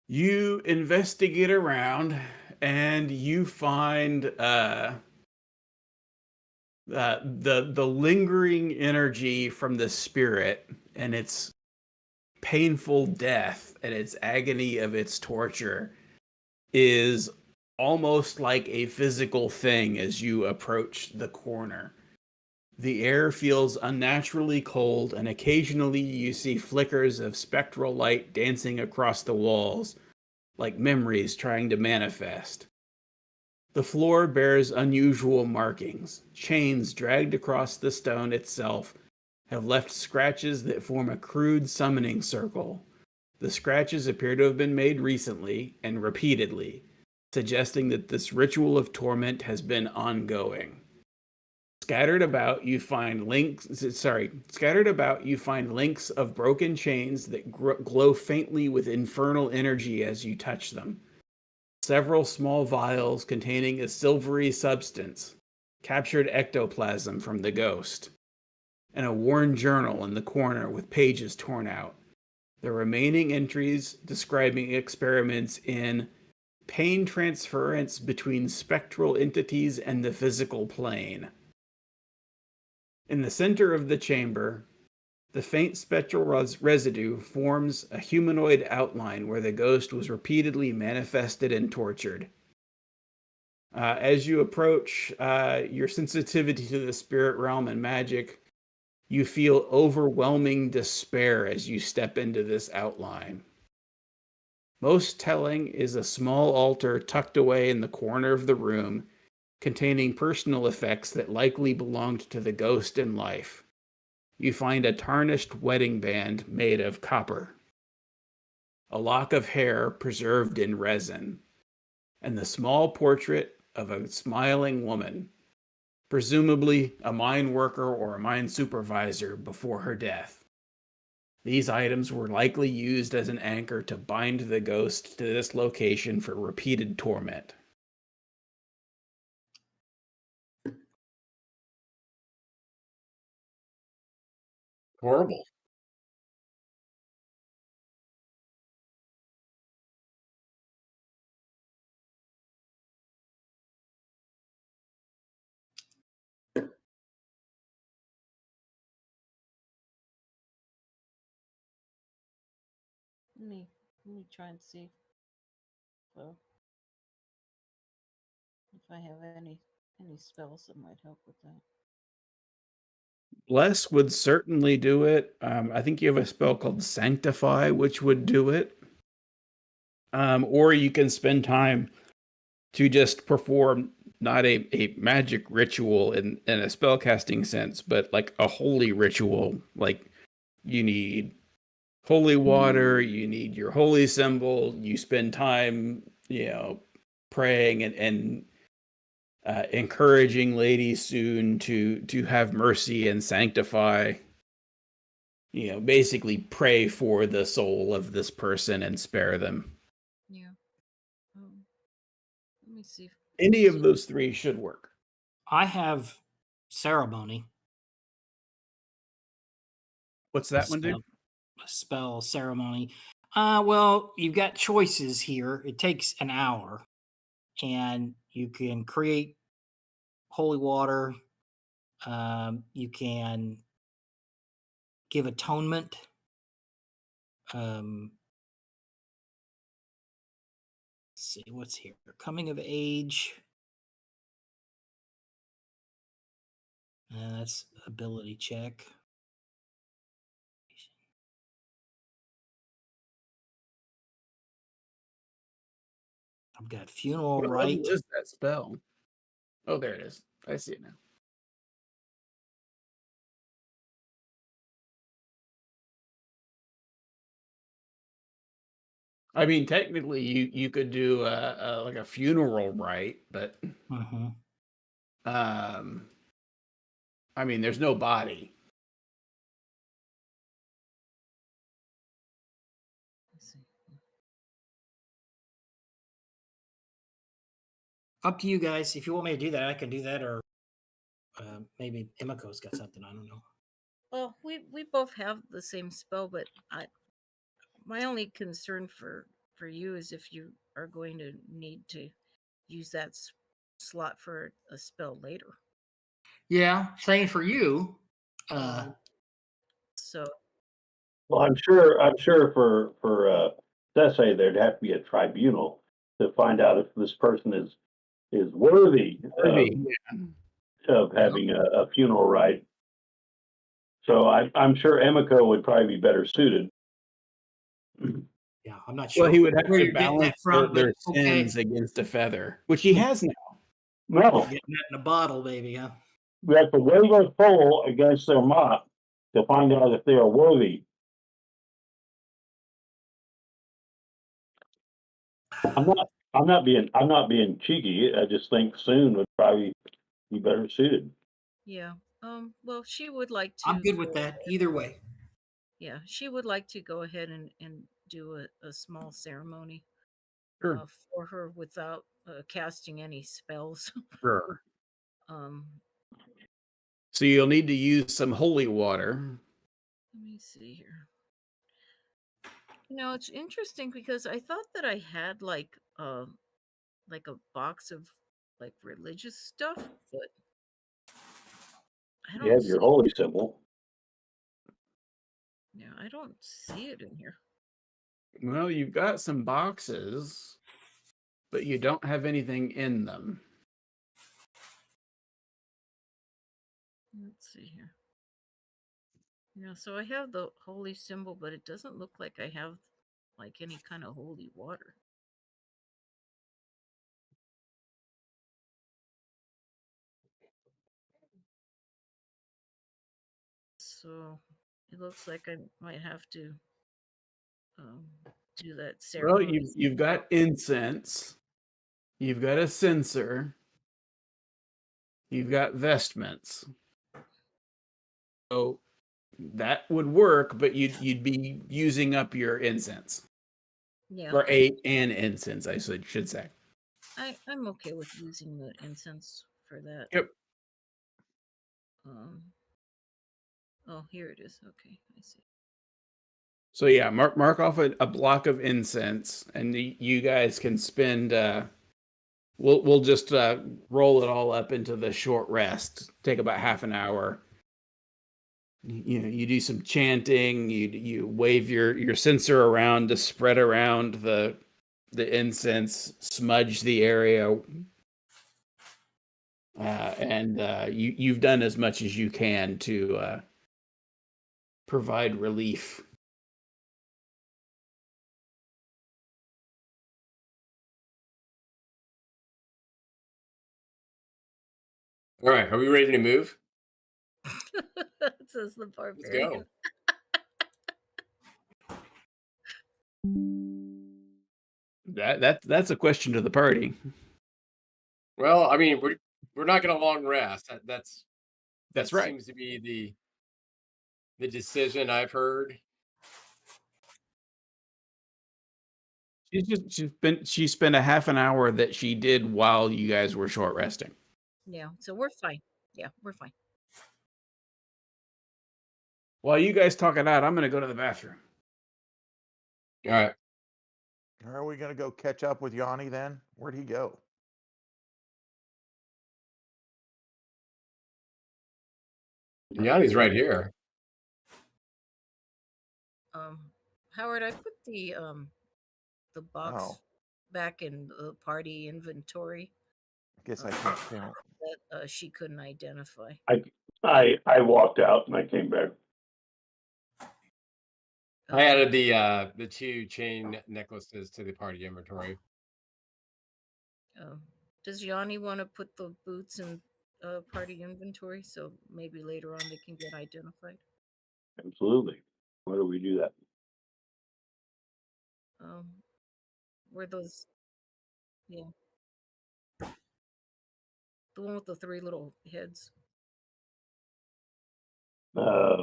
you investigate around and you find the lingering energy from the spirit and its painful death and its agony of its torture is almost like a physical thing as you approach the corner. The air feels unnaturally cold, and occasionally you see flickers of spectral light dancing across the walls, like memories trying to manifest. The floor bears unusual markings. Chains dragged across the stone itself have left scratches that form a crude summoning circle. The scratches appear to have been made recently and repeatedly, suggesting that this ritual of torment has been ongoing. Scattered about, you find links of broken chains that glow faintly with infernal energy as you touch them. Several small vials containing a silvery substance, captured ectoplasm from the ghost, and a worn journal in the corner with pages torn out. The remaining entries describing experiments in pain transference between spectral entities and the physical plane. In the center of the chamber, the faint spectral residue forms a humanoid outline where the ghost was repeatedly manifested and tortured. As you approach your sensitivity to the spirit realm and magic, you feel overwhelming despair as you step into this outline. Most telling is a small altar tucked away in the corner of the room, containing personal effects that likely belonged to the ghost in life. You find a tarnished wedding band made of copper, a lock of hair preserved in resin, and the small portrait of a smiling woman, presumably a mine worker or a mine supervisor before her death. These items were likely used as an anchor to bind the ghost to this location for repeated torment. Horrible. Let me try and see if I have any spells that might help with that. Bless would certainly do it. I think you have a spell called Sanctify, which would do it. Or you can spend time to just perform not a magic ritual in a spellcasting sense, but like a holy ritual. Like you need holy water, you need your holy symbol, you spend time, praying and encouraging Lady Soon to have mercy and sanctify. Basically pray for the soul of this person and spare them. Yeah. Let me see. Any of those three should work. I have ceremony. What's that one do? A spell ceremony. Well, you've got choices here. It takes an hour, and you can create holy water. You can give atonement. Let's see what's here. Coming of age. That's ability check. I've got funeral What rite. level is that spell? Oh, there it is. I see it now. I mean, technically, you could do like a funeral rite, but Mm-hmm. I mean, there's no body. Let's see. Up to you guys. If you want me to do that, I can do that, or maybe Emiko's got something. I don't know. Well, we both have the same spell, but my only concern for you is if you are going to need to use that slot for a spell later. Yeah, same for you. So Well, I'm sure for Sese, there'd have to be a tribunal to find out if this person is worthy of having a funeral rite. So I'm sure Emiko would probably be better suited. Yeah, I'm not sure. Well, he would have where to you're getting balance that from, their but okay. sins against a feather, which he has now. No, Getting that in a bottle, baby, huh? we have to wave a soul against their mop to find out if they are worthy. I'm not being cheeky. I just think Soon would probably be better suited. yeah. Well, she would like to. I'm good with that. Either way. Yeah, she would like to go ahead and do a small ceremony Sure. for her without casting any spells. Sure. um, So you'll need to use some holy water. Let me see here. It's interesting because I thought that I had like a box of like religious stuff, but I You don't have see, your holy symbol. yeah, I don't see it in here. Well, you've got some boxes, but you don't have anything in them. Let's see here. Yeah, so I have the holy symbol, but it doesn't look like I have like any kind of holy water. So it looks like I might have to do that Well, ceremony. you've got incense, you've got a censer, you've got vestments. So that would work, but you'd be using up your incense. Yeah, Or an incense, I should say. I'm okay with using the incense for that. Yep. Oh, here it is. Okay, I see. So yeah, mark off a block of incense, and you guys can spend. We'll just roll it all up into the short rest. Take about half an hour. You do some chanting. You wave your censer around to spread around the incense, smudge the area. and you've done as much as you can to provide relief. All right, are we ready to move? Says the Let's barbarian. go. That's a question to the party. Well, I mean, we're not going to long rest. That That's right. seems to be the decision I've heard. She spent a half an hour that she did while you guys were short resting. Yeah, so we're fine. Yeah, we're fine. While you guys talk it out, I'm gonna go to the bathroom. All right. Are we gonna go catch up with Yanni then? Where'd he go? Yanni's right here. Howard, I put the box Oh, back in the party inventory I guess I can't count. that she couldn't identify. I walked out and I came back. I added the 2 chain necklaces to the party inventory. Does Yanni want to put the boots in party inventory so maybe later on they can get identified? Absolutely. Why do we do that? Were those, yeah, the one with the 3 little heads? I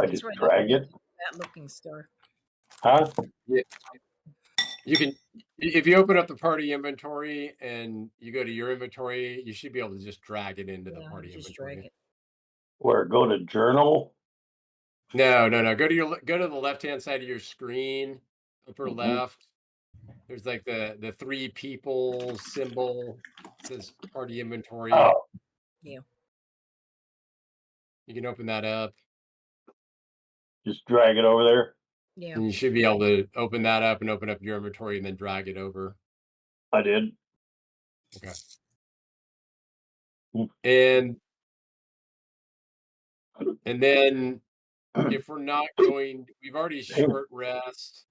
It's just right drag it. that looking star. Huh? Yeah. You can, if you open up the party inventory and you go to your inventory, you should be able to just drag it into the party Just inventory. drag it. Where go to journal? No. Go to the left-hand side of your screen, upper Mhm. left. There's like the 3 people symbol. It says party inventory. Oh, Yeah. You can open that up. just drag it over there. Yeah. And you should be able to open that up and open up your inventory and then drag it over. I did. Okay. Mm. And then if we're not going, we've already short rest.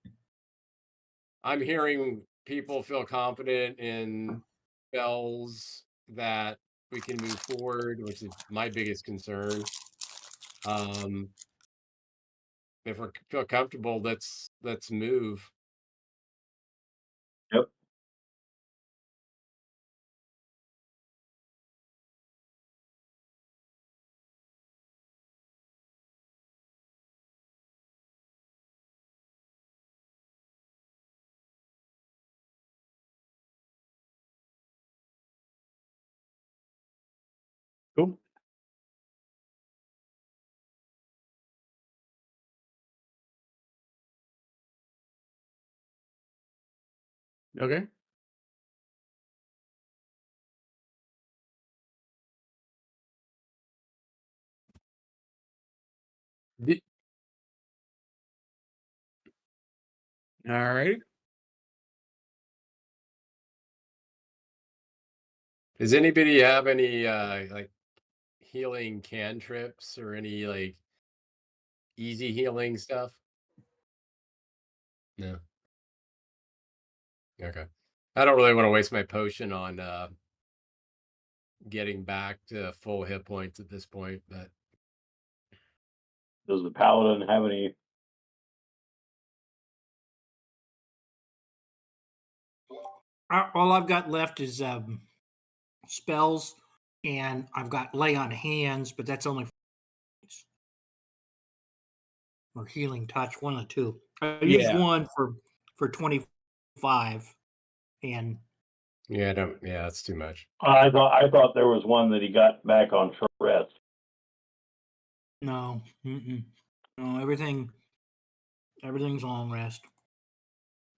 I'm hearing people feel confident in spells that we can move forward, which is my biggest concern. If we feel comfortable, let's move. Yep. Cool. Okay. Did- All right. Does anybody have any like healing cantrips or any like easy healing stuff? No. Okay. I don't really want to waste my potion on getting back to full hit points at this point, but Does the paladin have any? All I've got left is spells, and I've got lay on hands, but that's only or healing touch, one or two. I used Yeah. one for 25, and yeah, that's too much. I thought there was one that he got back on short rest. no, no, everything's long rest.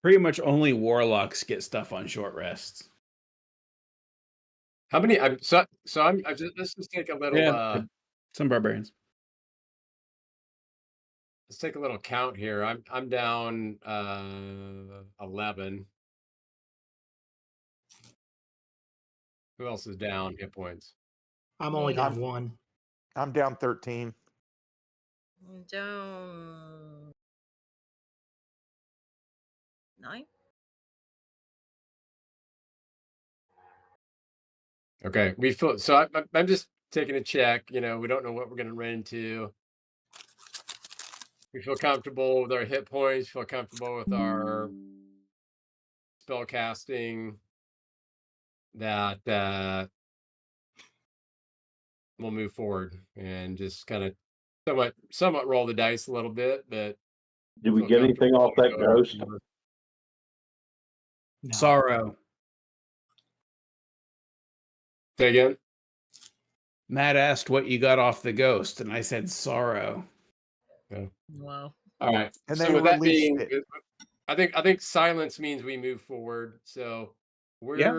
Pretty much only warlocks get stuff on short rests. How many? I'm let's just take a little. Yeah. Some barbarians. Let's take a little count here. I'm down 11. Who else is down hit points? I'm only Me. down one. I'm down 13. I'm down 9. Okay, we feel so. I'm just taking a check. We don't know what we're going to run into. We feel comfortable with our hit points. Feel comfortable with our spell casting. That we'll move forward and just kind of somewhat roll the dice a little bit, but Did we feel get anything comfortable off that going ghost? forward. No. Sorrow. Say again. Matt asked what you got off the ghost, and I said sorrow. Wow. All right. And So they with that released being, it. I think silence means we move forward. So Yeah.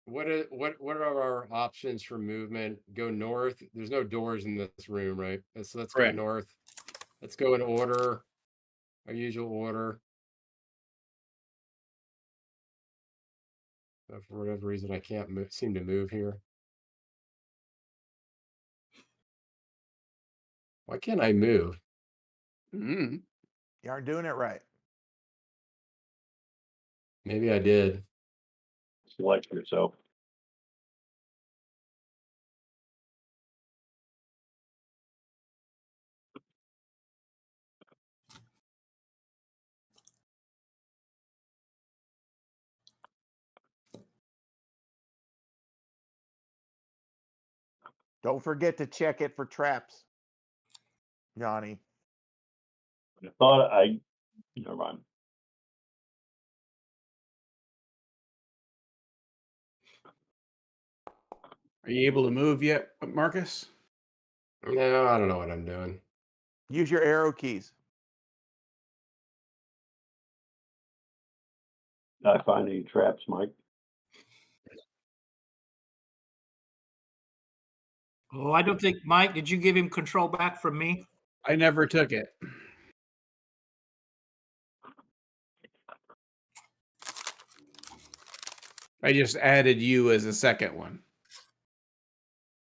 what are our options for movement? Go north. There's no doors in this room, right? So let's go Correct. north. Let's go in order, our usual order. For whatever reason, I can't seem to move here. Why can't I move? Mm. You aren't doing it right. Maybe I did. Select yourself. Don't forget to check it for traps, Johnny. I thought never mind. Are you able to move yet, Marcus? No, I don't know what I'm doing. Use your arrow keys. Did I find any traps, Mike? Oh, I don't think, Mike, did you give him control back from me? I never took it. I just added you as a second one.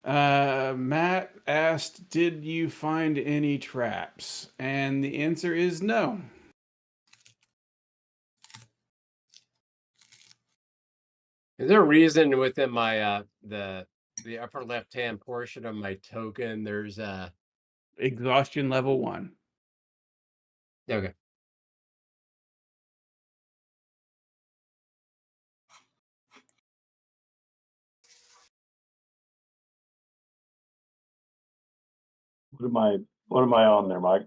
Matt asked, did you find any traps? And the answer is no. Is there a reason within my the upper left hand portion of my token there's Exhaustion level 1. okay. What am I on there, Mike?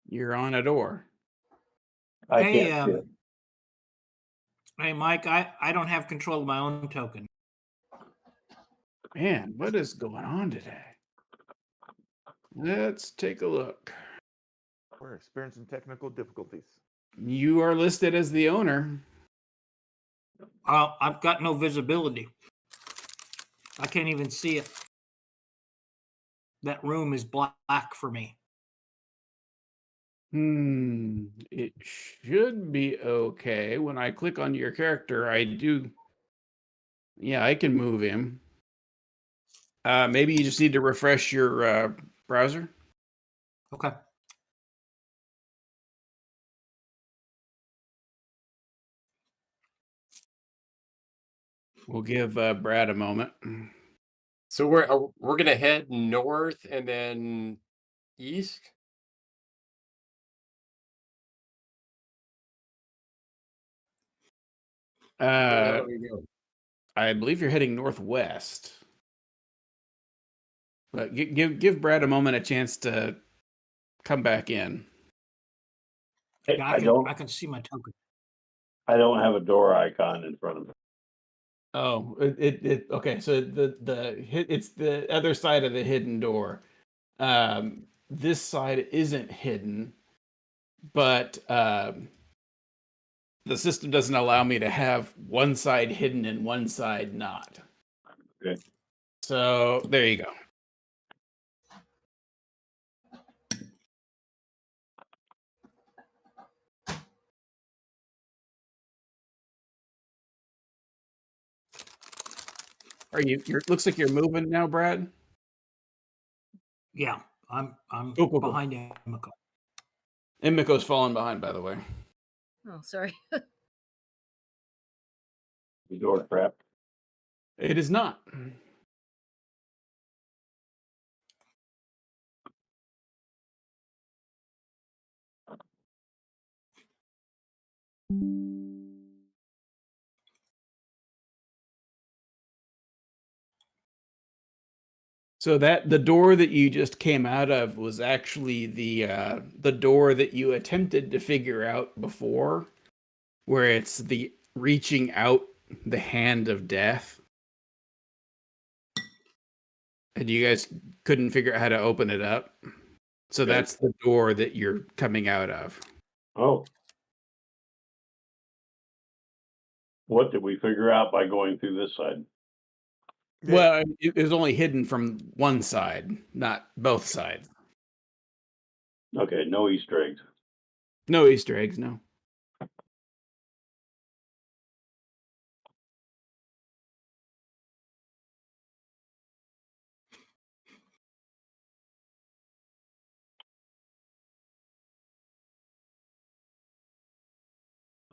You're on a door. I Hey, can't see it. Hey, Mike, I don't have control of my own token. Man, what is going on today? Let's take a look. We're experiencing technical difficulties. You are listed as the owner. I've got no visibility. I can't even see it. That room is black for me. It should be okay. When I click on your character, I do. Yeah, I can move him. Maybe you just need to refresh your browser. Okay. We'll give Brad a moment. So we're gonna head north and then east. Where the hell are we going? I believe you're heading northwest. But give Brad a moment, a chance to come back in. Hey, Yeah, I can see my token. I don't have a door icon in front of me. Oh, okay. So it's the other side of the hidden door. This side isn't hidden, but the system doesn't allow me to have one side hidden and one side not. Okay. So there you go. Are you? Looks like you're moving now, Brad. Yeah, I'm Cool. behind Emiko. And Miko's falling behind, by the way. Oh, sorry. The door crap. It is not. So that the door that you just came out of was actually the door that you attempted to figure out before, where it's the reaching out the hand of death. And you guys couldn't figure out how to open it up. So Okay. that's the door that you're coming out of. Oh. What did we figure out by going through this side? Well, it was only hidden from one side, not both sides. Okay, no Easter eggs. No Easter eggs, no.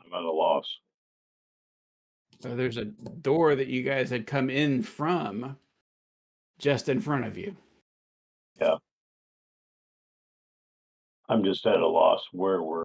I'm at a loss. So there's a door that you guys had come in from just in front of you. Yeah. I'm just at a loss. Where we're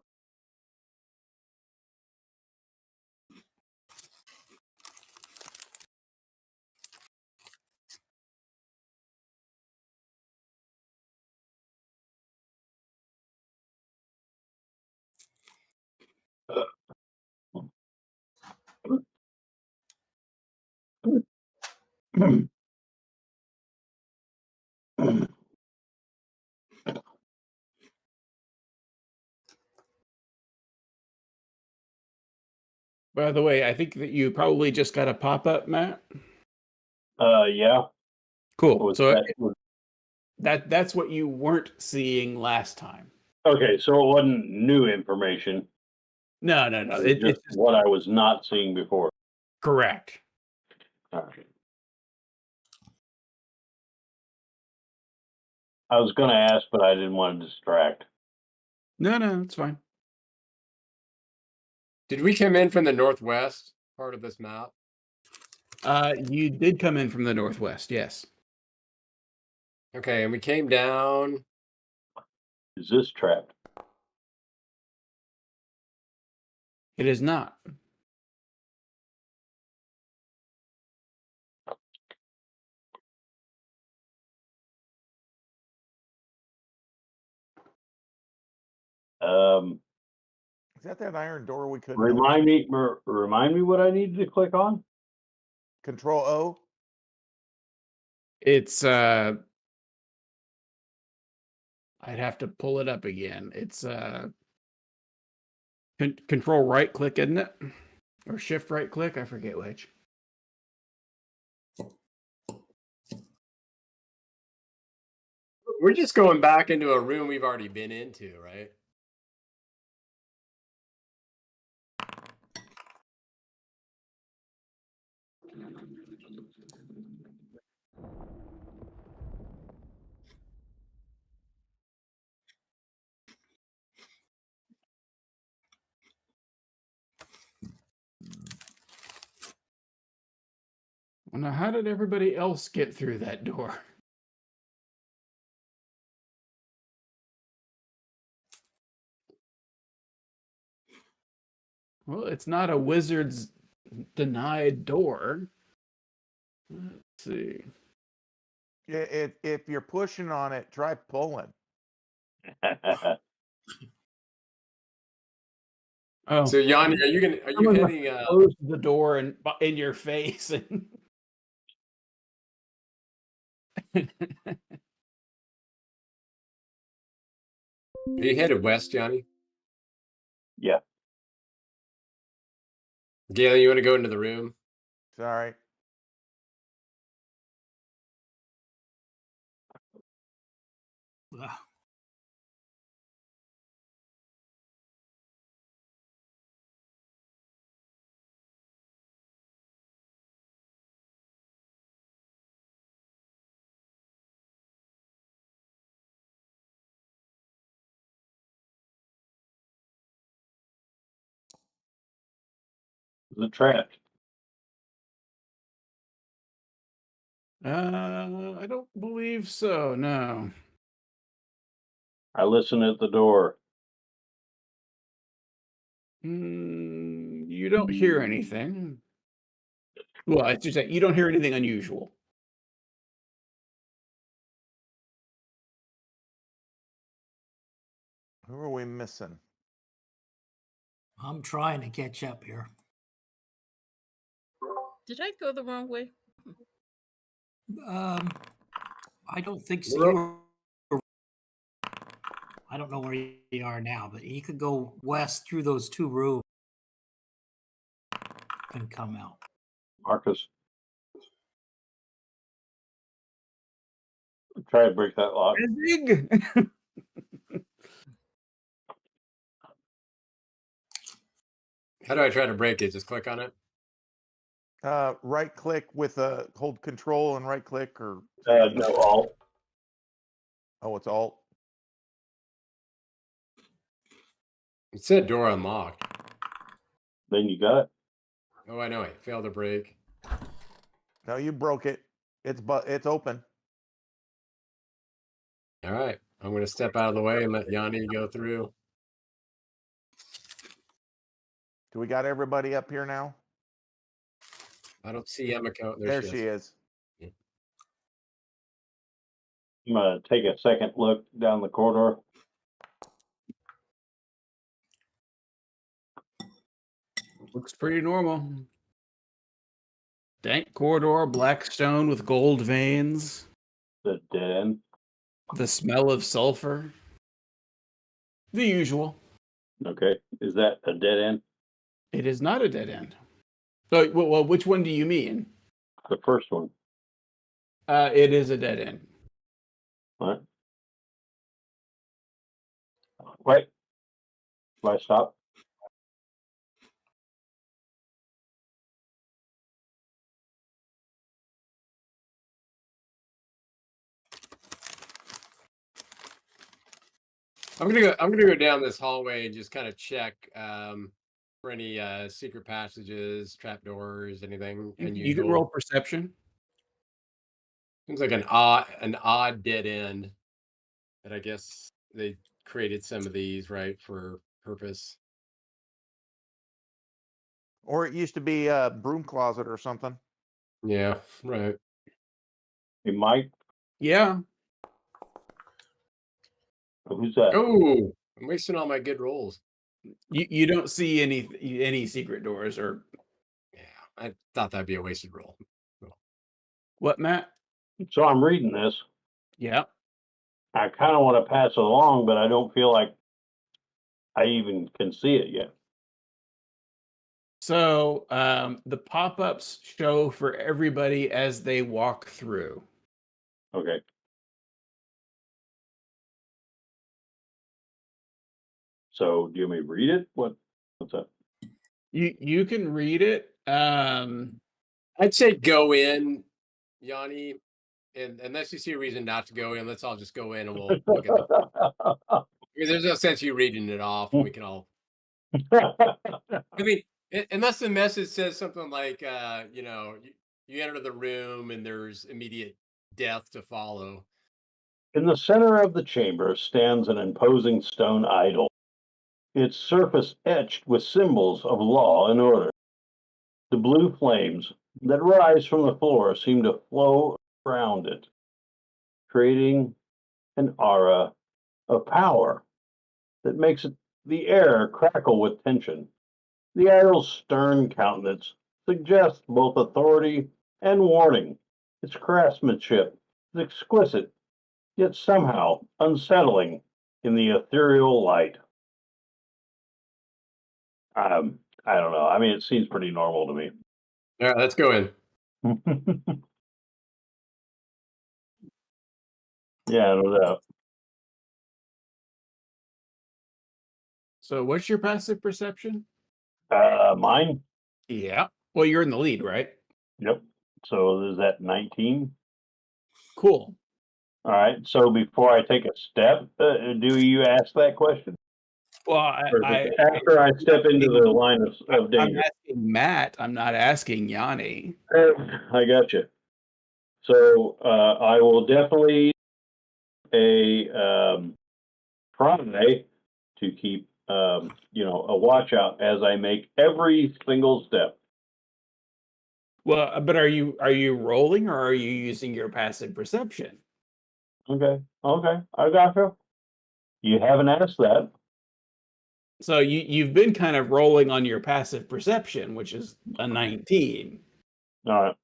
By the way, I think that you probably just got a pop-up, Matt. yeah. Cool. Was So that that's what you weren't seeing last time. okay? So it wasn't new information. No. It was just It's just what I was not seeing before. correct. All right. I was going to ask, but I didn't want to distract. No, it's fine. Did we come in from the northwest part of this map? You did come in from the northwest, yes. Okay, and we came down. Is this trapped? It is not. Is that iron door we couldn't Remind me what I needed to click on. open? Control O. It's I'd have to pull it up again. It's control right click, isn't it? Or shift right click, I forget which. We're just going back into a room we've already been into, right? Well, now, how did everybody else get through that door? Well, it's not a wizard's denied door. Let's see. If you're pushing on it, try pulling. Oh, So Yanni, are you someone must heading have closed the door in your face? And are you headed west, Johnny? Yeah. Gail, you want to go into the room? Sorry. Ugh. Is it trapped? I don't believe so. No. I listen at the door. You don't hear anything. Well, it's just that you don't hear anything unusual. Who are we missing? I'm trying to catch up here. Did I go the wrong way? I don't think so. I don't know where you are now, but you could go west through those two rooms and come out. Marcus, try to break that lock. Big. How do I try to break it? Just click on it. Right click with hold control and right click, or No, Alt. oh, it's alt. It said door unlocked. Then you got it. Oh, I know. I failed to break. No, you broke it. It's open. All right. I'm going to step out of the way and let Yanni go through. Do we got everybody up here now? I don't see Emiko. There she is. I'm gonna take a second look down the corridor. Looks pretty normal. Dank corridor, black stone with gold veins. The dead end. The smell of sulfur. The usual. Okay, is that a dead end? It is not a dead end. So, well, which one do you mean? The first one. It is a dead end. What? Wait. Do I stop? I'm gonna go down this hallway and just kind of check for any secret passages, trapdoors, anything You unusual. can roll perception. Seems like an odd dead end. But I guess they created some of these, right, for purpose. Or it used to be a broom closet or something. Yeah, right. Hey, Mike. Yeah. Who's that? Oh, I'm wasting all my good rolls. You don't see any secret doors or Yeah, I thought that'd be a wasted roll. what, Matt? So I'm reading this. Yeah. I kind of want to pass it along, but I don't feel like I even can see it yet. So the pop-ups show for everybody as they walk through. Okay. So do you want me to read it? What's that? You can read it. I'd say go in, Yanni, and unless you see a reason not to go in, let's all just go in and we'll look at the. There's no sense you reading it off, and we can all. I mean, unless the message says something like, you enter the room and there's immediate death to follow. In the center of the chamber stands an imposing stone idol, its surface etched with symbols of law and order. The blue flames that rise from the floor seem to flow around it, creating an aura of power that makes the air crackle with tension. The idol's stern countenance suggests both authority and warning. Its craftsmanship is exquisite, yet somehow unsettling in the ethereal light. I don't know. I mean, it seems pretty normal to me. All right, let's go in. Yeah, no doubt. So what's your passive perception? Mine? Yeah. Well, you're in the lead, right? Yep. So is that 19? Cool. All right. So before I take a step, do you ask that question? Well, After I step into the line of I'm danger. asking Matt. I'm not asking Yanni. I got you. So I will definitely try to keep a watch out as I make every single step. Well, but are you rolling or are you using your passive perception? Okay, I got you. You haven't asked that. So you've been kind of rolling on your passive perception, which is a 19. All right.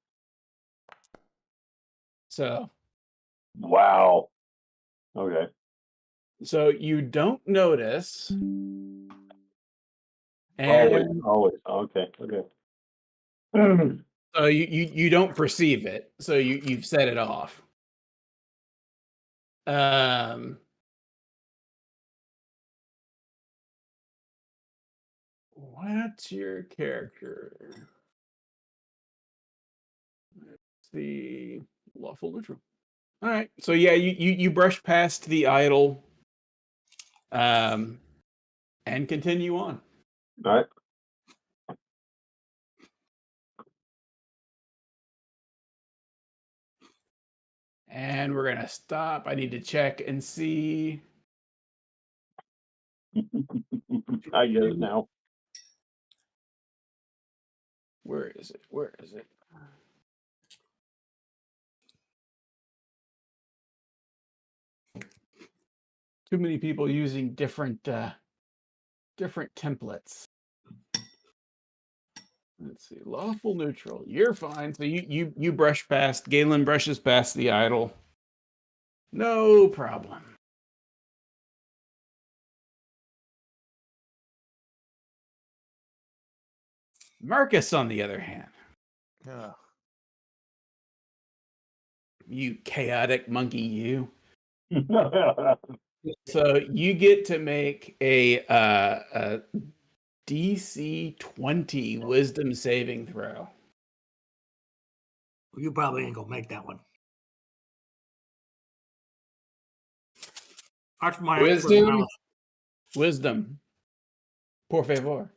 So Wow. Okay. so you don't notice, Always. and Okay. Okay. so you don't perceive it. So you've set it off. What's your character? Let's see, lawful neutral. All right. So yeah, you brush past the idol, and continue on. All right. And we're gonna stop. I need to check and see. I get it now. Where is it? Where is it? Too many people using different templates. Let's see. Lawful neutral. You're fine. So you brush past. Galen brushes past the idol. No problem. Marcus, on the other hand, Yeah. you chaotic monkey, you. So you get to make a DC 20 Wisdom saving throw. You probably ain't gonna make that one. That's my expert Wisdom? knowledge. Wisdom. Por favor.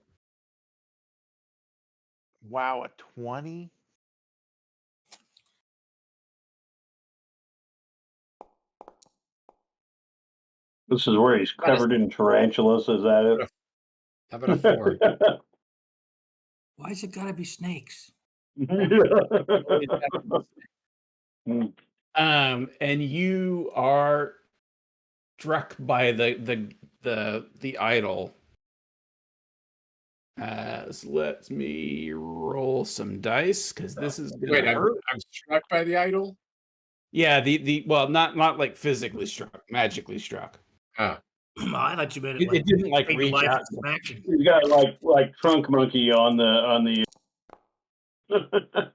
Wow, a 20? This is where he's covered in tarantulas. Is that How about a 4? it? Why's it gotta be snakes? And you are struck by the idol. So let me roll some dice because this is gonna Wait, hurt. I'm struck by the idol? Yeah, the well, not like physically struck, magically struck. Oh. I thought you meant it It didn't like take reach life out. with some action. He's got like trunk monkey on the. The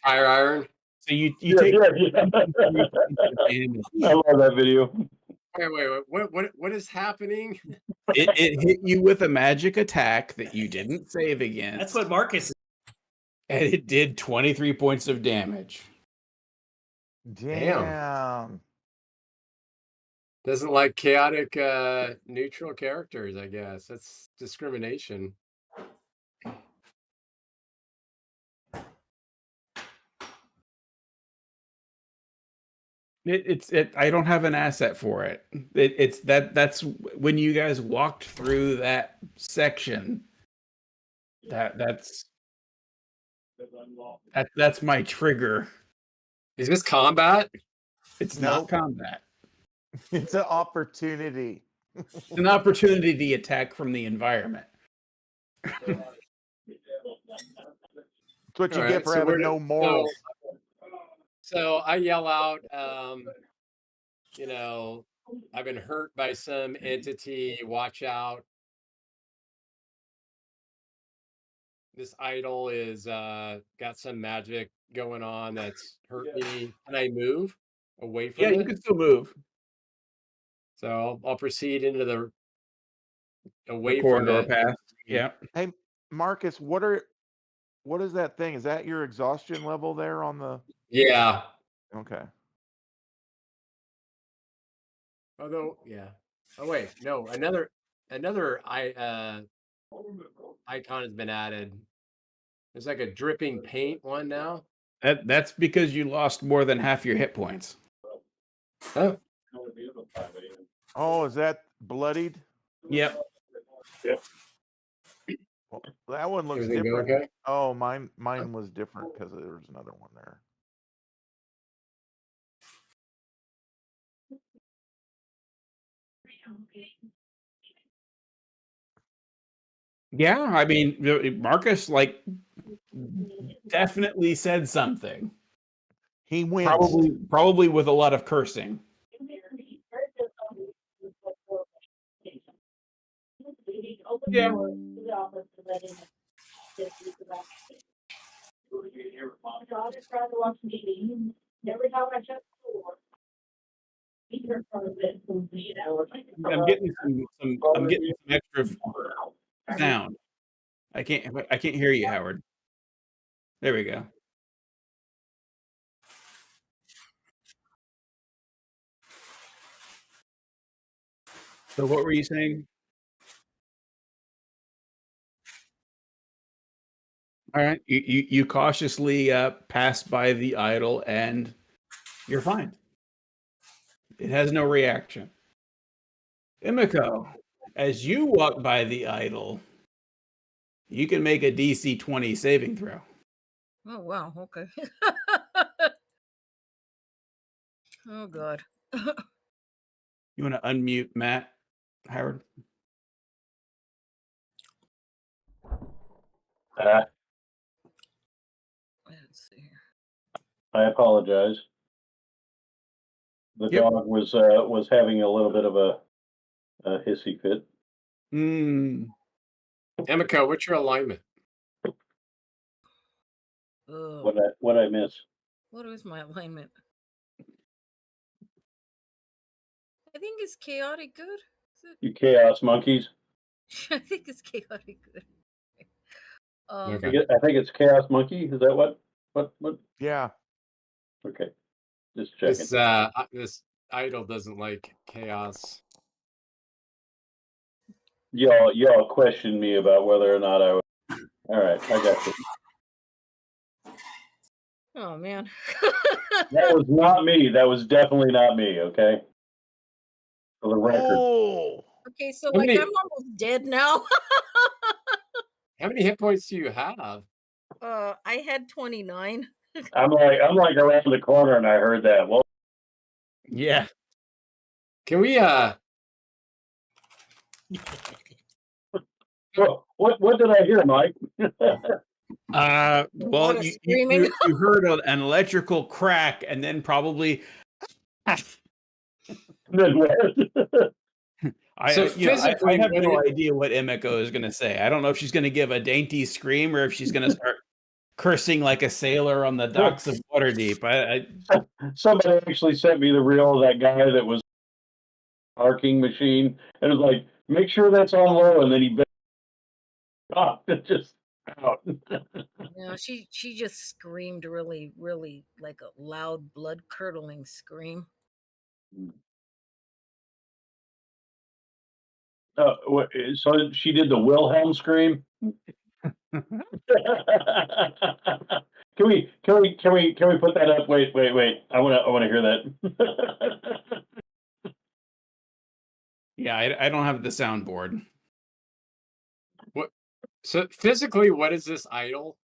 tire iron? So you Yeah, take yeah. damage. I love that video. Wait, what is happening? It hit you with a magic attack that you didn't save against. That's what Marcus. And it did 23 points of damage. Damn. Doesn't like chaotic neutral characters, I guess. That's discrimination. I don't have an asset for it. That's when you guys walked through that section. That's my trigger. Is this combat? It's Nope. not combat. It's an opportunity. It's an opportunity to attack from the environment. It's what you All get right, for so having no morals. So I yell out, I've been hurt by some entity. Watch out. This idol is got some magic going on that's hurt me. Can I move away from Yeah, it? you can still move. So I'll proceed into the The away from corridor it. path. Yeah. Hey, Marcus, what is that thing? Is that your exhaustion level there on the? Yeah. Okay. Although, yeah. Oh wait, no, another. another icon has been added. There's like a dripping paint one now. That's because you lost more than half your hit points. Oh, Oh, is that bloodied? Yep. Well, that one looks everything go different. okay? Oh, mine was different because there was another one there. Yeah, I mean, Marcus like definitely said something. He winced. Probably with a lot of cursing. Yeah. I'm getting some extra sound. I can't hear you, Howard. There we go. So what were you saying? All right, you cautiously pass by the idol and you're fine. It has no reaction. Imiko, as you walk by the idol, you can make a DC 20 saving throw. Oh wow. Okay. Oh god. You want to unmute Matt, Howard? Let's see here. I apologize. The Yep. dog was having a little bit of a hissy fit. Emiko, what's your alignment? What I miss? What is my alignment? I think it's chaotic good. Is it? You chaos monkeys. I think it's chaotic good. Okay. I think it's chaos monkey. Is that what? Yeah. Okay, just checking. This idol doesn't like chaos. Y'all questioned me about whether or not I was. All right, I got you. Oh man. That was not me. That was definitely not me. Okay. For the record. Oh. Okay, so How like many- I'm almost dead now. How many hit points do you have? I had 29. I'm like around the corner and I heard that. Well, Yeah. Can we what did I hear, Mike? Well, lot of screaming. you heard an electrical crack, and then probably. Then what? I physically, have what no is- idea what Emiko is going to say. I don't know if she's going to give a dainty scream or if she's going to start cursing like a sailor on the docks of Waterdeep. Somebody actually sent me the reel of that guy that was arcing machine, and it was like, make sure that's on low, and then he just out. No, she just screamed really, really like a loud, blood curdling scream. So she did the Wilhelm scream. Can we put that up? Wait. I want to hear that. Yeah, I don't have the soundboard. What? So physically, what is this idol?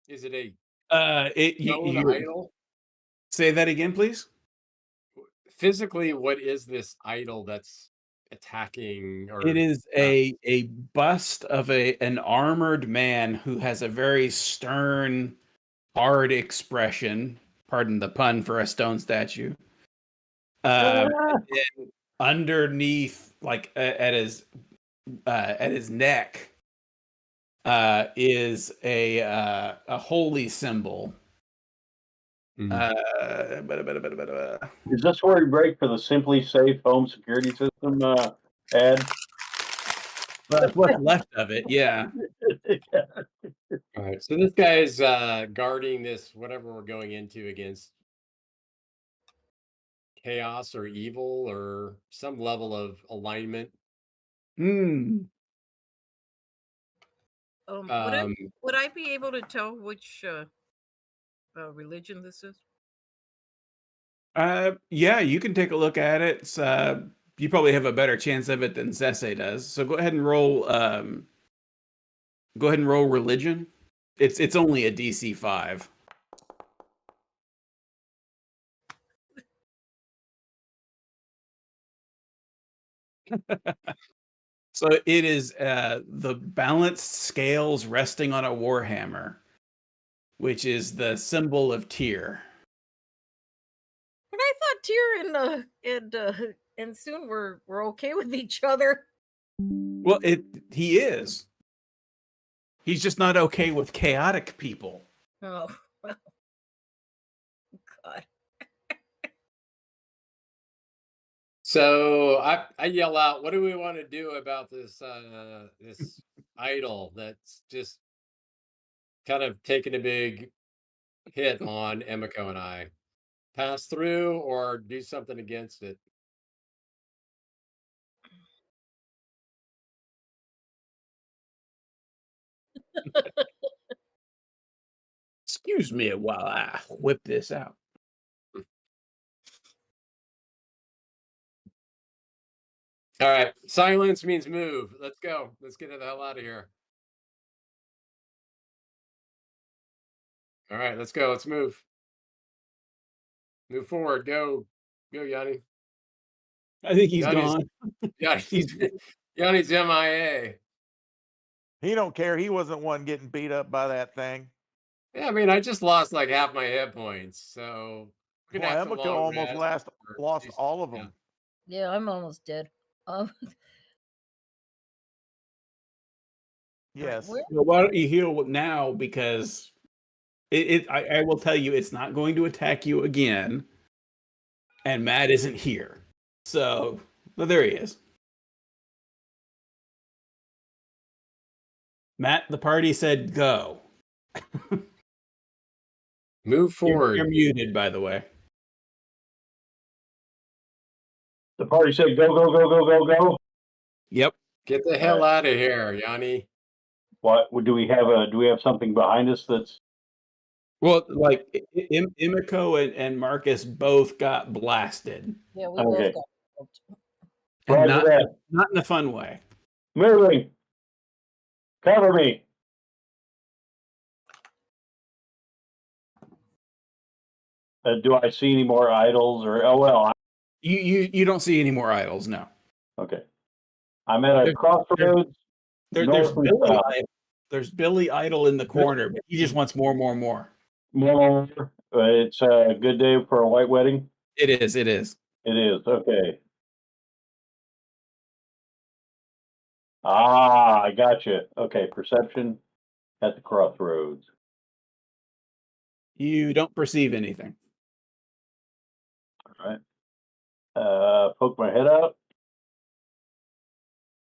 Is it a stone idol? Say that again, please. Physically, what is this idol that's attacking? Or It is a bust of an armored man who has a very stern, hard expression. Pardon the pun for a stone statue. And then underneath, like at his neck, is a holy symbol. Is this where we break for the Simply Safe Home Security System ad? That's what's left of it, yeah. All right, so this guy is guarding this whatever we're going into against chaos or evil or some level of alignment. Hmm. Would I be able to tell which religion this is? Yeah, you can take a look at it. It's, you probably have a better chance of it than Sese does. So go ahead and roll. Go ahead and roll religion. It's only a DC 5. So it is the balanced scales resting on a warhammer, which is the symbol of Tyr. But I thought Tyr and Soon were okay with each other. Well, he is. He's just not okay with chaotic people. Oh, well, God. So I yell out, what do we want to do about this this idol that's just kind of taking a big hit on Emiko and I? Pass through or do something against it? Excuse me while I whip this out. All right, silence means move. Let's go. Let's get the hell out of here. All right, let's go. Let's move. Move forward. Go, Yanni. I think he's Yanni's, gone. Yanni's, Yanni's MIA. He don't care. He wasn't one getting beat up by that thing. Yeah, I mean, I just lost like half my hit points, so we're gonna Well, have to Emiko long almost rest lost or- all of yeah. them. Yeah, I'm almost dead. Yes. Where- Well, why don't you heal now? Because I will tell you, it's not going to attack you again. And Matt isn't here. So, well, there he is. Matt, the party said go. Move forward. You're muted, by the way. The party said go, go, go, go, go, go. Yep. Get the hell out of here, Yanni. What do we have something behind us that's Well, like Imiko and Marcus both got blasted, Yeah, we okay? both got smoked. and Roger that. not in a fun way. Moving. Cover me. Do I see any more idols or You don't see any more idols, no. okay. I'm at a crossroads. There's north and Billy. south. There's Billy Idol in the corner, but he just wants more. More. It's a good day for a white wedding. It is. It is. Okay. Ah, I got you. Okay, perception at the crossroads. You don't perceive anything. All right. Poke my head out.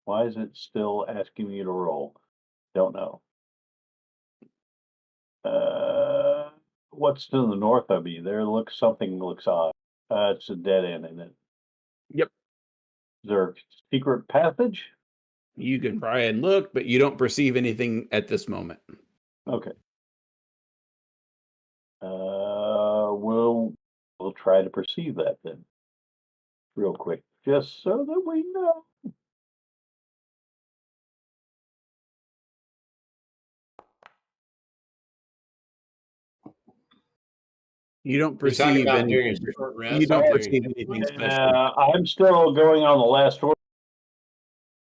Why is it still asking me to roll? Don't know. What's to the north of me? Something looks odd. It's a dead end, isn't it? Yep. Is there a secret passage? You can try and look, but you don't perceive anything at this moment. Okay. We'll try to perceive that then, real quick, just so that we know. You don't You're talking perceive about doing anything. a short rest. You don't or perceive doing- anything special. I'm still going on the last order,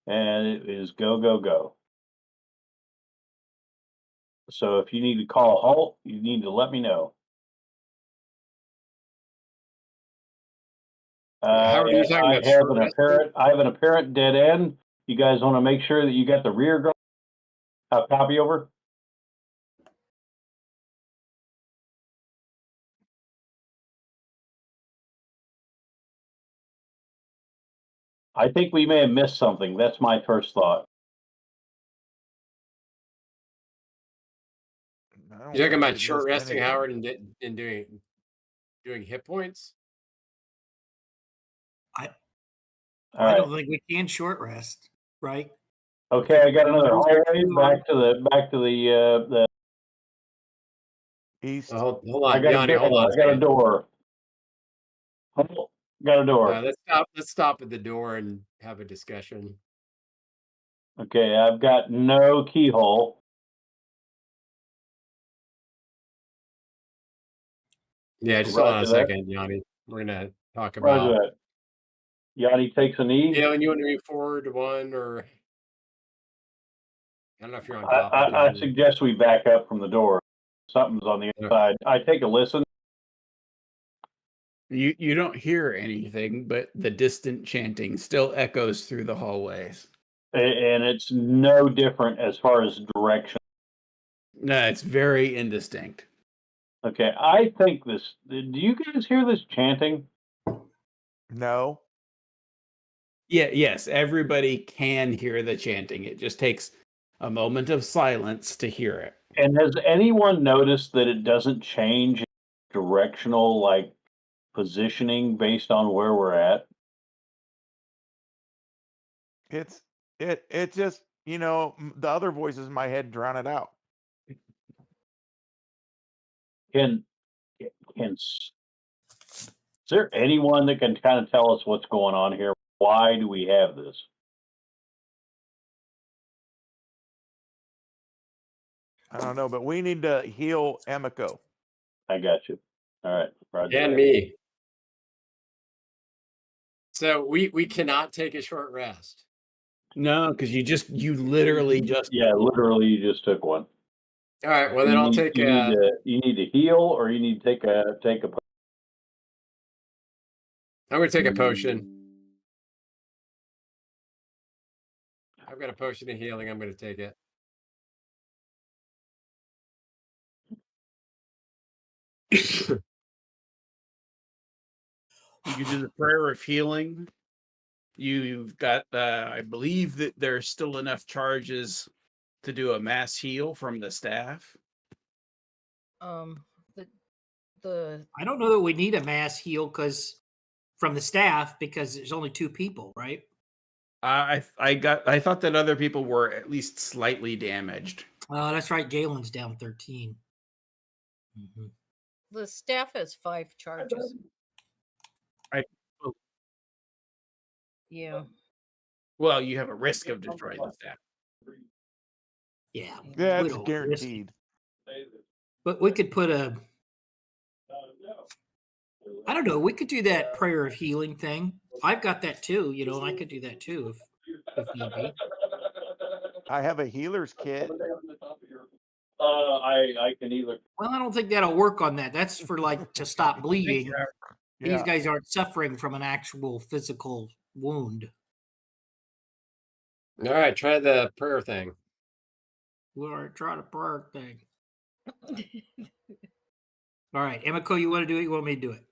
and it is go, go, go. So if you need to call a halt, you need to let me know. How are you talking about short resting? I have an apparent dead end. You guys want to make sure that you got the rear guard? Copy over. I think we may have missed something. That's my first thought. I don't You're talking think about we short missed resting, anything. Howard, and doing hit points. All I right. don't think we can short rest, right? Okay, I got another hallway back to the East. Hold I on, got Yanni, a hold door. on. I got a door. Got a door. Let's stop at the door and have a discussion. Okay, I've got no keyhole. Yeah, just hold on a Roger that. second, Yanni. We're gonna talk Roger about. that. Yanni takes a knee. Galen, you want to move forward to one, or I don't know if you're on I, top of I Yanni. suggest we back up from the door. Something's on the inside. I take a listen. You don't hear anything, but the distant chanting still echoes through the hallways. And it's no different as far as direction. No, it's very indistinct. Okay, I think this. Do you guys hear this chanting? No. Yeah, yes, everybody can hear the chanting. It just takes a moment of silence to hear it. And has anyone noticed that it doesn't change directional like positioning based on where we're at? It just, the other voices in my head drown it out. Can is there anyone that can kind of tell us what's going on here? Why do we have this? I don't know, but we need to heal Emiko. I got you. All right, Roger. And that. me. So we cannot take a short rest. No, because you literally just Yeah, literally, you just took one. All right, well then I'll take you need to heal, or you need to take a. I'm gonna take a potion. I've got a potion of healing. I'm gonna take it. You can do the prayer of healing. You've got, I believe that there's still enough charges to do a mass heal from the staff. The I don't know that we need a mass heal because from the staff because there's only 2 people, right? I thought that other people were at least slightly damaged. That's right. Galen's down 13. Mhm. the staff has 5 charges. Yeah. Well, you have a risk of destroying the staff. Yeah, Yeah, we it's don't risk it. guaranteed. But we could put a. I don't know. We could do that prayer of healing thing. I've got that too. I could do that too if need be. I have a healer's kit. I can either. Well, I don't think that'll work on that. That's for like to stop bleeding. These Yeah. guys aren't suffering from an actual physical wound. All right, try the prayer thing. We're trying to prayer thing. All right, Emiko, you want to do it? You want me to do it?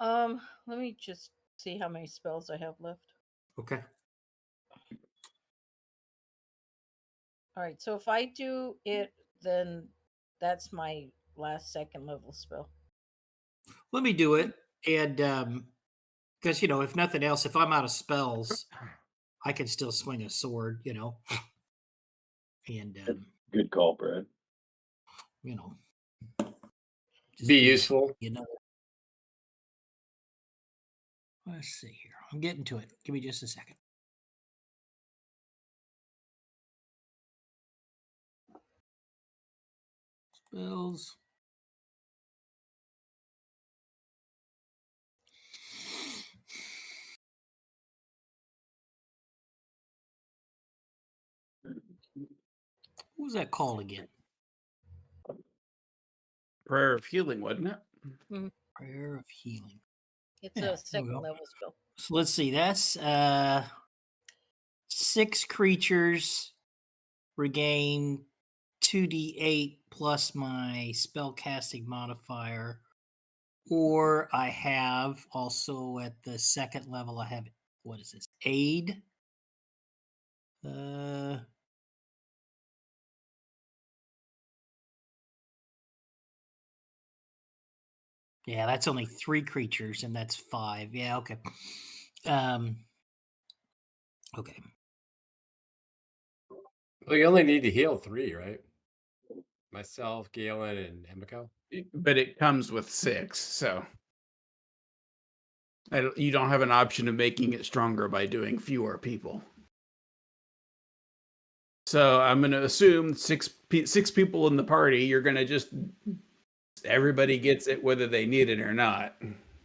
Let me just see how many spells I have left. Okay. All right, so if I do it, then that's my last 2nd level spell. Let me do it. And because if nothing else, if I'm out of spells, I can still swing a sword, And Good call, Brad. Just Be useful. Let's see here. I'm getting to it. Give me just a second. Spells. What was that called again? Prayer of healing, wasn't it? Prayer of healing. It's a 2nd level spell. So let's see. That's 6 creatures regain 2d8 plus my spellcasting modifier. Or I have also at the 2nd level, I have, what is this? Aid. Yeah, that's only 3 creatures, and that's 5. Yeah, okay. Okay. Well, you only need to heal 3, right? Myself, Galen, and Emiko. But it comes with 6, so you don't have an option of making it stronger by doing fewer people. So I'm going to assume six people in the party. You're going to just everybody gets it whether they need it or not.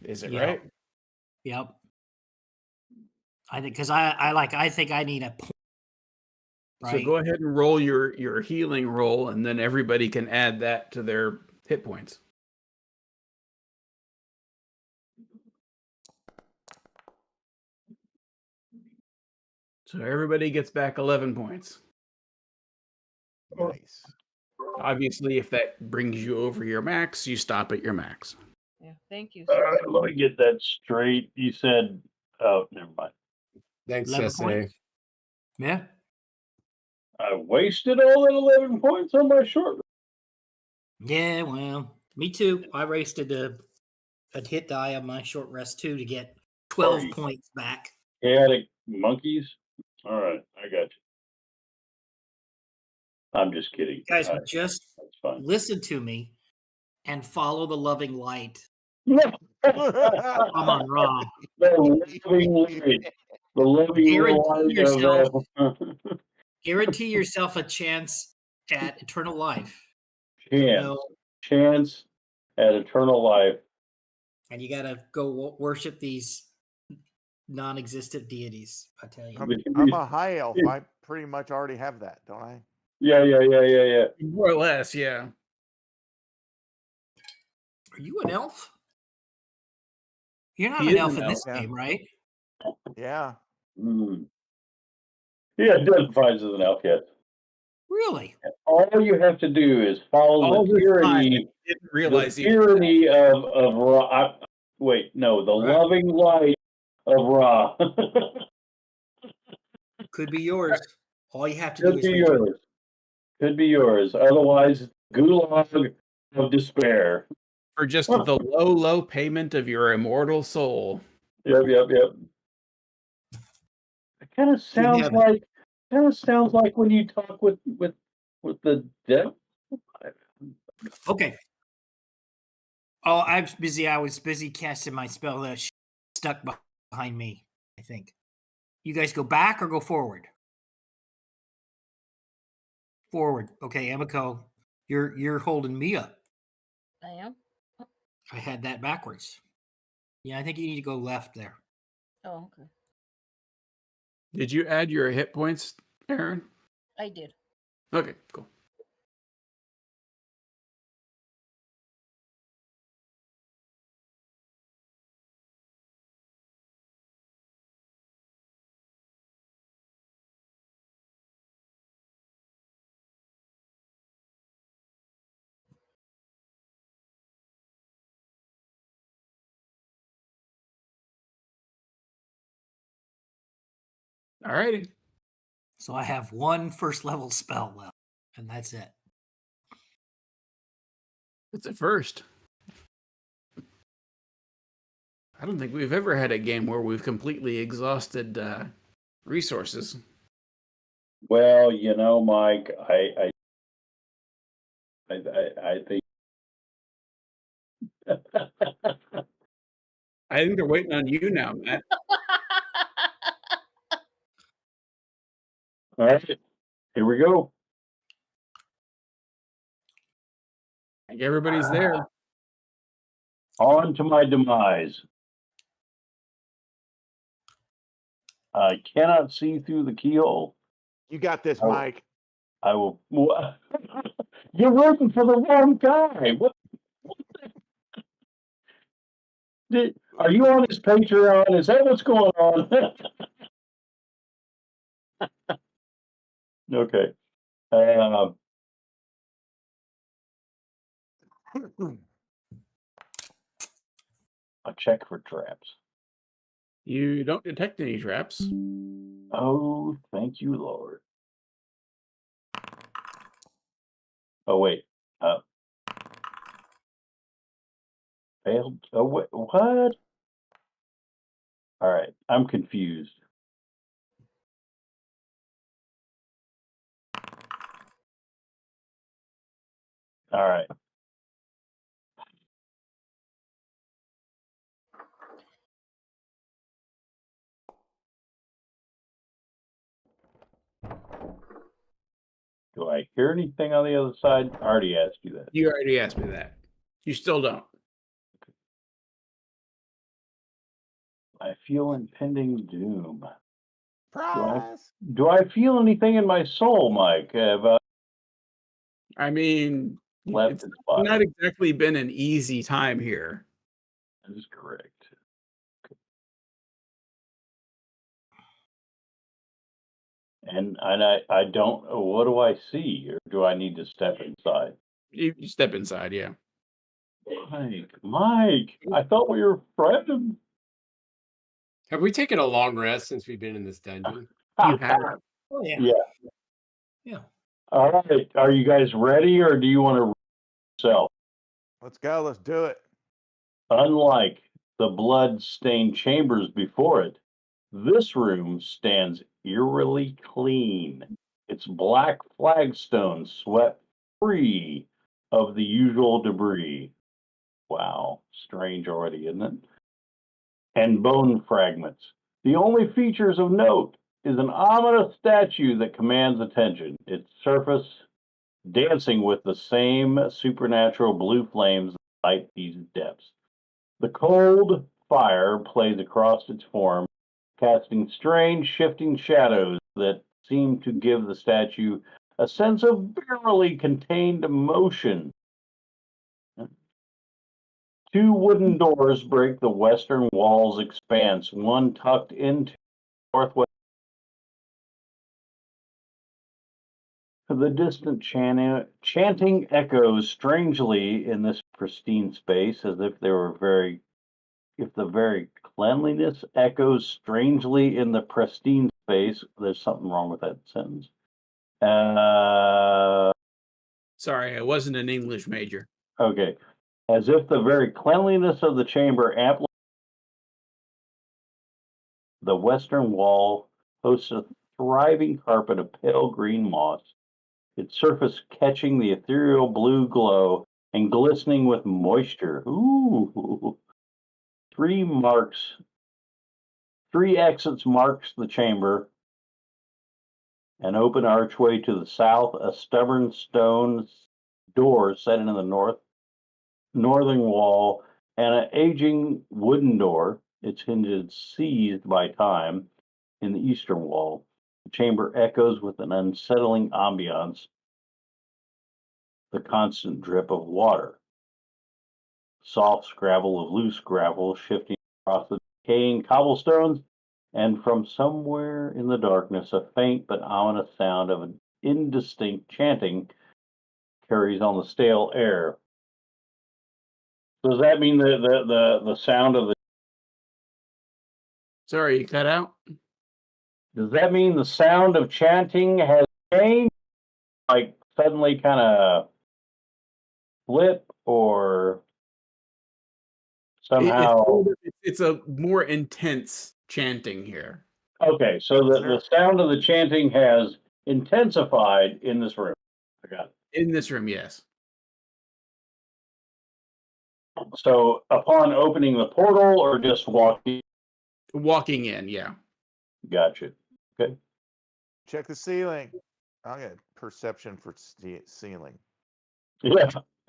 Is it right? Yep. I think because I think I need a point. So Right. go ahead and roll your healing roll, and then everybody can add that to their hit points. So everybody gets back 11 points. Nice. Obviously, if that brings you over your max, you stop at your max. Yeah, thank you. All right, let me get that straight. You said, oh, never mind. Thanks, 11 SA. points? Yeah. I wasted all that 11 points on my short. Yeah, well, me too. I wasted a hit die on my short rest too to get 12 Sorry. points back. Chaotic monkeys. All right, I got you. I'm just kidding. You guys, All right, just that's fine. listen to me and follow the loving light. Come I'm on Ra. The living light. The living Guarantee light of Guarantee yourself a chance at eternal life. chance at eternal life. And you got to go worship these non-existent deities. I tell you. I'm a high elf. I pretty much already have that, don't I? Yeah. More or less, yeah. Are you an elf? You're not He an is elf an in this elf, game, right? Yeah. He identifies as an elf, yes. Really? All you have to do is follow All the this time, tyranny. I didn't realize The he was tyranny of Ra. Wait, no, the Right. loving light of Ra. Could be yours. All you have to do Could is be read. yours. Could be yours. Otherwise, gulag of despair. for just the low payment of your immortal soul. Yep. It kind of sounds like when you talk with the devil. Okay. Oh, I was busy. I was busy casting my spell that stuck behind me, I think. You guys go back or go forward? Forward. Okay, Emiko, you're holding me up. I am. I had that backwards. Yeah, I think you need to go left there. Oh, okay. Did you add your hit points, Aaron? I did. Okay, cool. All righty. So I have one first level spell left, and that's it. It's a first. I don't think we've ever had a game where we've completely exhausted resources. Well, Mike, I think. I think they're waiting on you now, Matt. All right, here we go. I think everybody's there. On to my demise. I cannot see through the keyhole. You got this, Oh. Mike. I will. You're rooting for the wrong guy. What are you on his Patreon? Is that what's going on? Okay. I'll check for traps. You don't detect any traps. Oh, thank you, Lord. Oh, wait. Failed. Oh, wait. What? All right. I'm confused. All right. Do I hear anything on the other side? I already asked you that. You already asked me that. You still don't. I feel impending doom. Surprise! Do I feel anything in my soul, Mike? Have I mean, left it's its body? not exactly been an easy time here. That is correct. And I don't. What do I see, or do I need to step inside? You step inside, yeah. Mike, I thought we were friends. Have we taken a long rest since we've been in this dungeon? You have. Oh yeah. Yeah. Yeah. All right. Are you guys ready, or do you want to sell? Let's go. Let's do it. Unlike the blood-stained chambers before it, this room stands eerily clean. Its black flagstones swept free of the usual debris. Wow, strange already, isn't it? And bone fragments. The only features of note is an ominous statue that commands attention. Its surface dancing with the same supernatural blue flames that light these depths. The cold fire plays across its form, casting strange shifting shadows that seem to give the statue a sense of barely contained motion. Two wooden doors break the western wall's expanse, one tucked into northwest. The distant chanting echoes strangely in this pristine space, as if the very cleanliness echoes strangely in the pristine space. There's something wrong with that sentence. Sorry, I wasn't an English major. Okay. As if the very cleanliness of the chamber amplifies. The western wall hosts a thriving carpet of pale green moss, its surface catching the ethereal blue glow and glistening with moisture. Ooh. Three exits marks the chamber. An open archway to the south, a stubborn stone door set in the northern wall, and an aging wooden door, its hinges seized by time, in the eastern wall. The chamber echoes with an unsettling ambiance, the constant drip of water, soft scrabble of loose gravel shifting across the decaying cobblestones, and from somewhere in the darkness, a faint but ominous sound of an indistinct chanting carries on the stale air. Does that mean the sound of the? Sorry, you cut out? Does that mean the sound of chanting has changed? Like suddenly kind of flip, or somehow? It's a more intense chanting here. Okay, so the sound of the chanting has intensified in this room. I got it. In this room, yes. So upon opening the portal, or just walking? Walking in, yeah. Gotcha. Okay. Check the ceiling. I'll get perception for ceiling. Yeah,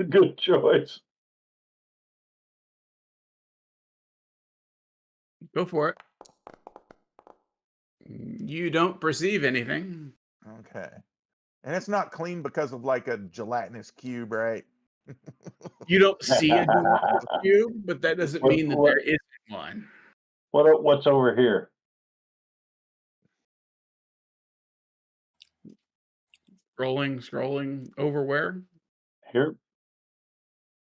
good choice. Go for it. You don't perceive anything. Okay. And it's not clean because of like a gelatinous cube, right? You don't see a gelatinous cube, but that doesn't mean that there isn't one. What's over here? Scrolling over where? Here.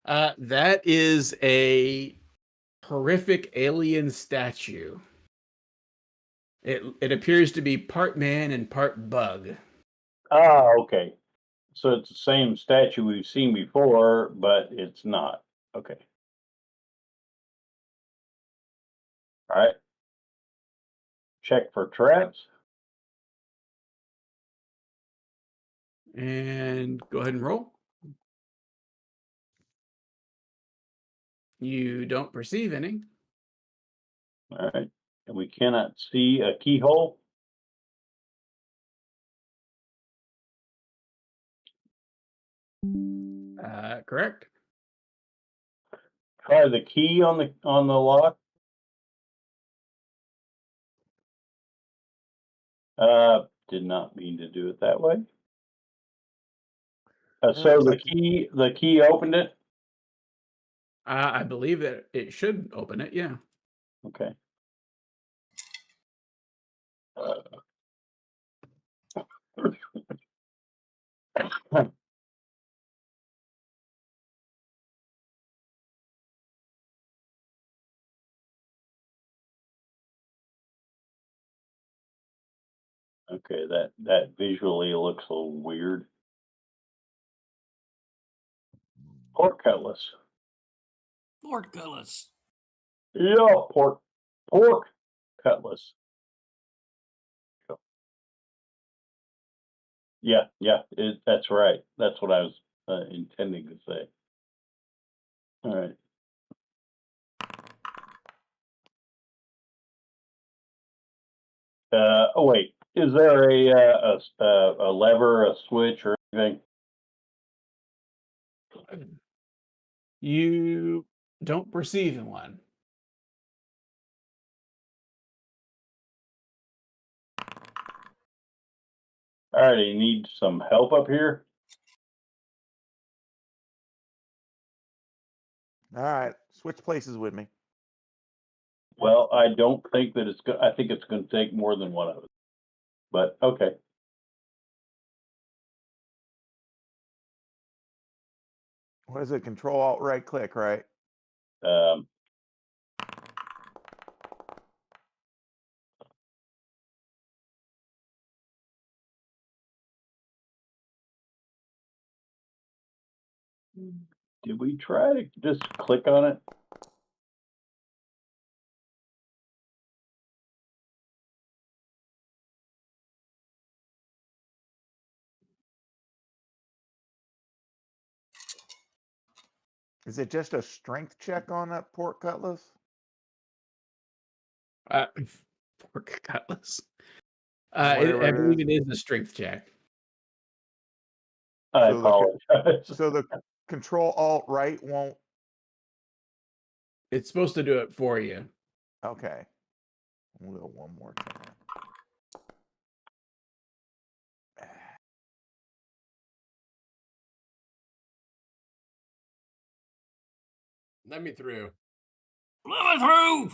That is a horrific alien statue. It appears to be part man and part bug. Ah, okay. So it's the same statue we've seen before, but it's not. Okay. All right. Check for traps. And go ahead and roll. You don't perceive any. All right. And we cannot see a keyhole. Correct. Try the key on the lock. Did not mean to do it that way. So looks the key opened it. I believe that it should open it. Yeah. Okay. Okay, that visually looks a little weird. Pork cutlass. Portcullis. Yeah, pork cutlass. Yeah, that's right. That's what I was intending to say. All right. Oh wait, is there a lever, a switch, or anything? You don't perceive one. All right, you need some help up here. All right, switch places with me. Well, I don't think that it's I think it's going to take more than one of us. But okay. What is it? Control Alt right click, right? Um, did we try to just click on it? Is it just a strength check on that pork cutlass? Uh, Pork cutlass. Whatever I it believe is. it is a strength check. I So apologize. So the Control Alt right won't. It's supposed to do it for you. Okay. We'll go one more time. Let me through. Let me through.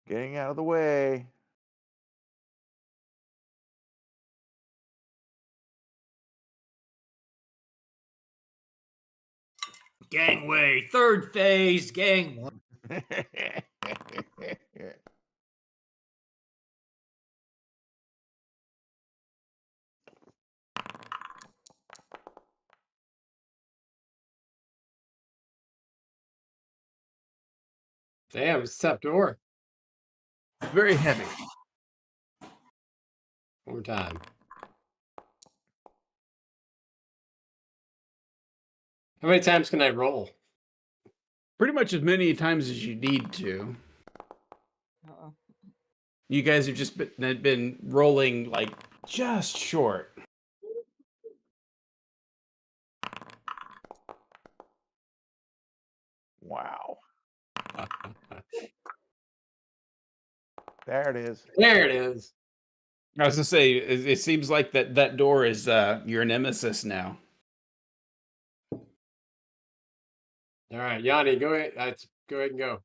Getting out of the way. Gangway. Third phase. Gangway. Damn, it's a tough door. Very heavy. One more time. How many times can I roll? Pretty much as many times as you need to. Uh-oh. You guys have just been rolling like just short. Wow. There it is. There it is. I was gonna say, it seems like that door is your nemesis now. All right, Yanni, go ahead. Go ahead and go.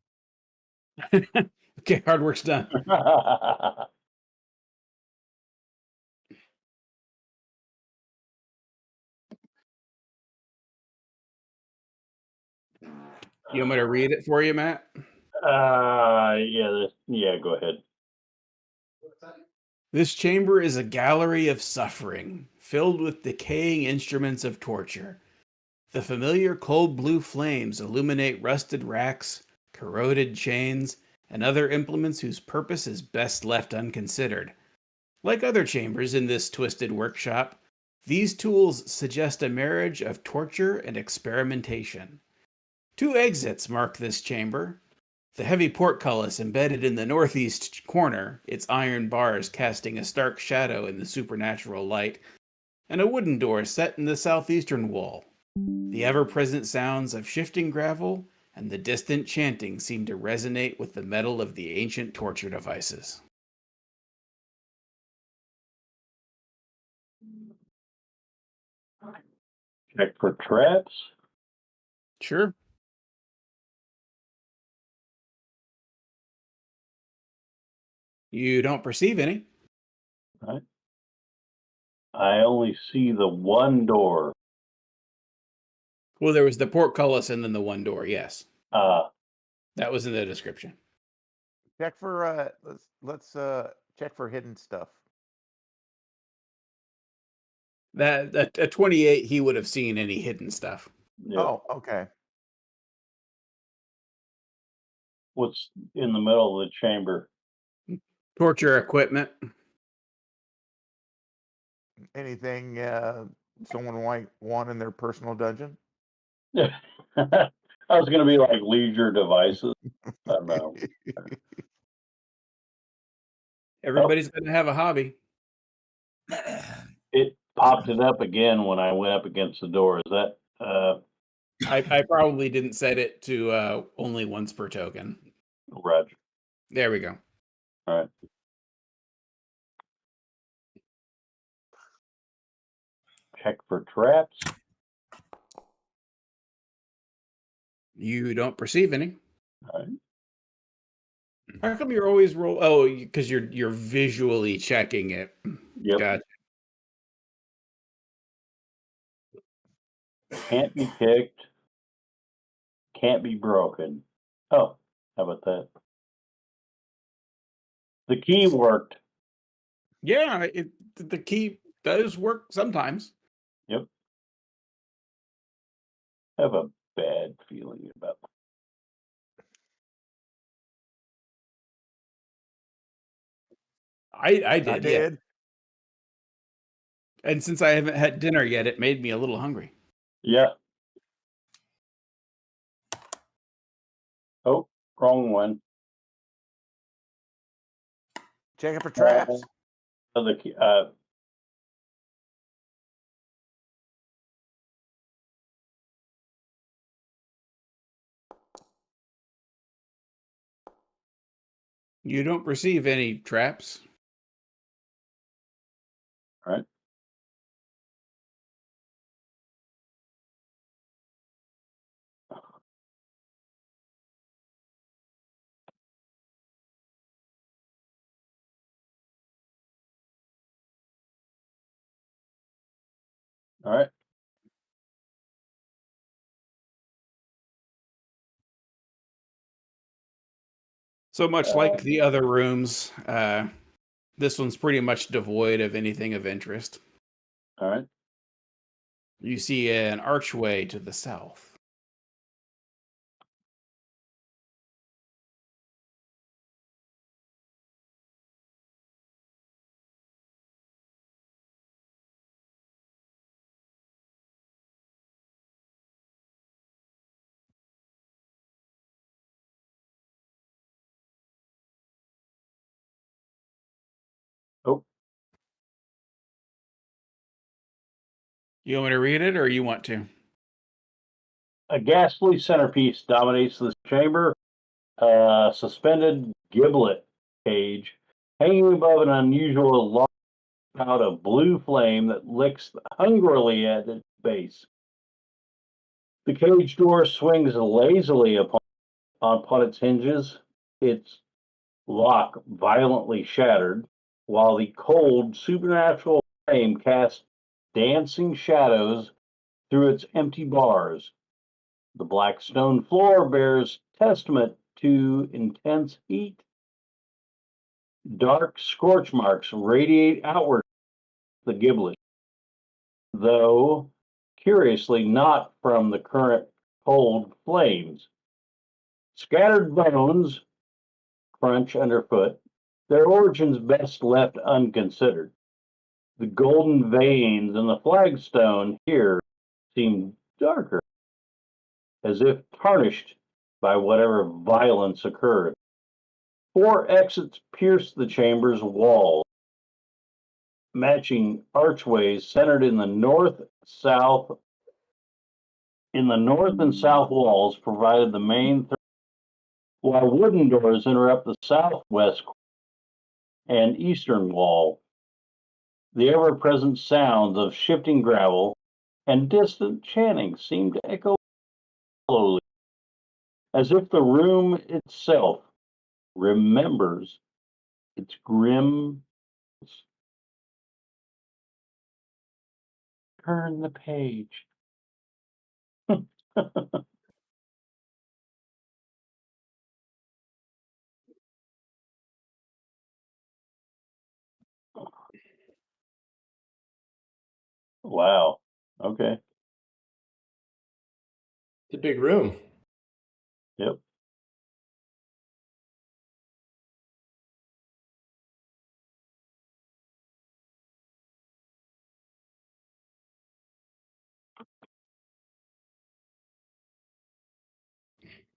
Okay, hard work's done. You want me to read it for you, Matt? Yeah, go ahead. This chamber is a gallery of suffering, filled with decaying instruments of torture. The familiar cold blue flames illuminate rusted racks, corroded chains, and other implements whose purpose is best left unconsidered. Like other chambers in this twisted workshop, these tools suggest a marriage of torture and experimentation. 2 exits mark this chamber. The heavy portcullis embedded in the northeast corner, its iron bars casting a stark shadow in the supernatural light, and a wooden door set in the southeastern wall. The ever-present sounds of shifting gravel and the distant chanting seem to resonate with the metal of the ancient torture devices. Check for traps. Sure. You don't perceive any. Right. I only see the one door. Well, there was the portcullis and then the one door, yes. Uh, That was in the description. Check for let's check for hidden stuff. That at 28, he would have seen any hidden stuff. yeah. Oh, okay. What's in the middle of the chamber? Torture equipment. Anything someone might want in their personal dungeon? I was going to be like leisure devices. I don't know. Everybody's going to have a hobby. It popped it up again when I went up against the door. Is that I probably didn't set it to only once per token. Roger? There we go. All right. Check for traps. You don't perceive any. All right. How come you're always roll? Oh, because you're visually checking it. Yep. Gotcha. Can't be kicked. Can't be broken. Oh, how about that? The key worked. Yeah, the key does work sometimes. Yep. I have a bad feeling about that. I did, yeah. did. And since I haven't had dinner yet, it made me a little hungry. Yeah. Oh, wrong one. Check it for traps. The key, You don't perceive any traps. all right. All right. So much like the other rooms, this one's pretty much devoid of anything of interest. All right. You see an archway to the south. Oh, You want me to read it, or you want to? a ghastly centerpiece dominates this chamber. Suspended giblet cage hanging above an unusual long spout of blue flame that licks hungrily at its base. The cage door swings lazily upon its hinges, its lock violently shattered, while the cold, supernatural flame casts dancing shadows through its empty bars. The black stone floor bears testament to intense heat. Dark scorch marks radiate outward the giblet, though curiously not from the current cold flames. Scattered bones crunch underfoot, their origins best left unconsidered. The golden veins in the flagstone here seem darker, as if tarnished by whatever violence occurred. 4 exits pierced the chamber's wall, matching archways centered in the north and south walls provided the main, while wooden doors interrupt the southwest and eastern wall. The ever-present sounds of shifting gravel and distant chanting seemed to echo slowly, as if the room itself remembers its grim. Turn the page. Wow. Okay. It's a big room. Yep.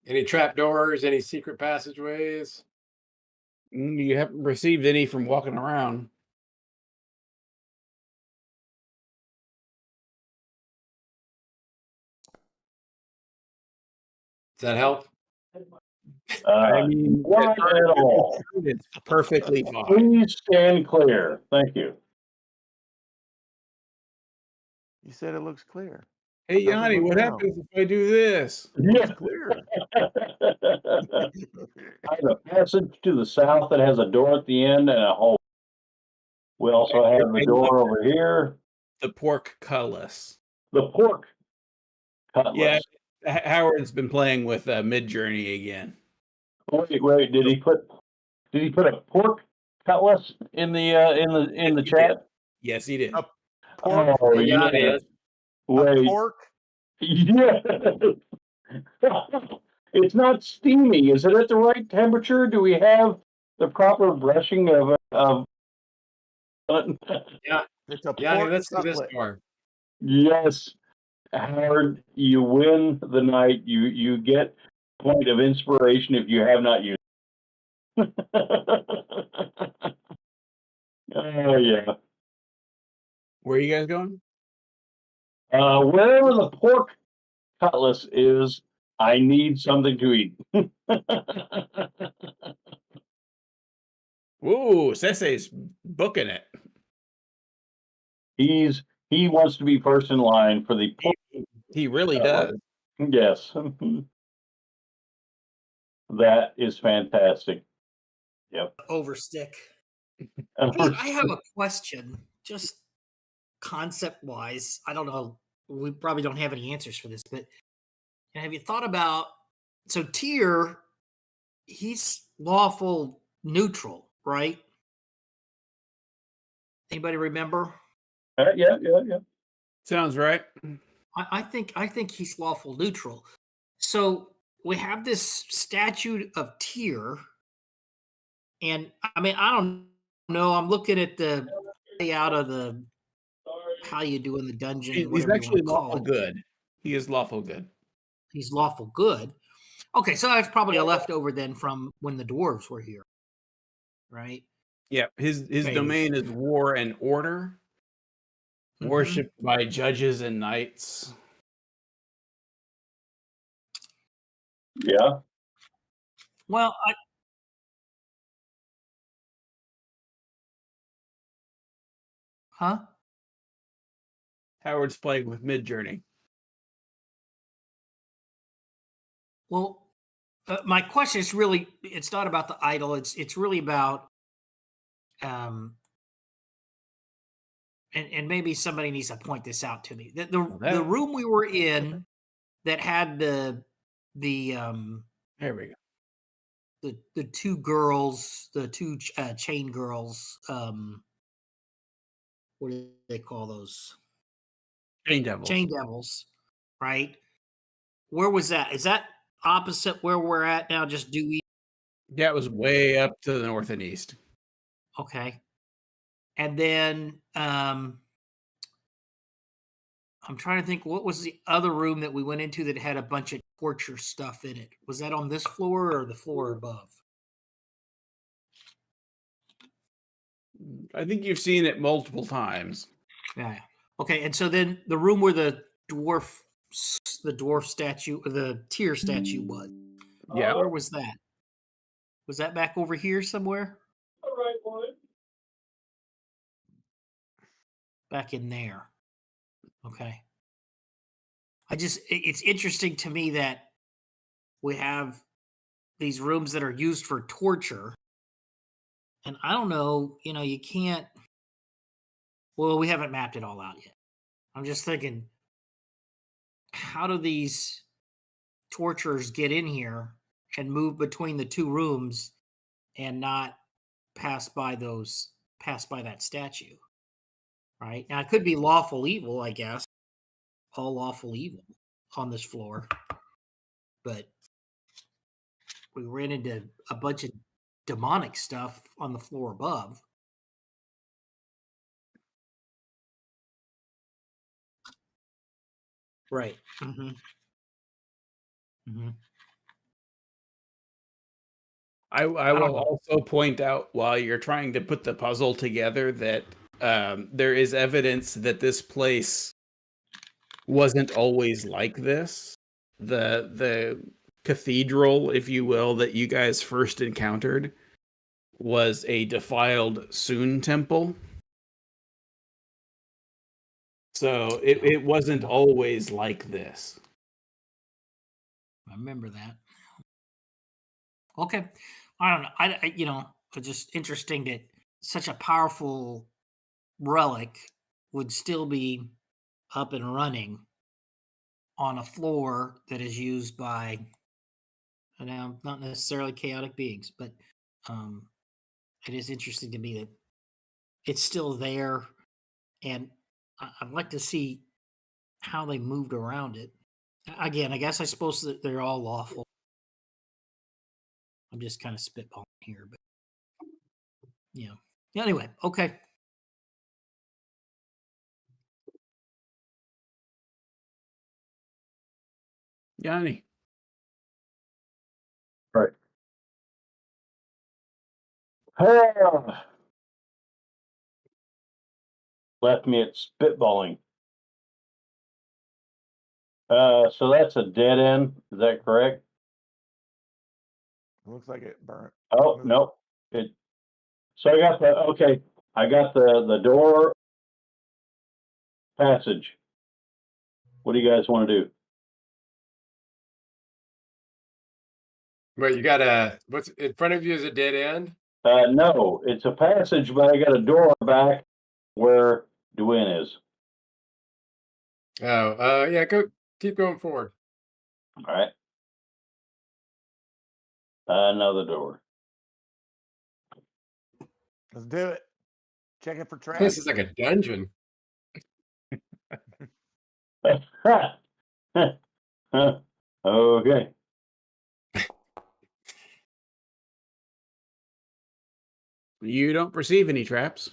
Any trapdoors? Any secret passageways? You haven't received any from walking around. Does that help? I mean, Not at all. it's perfectly fine. Please stand clear. Thank you. You said it looks clear. Hey, Doesn't Yanni, look what now. happens if I do this? It looks clear. I have a passage to the south that has a door at the end and a hole. We also have the door over here. The pork cutlass. The pork cutlass. Yeah, Howard's been playing with Midjourney again. Wait. Did he put a pork cutlass in the chat? Yes, he did. Pork. Oh, He got yeah. it. Wait. Pork. Yeah. It's not steamy. Is it at the right temperature? Do we have the proper brushing of Yeah. It's a Yeah, pork let's do this cutlet. more. Yes, Howard, you win the night. You get a point of inspiration if you have not used it. Oh yeah. Where are you guys going? Wherever the pork cutlass is, I need something to eat. Ooh, Sesse's booking it. He wants to be first in line for the pork. He really does. Yes. That is fantastic. Yep. Overstick. Hey, I have a question, just concept wise. I don't know. We probably don't have any answers for this, but have you thought about so Tyr, he's lawful neutral, right? Anybody remember? Yeah. Sounds right. I think he's lawful neutral. So we have this statute of Tyr, and I mean I don't know. I'm looking at the layout of the how you do in the dungeon, He's whatever you want actually to call lawful it. good. He is lawful good. He's lawful good. Okay, so that's probably a leftover then from when the dwarves were here, right? Yeah, his Okay. domain is war and order, Mhm. worshipped by judges and knights. Yeah. Well, huh? Howard's playing with Midjourney. Well, my question is really it's not about the idol. It's really about and maybe somebody needs to point this out to me. The room we were in that had the There we go. the two girls, the two chain girls. What do they call those? Chain devils. Chain devils, right? Where was that? Is that opposite where we're at now? Just due east? Yeah, it was way up to the north and east. Okay. And then I'm trying to think what was the other room that we went into that had a bunch of torture stuff in it. Was that on this floor or the floor above? I think you've seen it multiple times. Yeah. Okay, and so then the room where the dwarf statue, or the tear statue was. Yeah. Where was that? Was that back over here somewhere? All right, boy. Back in there. Okay. It's interesting to me that we have these rooms that are used for torture. And I don't know, you can't, well, we haven't mapped it all out yet. I'm just thinking, how do these torturers get in here and move between the two rooms and not pass by that statue? Right? Now, it could be lawful evil, I guess. All lawful evil on this floor. But we ran into a bunch of demonic stuff on the floor above. Right. Mm-hmm. Mm-hmm. I will also point out, while you're trying to put the puzzle together, that there is evidence that this place wasn't always like this. The cathedral, if you will, that you guys first encountered was a defiled Sun temple. So it wasn't always like this. I remember that. Okay. I don't know. It's just interesting that such a powerful relic would still be up and running on a floor that is used by, now, not necessarily chaotic beings, but it is interesting to me that it's still there, and I'd like to see how they moved around it. Again, I guess I suppose that they're all lawful. I'm just kind of spitballing here, but yeah. Anyway, okay. Yanni. Right. Left me at spitballing. So that's a dead end. Is that correct? It looks like it burnt. Oh, no. So I got the door passage. What do you guys want to do? Wait, what's in front of you is a dead end? No, it's a passage, but I got a door back where Dwayne is. Oh, yeah, keep going forward. All right. Another door. Let's do it. Check it for traps. This is like a dungeon. Okay. You don't perceive any traps.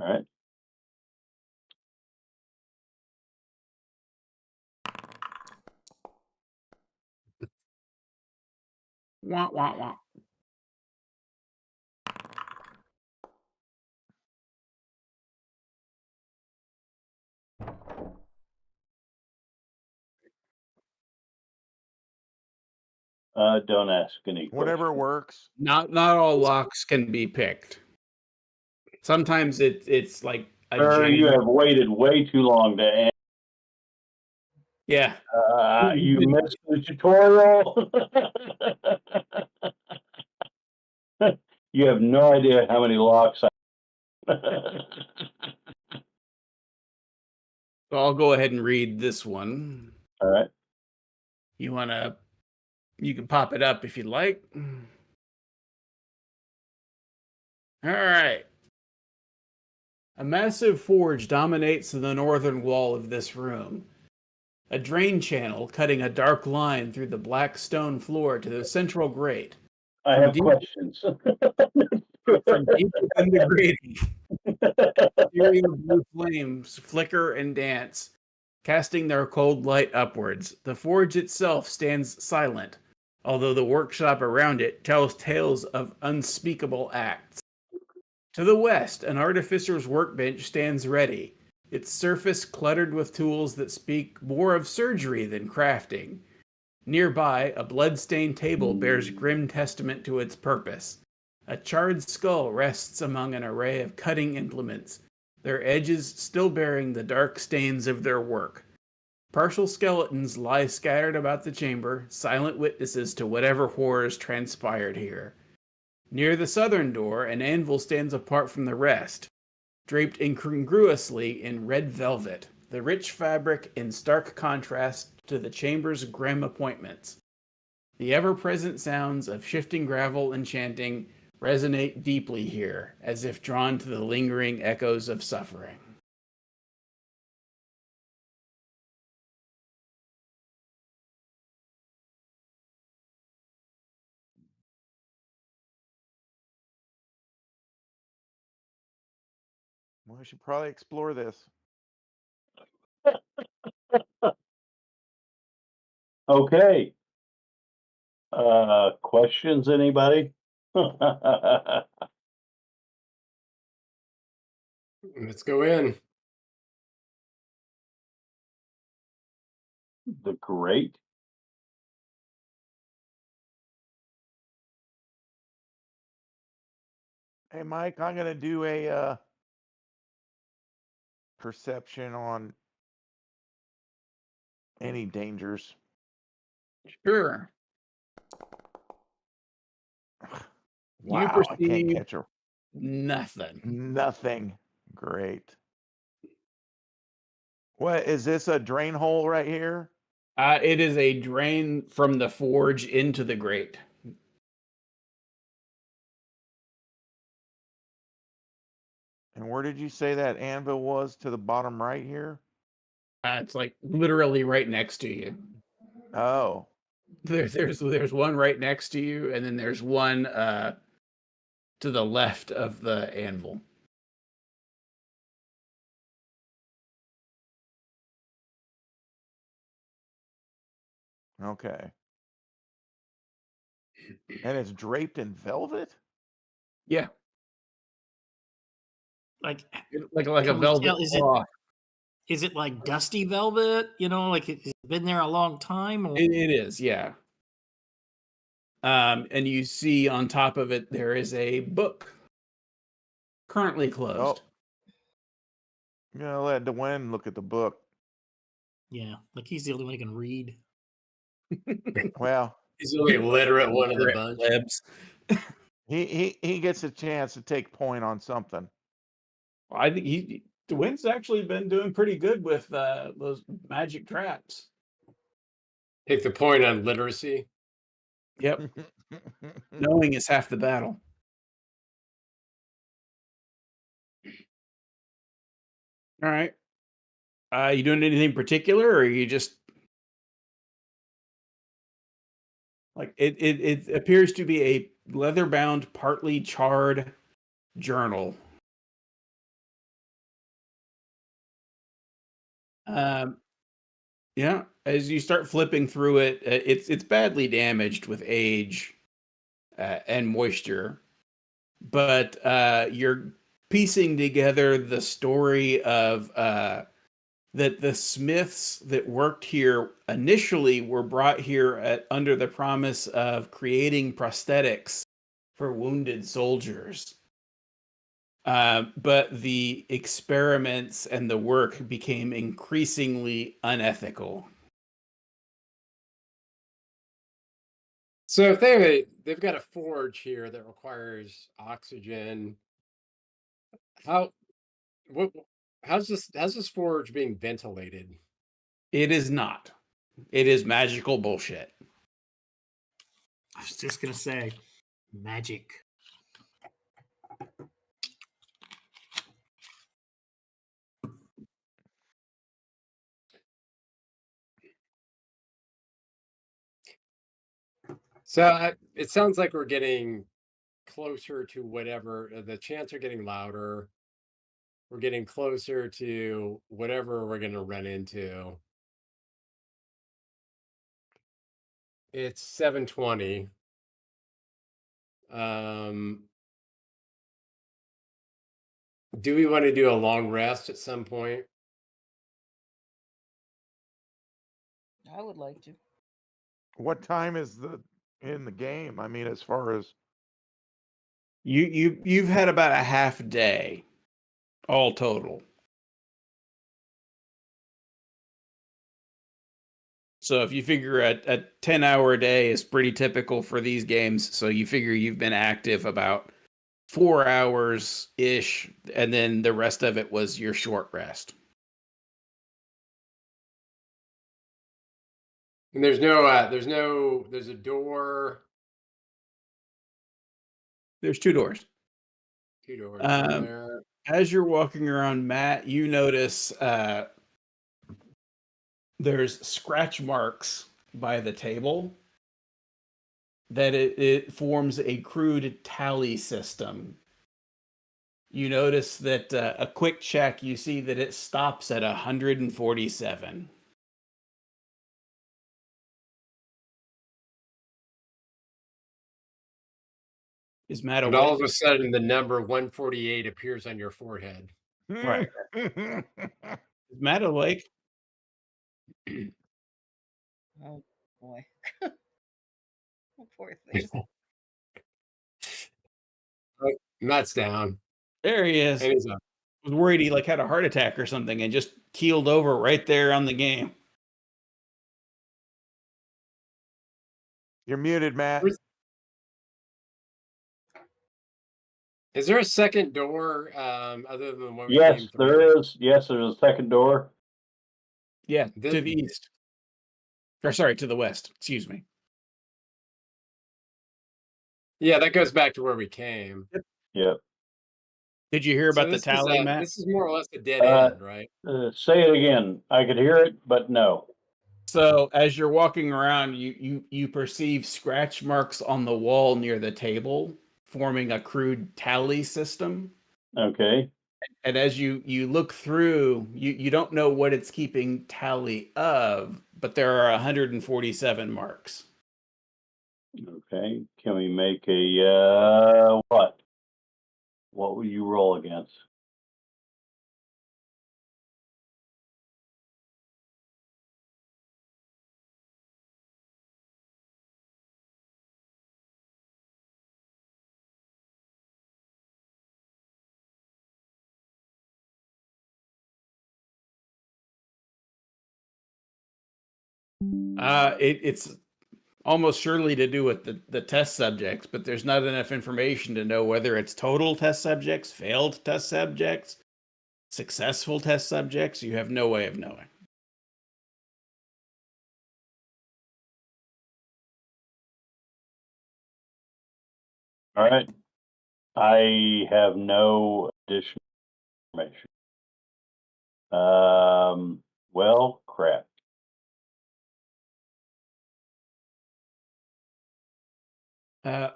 All right. Wah, wah, wah. Don't ask any Whatever questions. works. Not all locks can be picked. Sometimes it's like a Sir, you jam. have waited way too long to answer. Yeah. You missed the tutorial. You have no idea how many locks So I'll go ahead and read this one. All right. You can pop it up if you'd like. All right. A massive forge dominates the northern wall of this room. A drain channel cutting a dark line through the black stone floor to the central grate. I have questions. From deep within the grating, ethereal blue flames flicker and dance, Casting their cold light upwards, the forge itself stands silent, although the workshop around it tells tales of unspeakable acts. To the west, an artificer's workbench stands ready, its surface cluttered with tools that speak more of surgery than crafting. Nearby, a blood-stained table bears grim testament to its purpose. A charred skull rests among an array of cutting implements, their edges still bearing the dark stains of their work. Partial skeletons lie scattered about the chamber, silent witnesses to whatever horrors transpired here. Near the southern door, an anvil stands apart from the rest, draped incongruously in red velvet, the rich fabric in stark contrast to the chamber's grim appointments. The ever-present sounds of shifting gravel and chanting resonate deeply here, as if drawn to the lingering echoes of suffering. Well, I should probably explore this. Okay. Questions, anybody? Let's go in. The great. Hey, Mike, I'm gonna do a perception on any dangers. Sure. Wow, You I can't perceive catch her. nothing. Nothing. Great. What is this, a drain hole right here? It is a drain from the forge into the grate. And where did you say that anvil was, to the bottom right here? It's like literally right next to you. Oh, There's one right next to you, and then there's one to the left of the anvil. okay. And it's draped in velvet? Yeah, Like, like a can we velvet tell? cloth. Is it like dusty velvet? You know, like it's been there a long time. Or It is, yeah. And you see on top of it there is a book, currently closed. Oh, I'm gonna let Dwayne look at the book. yeah, like he's the only one who can read. Well, He's the only literate one of the Literate bunch. plebs. he gets a chance to take point on something. I think Dwayne's actually been doing pretty good with those magic traps. Take the point on literacy. Yep, knowing is half the battle. All right. You doing anything particular, or are you just like it appears to be a leather-bound, partly charred journal. Um, yeah, as you start flipping through it, it's badly damaged with age and moisture, but you're piecing together the story of that the smiths that worked here initially were brought here under the promise of creating prosthetics for wounded soldiers. But the experiments and the work became increasingly unethical. So if they've got a forge here that requires oxygen, how what how's this forge being ventilated? It is not. It is magical bullshit. I was just gonna say, magic. So it sounds like we're getting closer to whatever the chants are getting louder. we're getting closer to whatever we're going to run into. It's 7:20. Do we want to do a long rest at some point? I would like to. What time is in the game? I mean, as far as You've had about a half day, all total. So if you figure a 10-hour day is pretty typical for these games, so you figure you've been active about 4 hours ish, and then the rest of it was your short rest. And there's a door. There's 2 doors. 2 doors. One there. As you're walking around, Matt, you notice there's scratch marks by the table that it forms a crude tally system. You notice that a quick check, you see that it stops at 147. Is Matt And awake? all of a sudden, the number 148 appears on your forehead. Right. Is Matt awake? Oh boy. Oh, poor thing. Matt's down. There he is. And he's up. I was worried he had a heart attack or something and just keeled over right there on the game. You're muted, Matt. Is there a second door other than the one we Yes, came through? there is. Yes, there's a second door. Yeah, to the east. Or sorry, to the west. Excuse me. Yeah, that goes back to where we came. Yep. Did you hear about the this tally, Matt? This is more or less a dead end, right? Say it again. I could hear it, but no. So as you're walking around, you perceive scratch marks on the wall near the table, forming a crude tally system. Okay. And as you look through, you don't know what it's keeping tally of, but there are 147 marks. Okay. Can we make a what? What will you roll against? It's almost surely to do with the test subjects, but there's not enough information to know whether it's total test subjects, failed test subjects, successful test subjects. You have no way of knowing. All right. I have no additional information. Well, crap.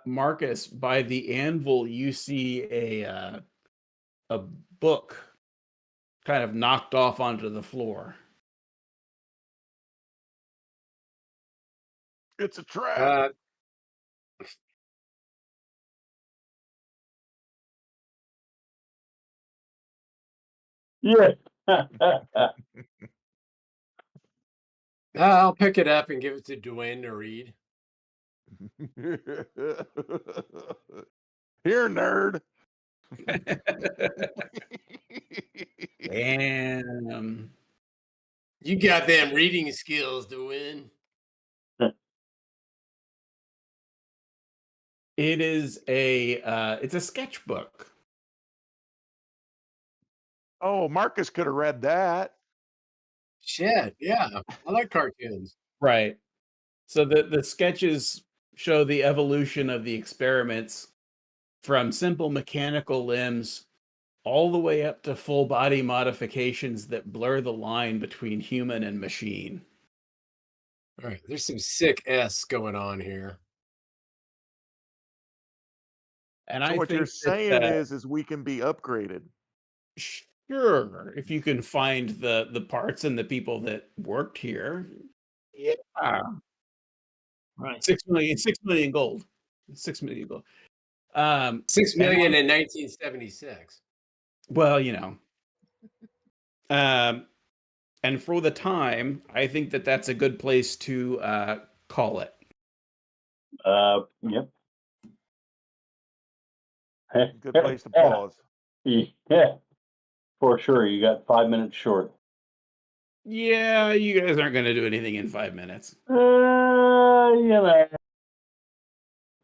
Marcus, by the anvil, you see a book kind of knocked off onto the floor. It's a trap. Yeah. I'll pick it up and give it to Dwayne to read. Here, nerd. Damn. You got them reading skills, Dwayne. It is it's a sketchbook. Oh, Marcus could have read that. Shit, yeah. I like cartoons. Right. So the sketches show the evolution of the experiments from simple mechanical limbs all the way up to full body modifications that blur the line between human and machine. All right, there's some sick S going on here. And So I what think you're saying is we can be upgraded. Sure, if you can find the parts and the people that worked here. Yeah. Right. 6 million gold. 6 million gold. 6 and million in 1976. well, um, and for the time, I think that that's a good place to call it. Yep. Good place to pause. Yeah, for sure. You got 5 minutes short. Yeah, you guys aren't going to do anything in 5 minutes.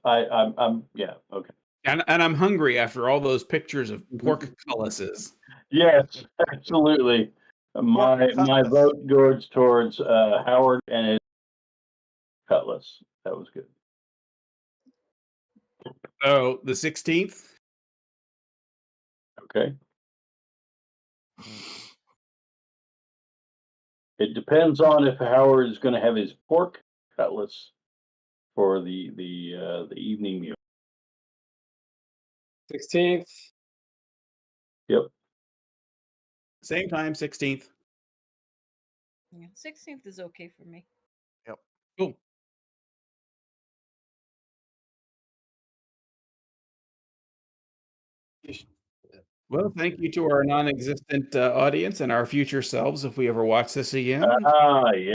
I'm yeah, okay. And I'm hungry after all those pictures of pork culluses. Yes, absolutely. My Cutlass. vote goes towards Howard and his cutlass. That was good. Oh, the 16th? Okay. It depends on if Howard is going to have his pork cutlass for the evening meal. 16th. Yep. Same time, 16th. Yeah, 16th is okay for me. Cool. Well, thank you to our non-existent audience and our future selves if we ever watch this again. Yeah.